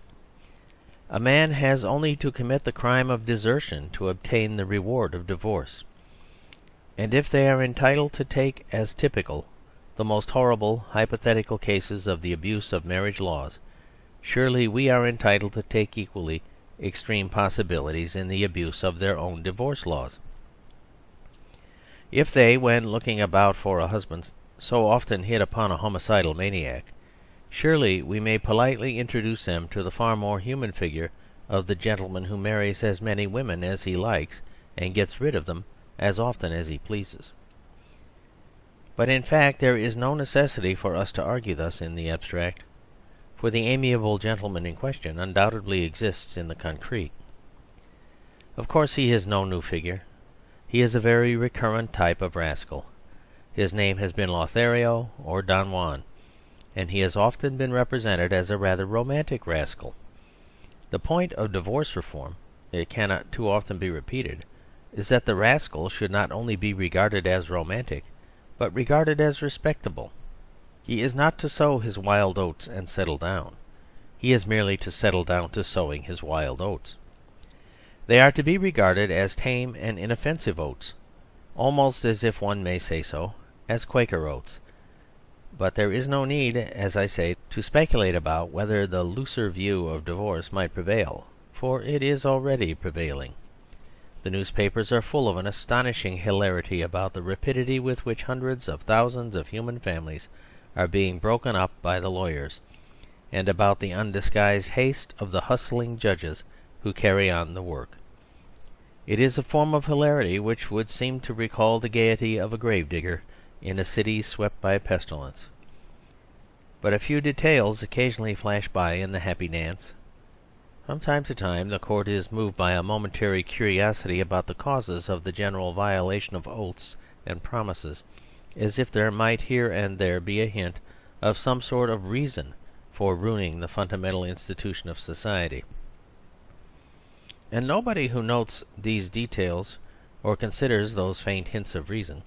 A man has only to commit the crime of desertion to obtain the reward of divorce. And if they are entitled to take as typical the most horrible hypothetical cases of the abuse of marriage laws, surely we are entitled to take equally extreme possibilities in the abuse of their own divorce laws. If they, when looking about for a husband, so often hit upon a homicidal maniac, surely we may politely introduce them to the far more human figure of the gentleman who marries as many women as he likes and gets rid of them as often as he pleases. But in fact there is no necessity for us to argue thus in the abstract, for the amiable gentleman in question undoubtedly exists in the concrete. Of course he is no new figure. He is a very recurrent type of rascal. His name has been Lothario or Don Juan, and he has often been represented as a rather romantic rascal. The point of divorce reform, it cannot too often be repeated, is that the rascal should not only be regarded as romantic, but regarded as respectable. He is not to sow his wild oats and settle down. He is merely to settle down to sowing his wild oats. They are to be regarded as tame and inoffensive oats, almost, as if one may say so, as Quaker oats. But there is no need, as I say, to speculate about whether the looser view of divorce might prevail, for it is already prevailing. The newspapers are full of an astonishing hilarity about the rapidity with which hundreds of thousands of human families are being broken up by the lawyers, and about the undisguised haste of the hustling judges who carry on the work. It is a form of hilarity which would seem to recall the gaiety of a gravedigger in a city swept by pestilence. But a few details occasionally flash by in the happy dance. From time to time the court is moved by a momentary curiosity about the causes of the general violation of oaths and promises, as if there might here and there be a hint of some sort of reason for ruining the fundamental institution of society. And nobody who notes these details, or considers those faint hints of reason,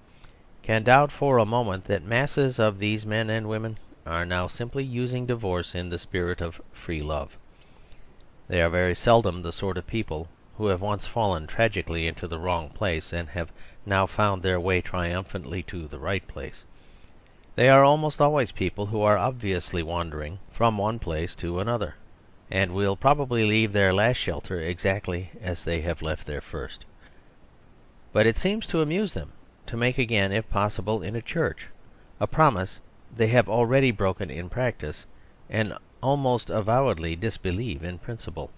can doubt for a moment that masses of these men and women are now simply using divorce in the spirit of free love. They are very seldom the sort of people who have once fallen tragically into the wrong place and have now found their way triumphantly to the right place. They are almost always people who are obviously wandering from one place to another, and will probably leave their last shelter exactly as they have left their first. But it seems to amuse them to make again, if possible, in a church, a promise they have already broken in practice, and almost avowedly disbelieve in principle.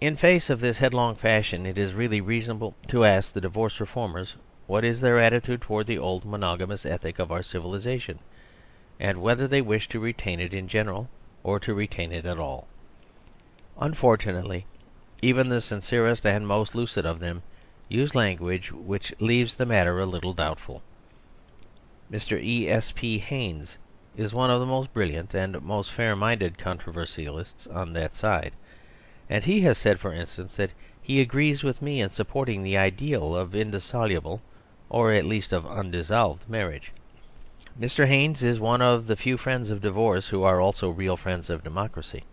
In face of this headlong fashion, it is really reasonable to ask the divorce reformers what is their attitude toward the old monogamous ethic of our civilization, and whether they wish to retain it in general or to retain it at all. Unfortunately, even the sincerest and most lucid of them use language which leaves the matter a little doubtful. Mr. E.S.P. Haynes is one of the most brilliant and most fair-minded controversialists on that side, and he has said, for instance, that he agrees with me in supporting the ideal of indissoluble, or at least of undissolved, marriage. Mr. Haynes is one of the few friends of divorce who are also real friends of democracy,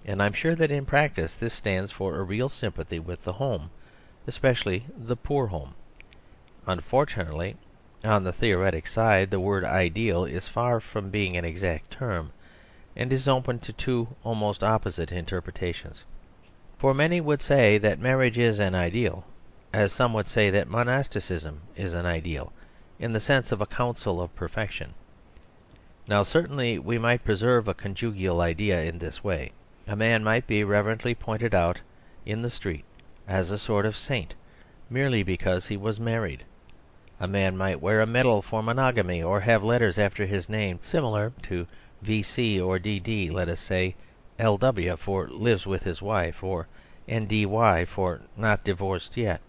and I am sure that in practice this stands for a real sympathy with the home, especially the poor home. Unfortunately, on the theoretic side, the word ideal is far from being an exact term, and is open to two almost opposite interpretations. For many would say that marriage is an ideal, as some would say that monasticism is an ideal, in the sense of a counsel of perfection. Now certainly we might preserve a conjugal idea in this way. A man might be reverently pointed out in the street as a sort of saint, merely because he was married. A man might wear a medal for monogamy, or have letters after his name similar to V.C. or D.D., let us say L.W. for lives with his wife, or N.D.Y. for not divorced yet.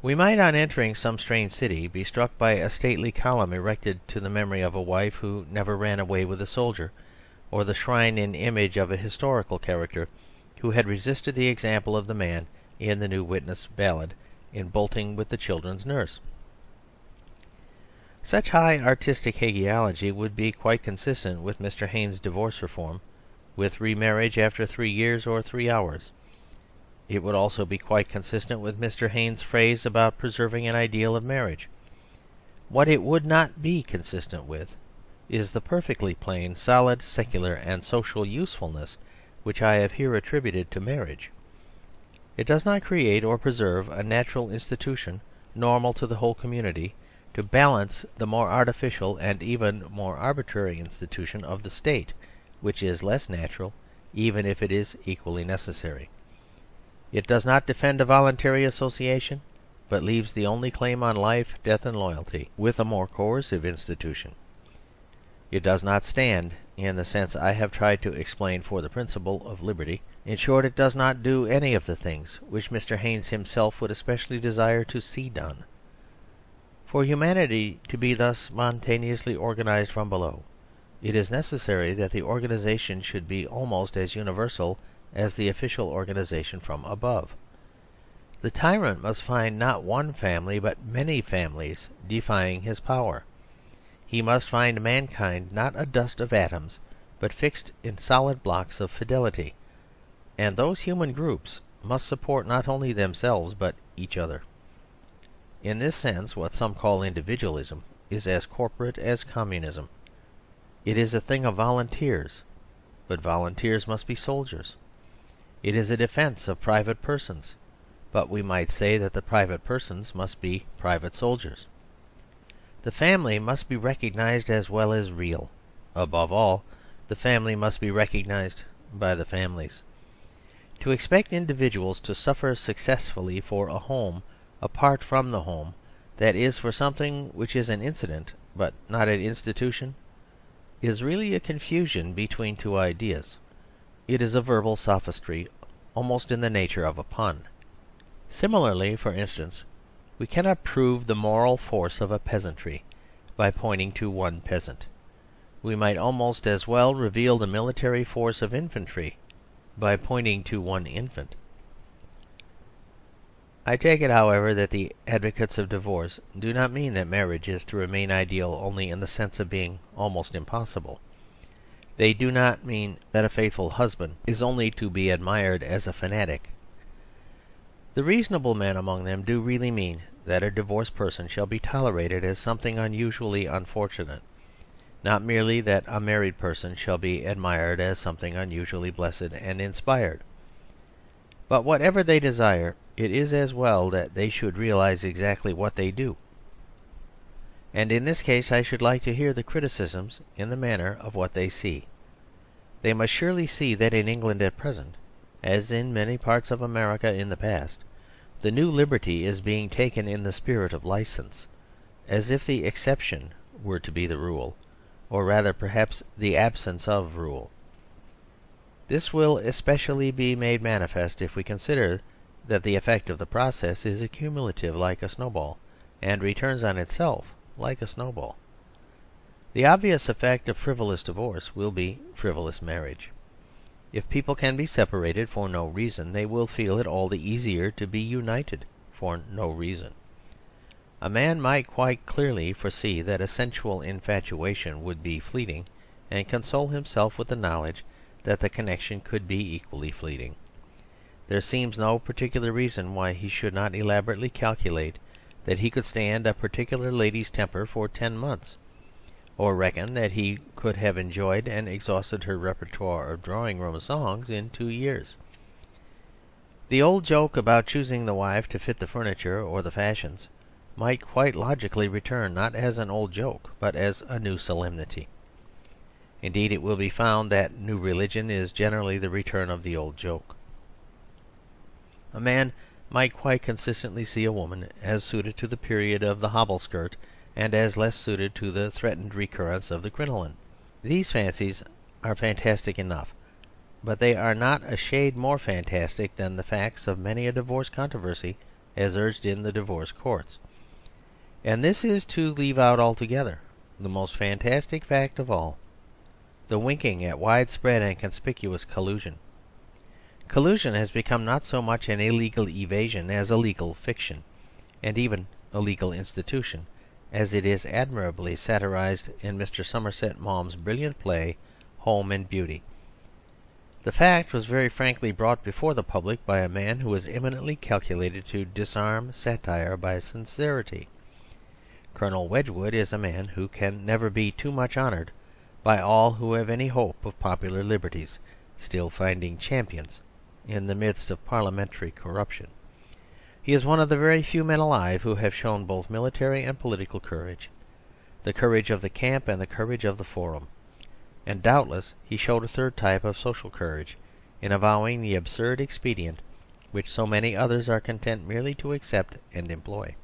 We might, on entering some strange city, be struck by a stately column erected to the memory of a wife who never ran away with a soldier, or the shrine and image of a historical character who had resisted the example of the man in the New Witness ballad in bolting with the children's nurse. Such high artistic hagiology would be quite consistent with Mr. Haynes' divorce reform, with remarriage after 3 years or 3 hours. It would also be quite consistent with Mr. Haynes' phrase about preserving an ideal of marriage. What it would not be consistent with is the perfectly plain, solid, secular and social usefulness which I have here attributed to marriage. It does not create or preserve a natural institution normal to the whole community, to balance the more artificial and even more arbitrary institution of the State, which is less natural, even if it is equally necessary. It does not defend a voluntary association, but leaves the only claim on life, death, and loyalty with a more coercive institution. It does not stand in the sense I have tried to explain for the principle of liberty. In short, it does not do any of the things which Mr. Haynes himself would especially desire to see done. For humanity to be thus spontaneously organised from below, it is necessary that the organisation should be almost as universal as the official organisation from above. The tyrant must find not one family but many families defying his power. He must find mankind not a dust of atoms, but fixed in solid blocks of fidelity, and those human groups must support not only themselves but each other. In this sense, what some call individualism is as corporate as communism. It is a thing of volunteers, but volunteers must be soldiers. It is a defence of private persons, but we might say that the private persons must be private soldiers. The family must be recognised as well as real. Above all, the family must be recognised by the families. To expect individuals to suffer successfully for a home apart from the home, that is, for something which is an incident but not an institution, is really a confusion between two ideas. It is a verbal sophistry, almost in the nature of a pun. Similarly, for instance, we cannot prove the moral force of a peasantry by pointing to one peasant. We might almost as well reveal the military force of infantry by pointing to one infant. I take it, however, that the advocates of divorce do not mean that marriage is to remain ideal only in the sense of being almost impossible. They do not mean that a faithful husband is only to be admired as a fanatic. The reasonable men among them do really mean that a divorced person shall be tolerated as something unusually unfortunate, not merely that a married person shall be admired as something unusually blessed and inspired. But whatever they desire, it is as well that they should realise exactly what they do. And in this case I should like to hear the criticisms in the manner of what they see. They must surely see that in England at present, as in many parts of America in the past, the new liberty is being taken in the spirit of licence, as if the exception were to be the rule, or rather perhaps the absence of rule. This will especially be made manifest if we consider that the effect of the process is accumulative like a snowball, and returns on itself like a snowball. The obvious effect of frivolous divorce will be frivolous marriage. If people can be separated for no reason, they will feel it all the easier to be united for no reason. A man might quite clearly foresee that a sensual infatuation would be fleeting, and console himself with the knowledge that the connection could be equally fleeting. There seems no particular reason why he should not elaborately calculate that he could stand a particular lady's temper for 10 months, or reckon that he could have enjoyed and exhausted her repertoire of drawing-room songs in 2 years. The old joke about choosing the wife to fit the furniture or the fashions might quite logically return, not as an old joke, but as a new solemnity. Indeed, it will be found that new religion is generally the return of the old joke. A man might quite consistently see a woman as suited to the period of the hobble skirt, and as less suited to the threatened recurrence of the crinoline. These fancies are fantastic enough, but they are not a shade more fantastic than the facts of many a divorce controversy as urged in the divorce courts. And this is to leave out altogether the most fantastic fact of all, the winking at widespread and conspicuous collusion. Collusion has become not so much an illegal evasion as a legal fiction, and even a legal institution, as it is admirably satirised in Mr. Somerset Maugham's brilliant play, Home and Beauty. The fact was very frankly brought before the public by a man who was eminently calculated to disarm satire by sincerity. Colonel Wedgwood is a man who can never be too much honoured by all who have any hope of popular liberties still finding champions in the midst of parliamentary corruption. He is one of the very few men alive who have shown both military and political courage, the courage of the camp and the courage of the forum. And doubtless he showed a third type of social courage in avowing the absurd expedient which so many others are content merely to accept and employ.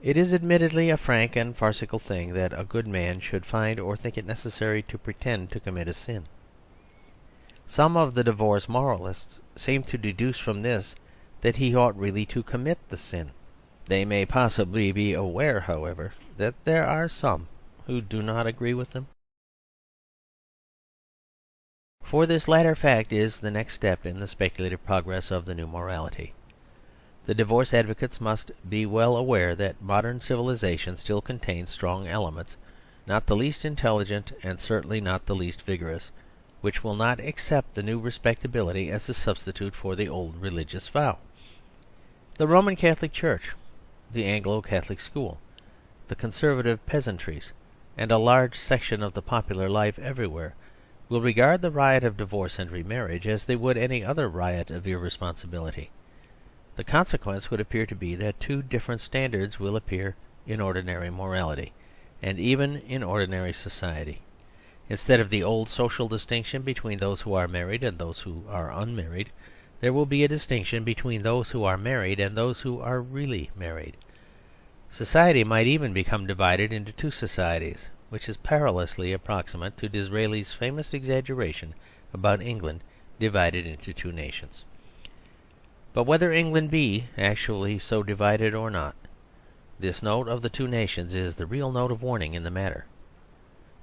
It is admittedly a frank and farcical thing that a good man should find or think it necessary to pretend to commit a sin. Some of the divorce moralists seem to deduce from this that he ought really to commit the sin. They may possibly be aware, however, that there are some who do not agree with them. For this latter fact is the next step in the speculative progress of the new morality. The divorce advocates must be well aware that modern civilization still contains strong elements, not the least intelligent and certainly not the least vigorous, which will not accept the new respectability as a substitute for the old religious vow. The Roman Catholic Church, the Anglo-Catholic school, the conservative peasantries, and a large section of the popular life everywhere will regard the riot of divorce and remarriage as they would any other riot of irresponsibility. The consequence would appear to be that two different standards will appear in ordinary morality, and even in ordinary society. Instead of the old social distinction between those who are married and those who are unmarried, there will be a distinction between those who are married and those who are really married. Society might even become divided into two societies, which is perilously approximate to Disraeli's famous exaggeration about England divided into two nations. But whether England be actually so divided or not, this note of the two nations is the real note of warning in the matter.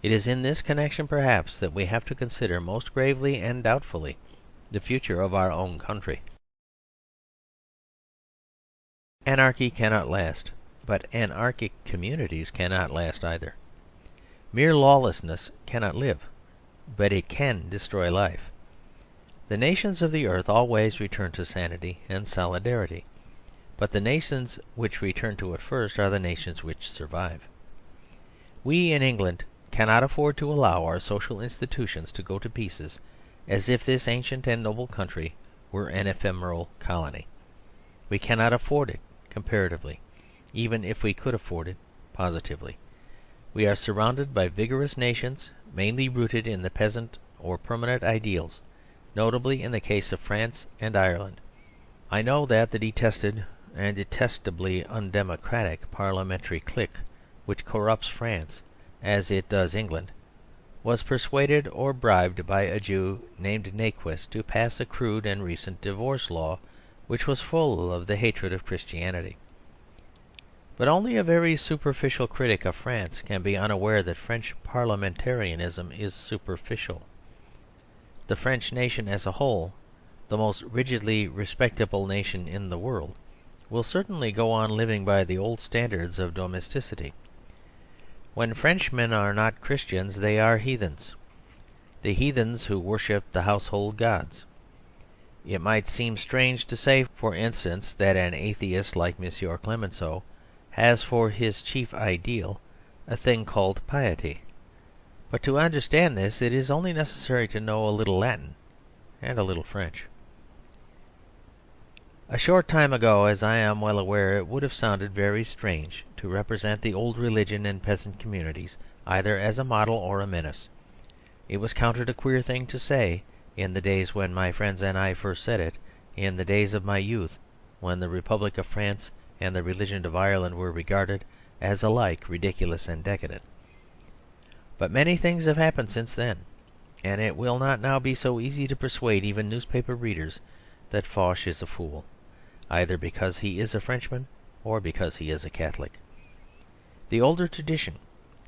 It is in this connection, perhaps, that we have to consider most gravely and doubtfully the future of our own country. Anarchy cannot last, but anarchic communities cannot last either. Mere lawlessness cannot live, but it can destroy life. The nations of the earth always return to sanity and solidarity, but the nations which return to it first are the nations which survive. We in England cannot afford to allow our social institutions to go to pieces as if this ancient and noble country were an ephemeral colony. We cannot afford it comparatively, even if we could afford it positively. We are surrounded by vigorous nations, mainly rooted in the peasant or permanent ideals, notably in the case of France and Ireland. I know that the detested and detestably undemocratic parliamentary clique which corrupts France, as it does England, was persuaded or bribed by a Jew named Naquest to pass a crude and recent divorce law which was full of the hatred of Christianity. But only a very superficial critic of France can be unaware that French parliamentarism is superficial. The French nation as a whole, the most rigidly respectable nation in the world, will certainly go on living by the old standards of domesticity. When Frenchmen are not Christians, they are heathens, the heathens who worship the household gods. It might seem strange to say, for instance, that an atheist like M. Clemenceau has for his chief ideal a thing called piety. But to understand this, it is only necessary to know a little Latin and a little French. A short time ago, as I am well aware, it would have sounded very strange to represent the old religion in peasant communities either as a model or a menace. It was counted a queer thing to say in the days when my friends and I first said it, in the days of my youth, when the Republic of France and the religion of Ireland were regarded as alike ridiculous and decadent. But many things have happened since then, and it will not now be so easy to persuade even newspaper readers that Foch is a fool, either because he is a Frenchman or because he is a Catholic. The older tradition,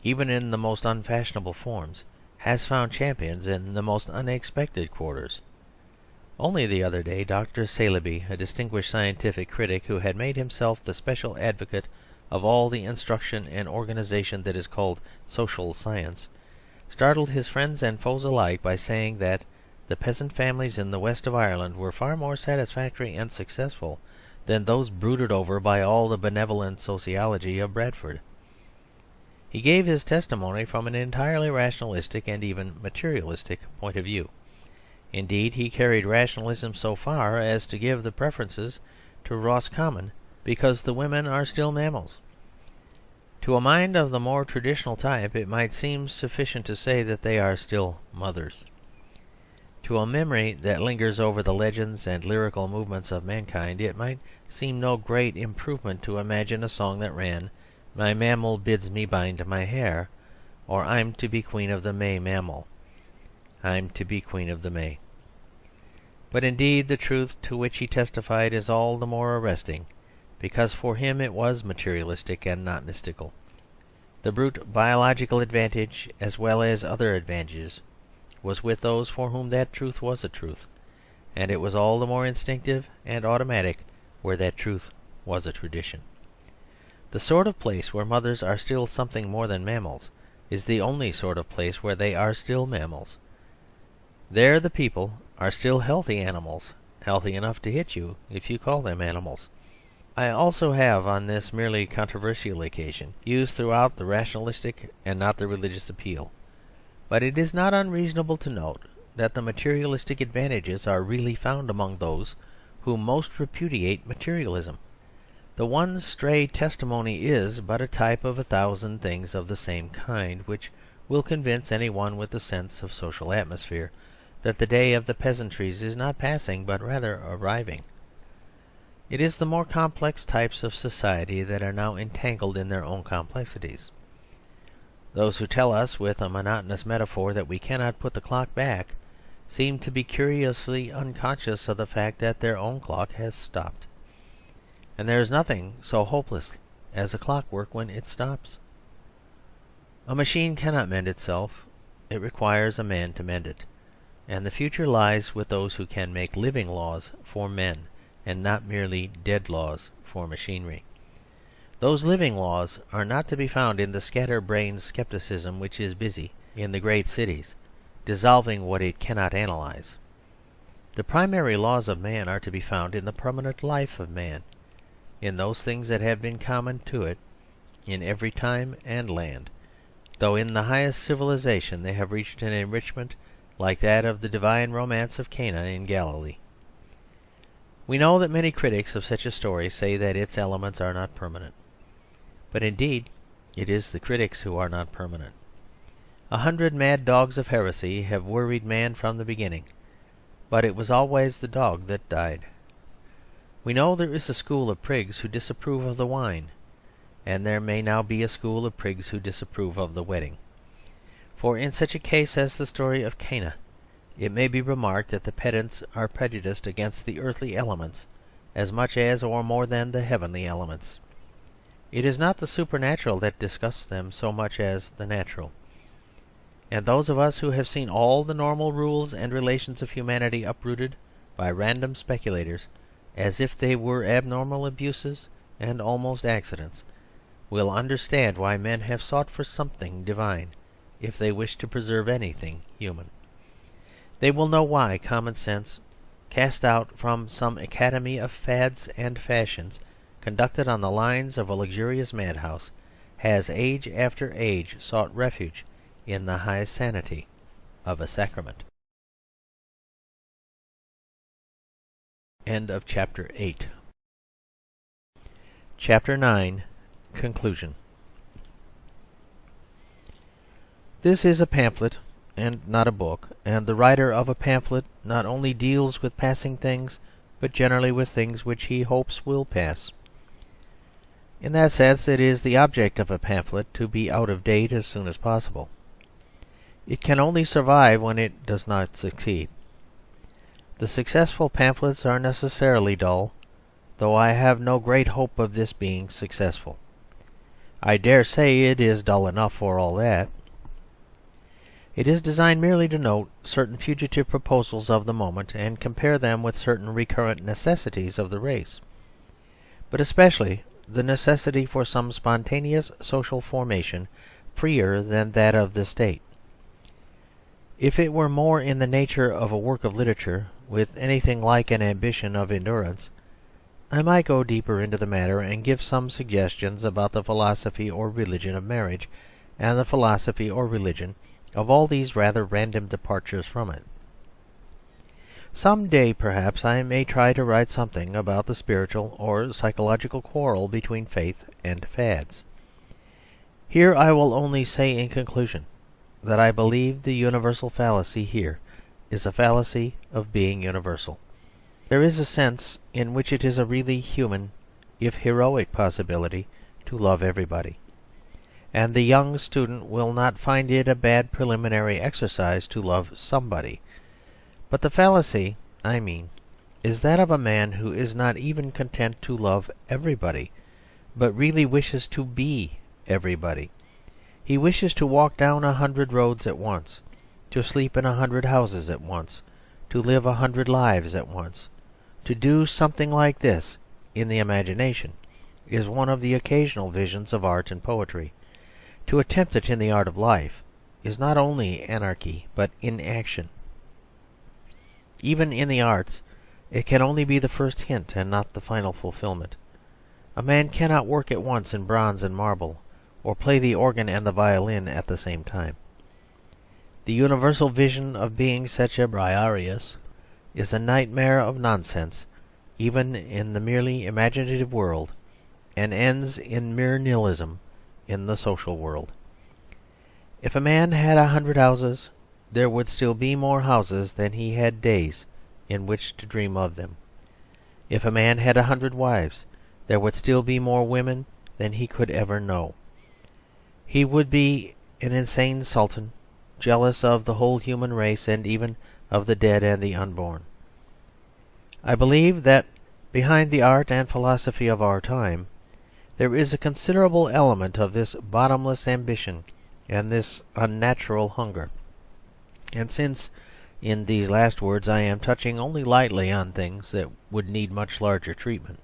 even in the most unfashionable forms, has found champions in the most unexpected quarters. Only the other day Dr. Saleeby, a distinguished scientific critic who had made himself the special advocate of all the instruction and organisation that is called social science, startled his friends and foes alike by saying that the peasant families in the west of Ireland were far more satisfactory and successful than those brooded over by all the benevolent sociology of Bradford. He gave his testimony from an entirely rationalistic and even materialistic point of view. Indeed, he carried rationalism so far as to give the preferences to Roscommon because the women are still mammals. To a mind of the more traditional type it might seem sufficient to say that they are still mothers. To a memory that lingers over the legends and lyrical movements of mankind, it might seem no great improvement to imagine a song that ran, "My mammal bids me bind my hair," or "I'm to be Queen of the May, mammal, I'm to be Queen of the May." But indeed the truth to which he testified is all the more arresting because for him it was materialistic and not mystical. The brute biological advantage, as well as other advantages, was with those for whom that truth was a truth, and it was all the more instinctive and automatic where that truth was a tradition. The sort of place where mothers are still something more than mammals is the only sort of place where they are still mammals. There the people are still healthy animals, healthy enough to hit you if you call them animals. I also have, on this merely controversial occasion, used throughout the rationalistic and not the religious appeal. But it is not unreasonable to note that the materialistic advantages are really found among those who most repudiate materialism. The one stray testimony is but a type of 1,000 things of the same kind, which will convince any one with a sense of social atmosphere that the day of the peasantries is not passing but rather arriving. It is the more complex types of society that are now entangled in their own complexities. Those who tell us with a monotonous metaphor that we cannot put the clock back seem to be curiously unconscious of the fact that their own clock has stopped. And there is nothing so hopeless as a clockwork when it stops. A machine cannot mend itself. It requires a man to mend it. And the future lies with those who can make living laws for men and not merely dead laws for machinery. Those living laws are not to be found in the scatter-brained scepticism which is busy in the great cities, dissolving what it cannot analyse. The primary laws of man are to be found in the permanent life of man, in those things that have been common to it in every time and land, though in the highest civilisation they have reached an enrichment like that of the divine romance of Cana in Galilee. We know that many critics of such a story say that its elements are not permanent. But indeed it is the critics who are not permanent. 100 mad dogs of heresy have worried man from the beginning, but it was always the dog that died. We know there is a school of prigs who disapprove of the wine, and there may now be a school of prigs who disapprove of the wedding. For in such a case as the story of Cana, it may be remarked that the pedants are prejudiced against the earthly elements as much as or more than the heavenly elements. It is not the supernatural that disgusts them so much as the natural. And those of us who have seen all the normal rules and relations of humanity uprooted by random speculators, as if they were abnormal abuses and almost accidents, will understand why men have sought for something divine if they wish to preserve anything human. They will know why common sense, cast out from some academy of fads and fashions, conducted on the lines of a luxurious madhouse, has age after age sought refuge in the high sanity of a sacrament. End of chapter 8. Chapter 9. Conclusion. This is a pamphlet and not a book, and the writer of a pamphlet not only deals with passing things, but generally with things which he hopes will pass. In that sense it is the object of a pamphlet to be out of date as soon as possible. It can only survive when it does not succeed. The successful pamphlets are necessarily dull, though I have no great hope of this being successful. I dare say it is dull enough for all that. It is designed merely to note certain fugitive proposals of the moment and compare them with certain recurrent necessities of the race, but especially the necessity for some spontaneous social formation freer than that of the state. If it were more in the nature of a work of literature, with anything like an ambition of endurance, I might go deeper into the matter and give some suggestions about the philosophy or religion of marriage, and the philosophy or religion of all these rather random departures from it. Some day, perhaps, I may try to write something about the spiritual or psychological quarrel between faith and fads. Here I will only say in conclusion that I believe the universal fallacy here is a fallacy of being universal. There is a sense in which it is a really human, if heroic, possibility to love everybody, and the young student will not find it a bad preliminary exercise to love somebody. But the fallacy, I mean, is that of a man who is not even content to love everybody, but really wishes to be everybody. He wishes to walk down 100 roads at once, to sleep in 100 houses at once, to live 100 lives at once. To do something like this in the imagination is one of the occasional visions of art and poetry. To attempt it in the art of life is not only anarchy, but inaction. Even in the arts, it can only be the first hint and not the final fulfilment. A man cannot work at once in bronze and marble, or play the organ and the violin at the same time. The universal vision of being such a Briareus is a nightmare of nonsense, even in the merely imaginative world, and ends in mere nihilism in the social world. If a man had 100 houses, there would still be more houses than he had days in which to dream of them. If a man had 100 wives, there would still be more women than he could ever know. He would be an insane sultan, jealous of the whole human race and even of the dead and the unborn. I believe that behind the art and philosophy of our time there is a considerable element of this bottomless ambition and this unnatural hunger. And since in these last words I am touching only lightly on things that would need much larger treatment,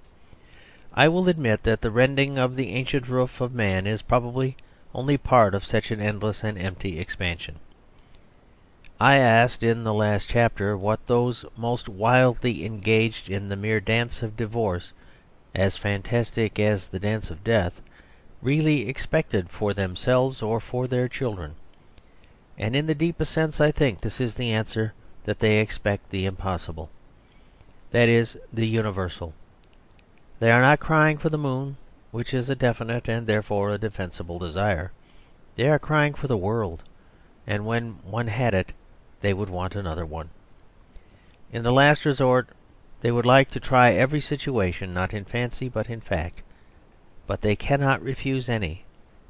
I will admit that the rending of the ancient roof of man is probably only part of such an endless and empty expansion. I asked in the last chapter what those most wildly engaged in the mere dance of divorce, as fantastic as the dance of death, really expected for themselves or for their children. And in the deepest sense I think this is the answer, that they expect the impossible. That is, the universal. They are not crying for the moon, which is a definite and therefore a defensible desire. They are crying for the world, and when one had it, they would want another one. In the last resort, they would like to try every situation, not in fancy but in fact. But they cannot refuse any,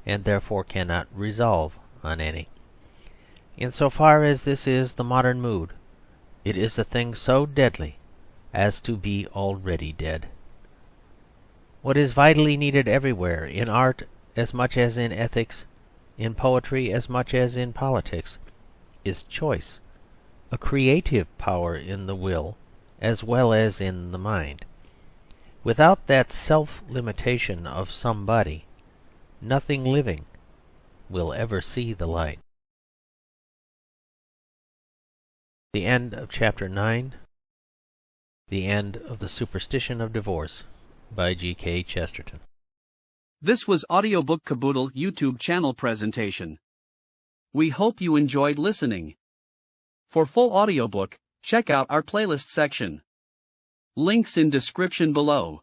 and therefore cannot resolve on any. In so far as this is the modern mood, it is a thing so deadly as to be already dead. What is vitally needed everywhere, in art as much as in ethics, in poetry as much as in politics, is choice, a creative power in the will as well as in the mind. Without that self-limitation of somebody, nothing living will ever see the light. The end of chapter 9. The end of the Superstition of Divorce by G.K. Chesterton. This was Audiobook Caboodle YouTube channel presentation. We hope you enjoyed listening. For full audiobook, check out our playlist section. Links in description below.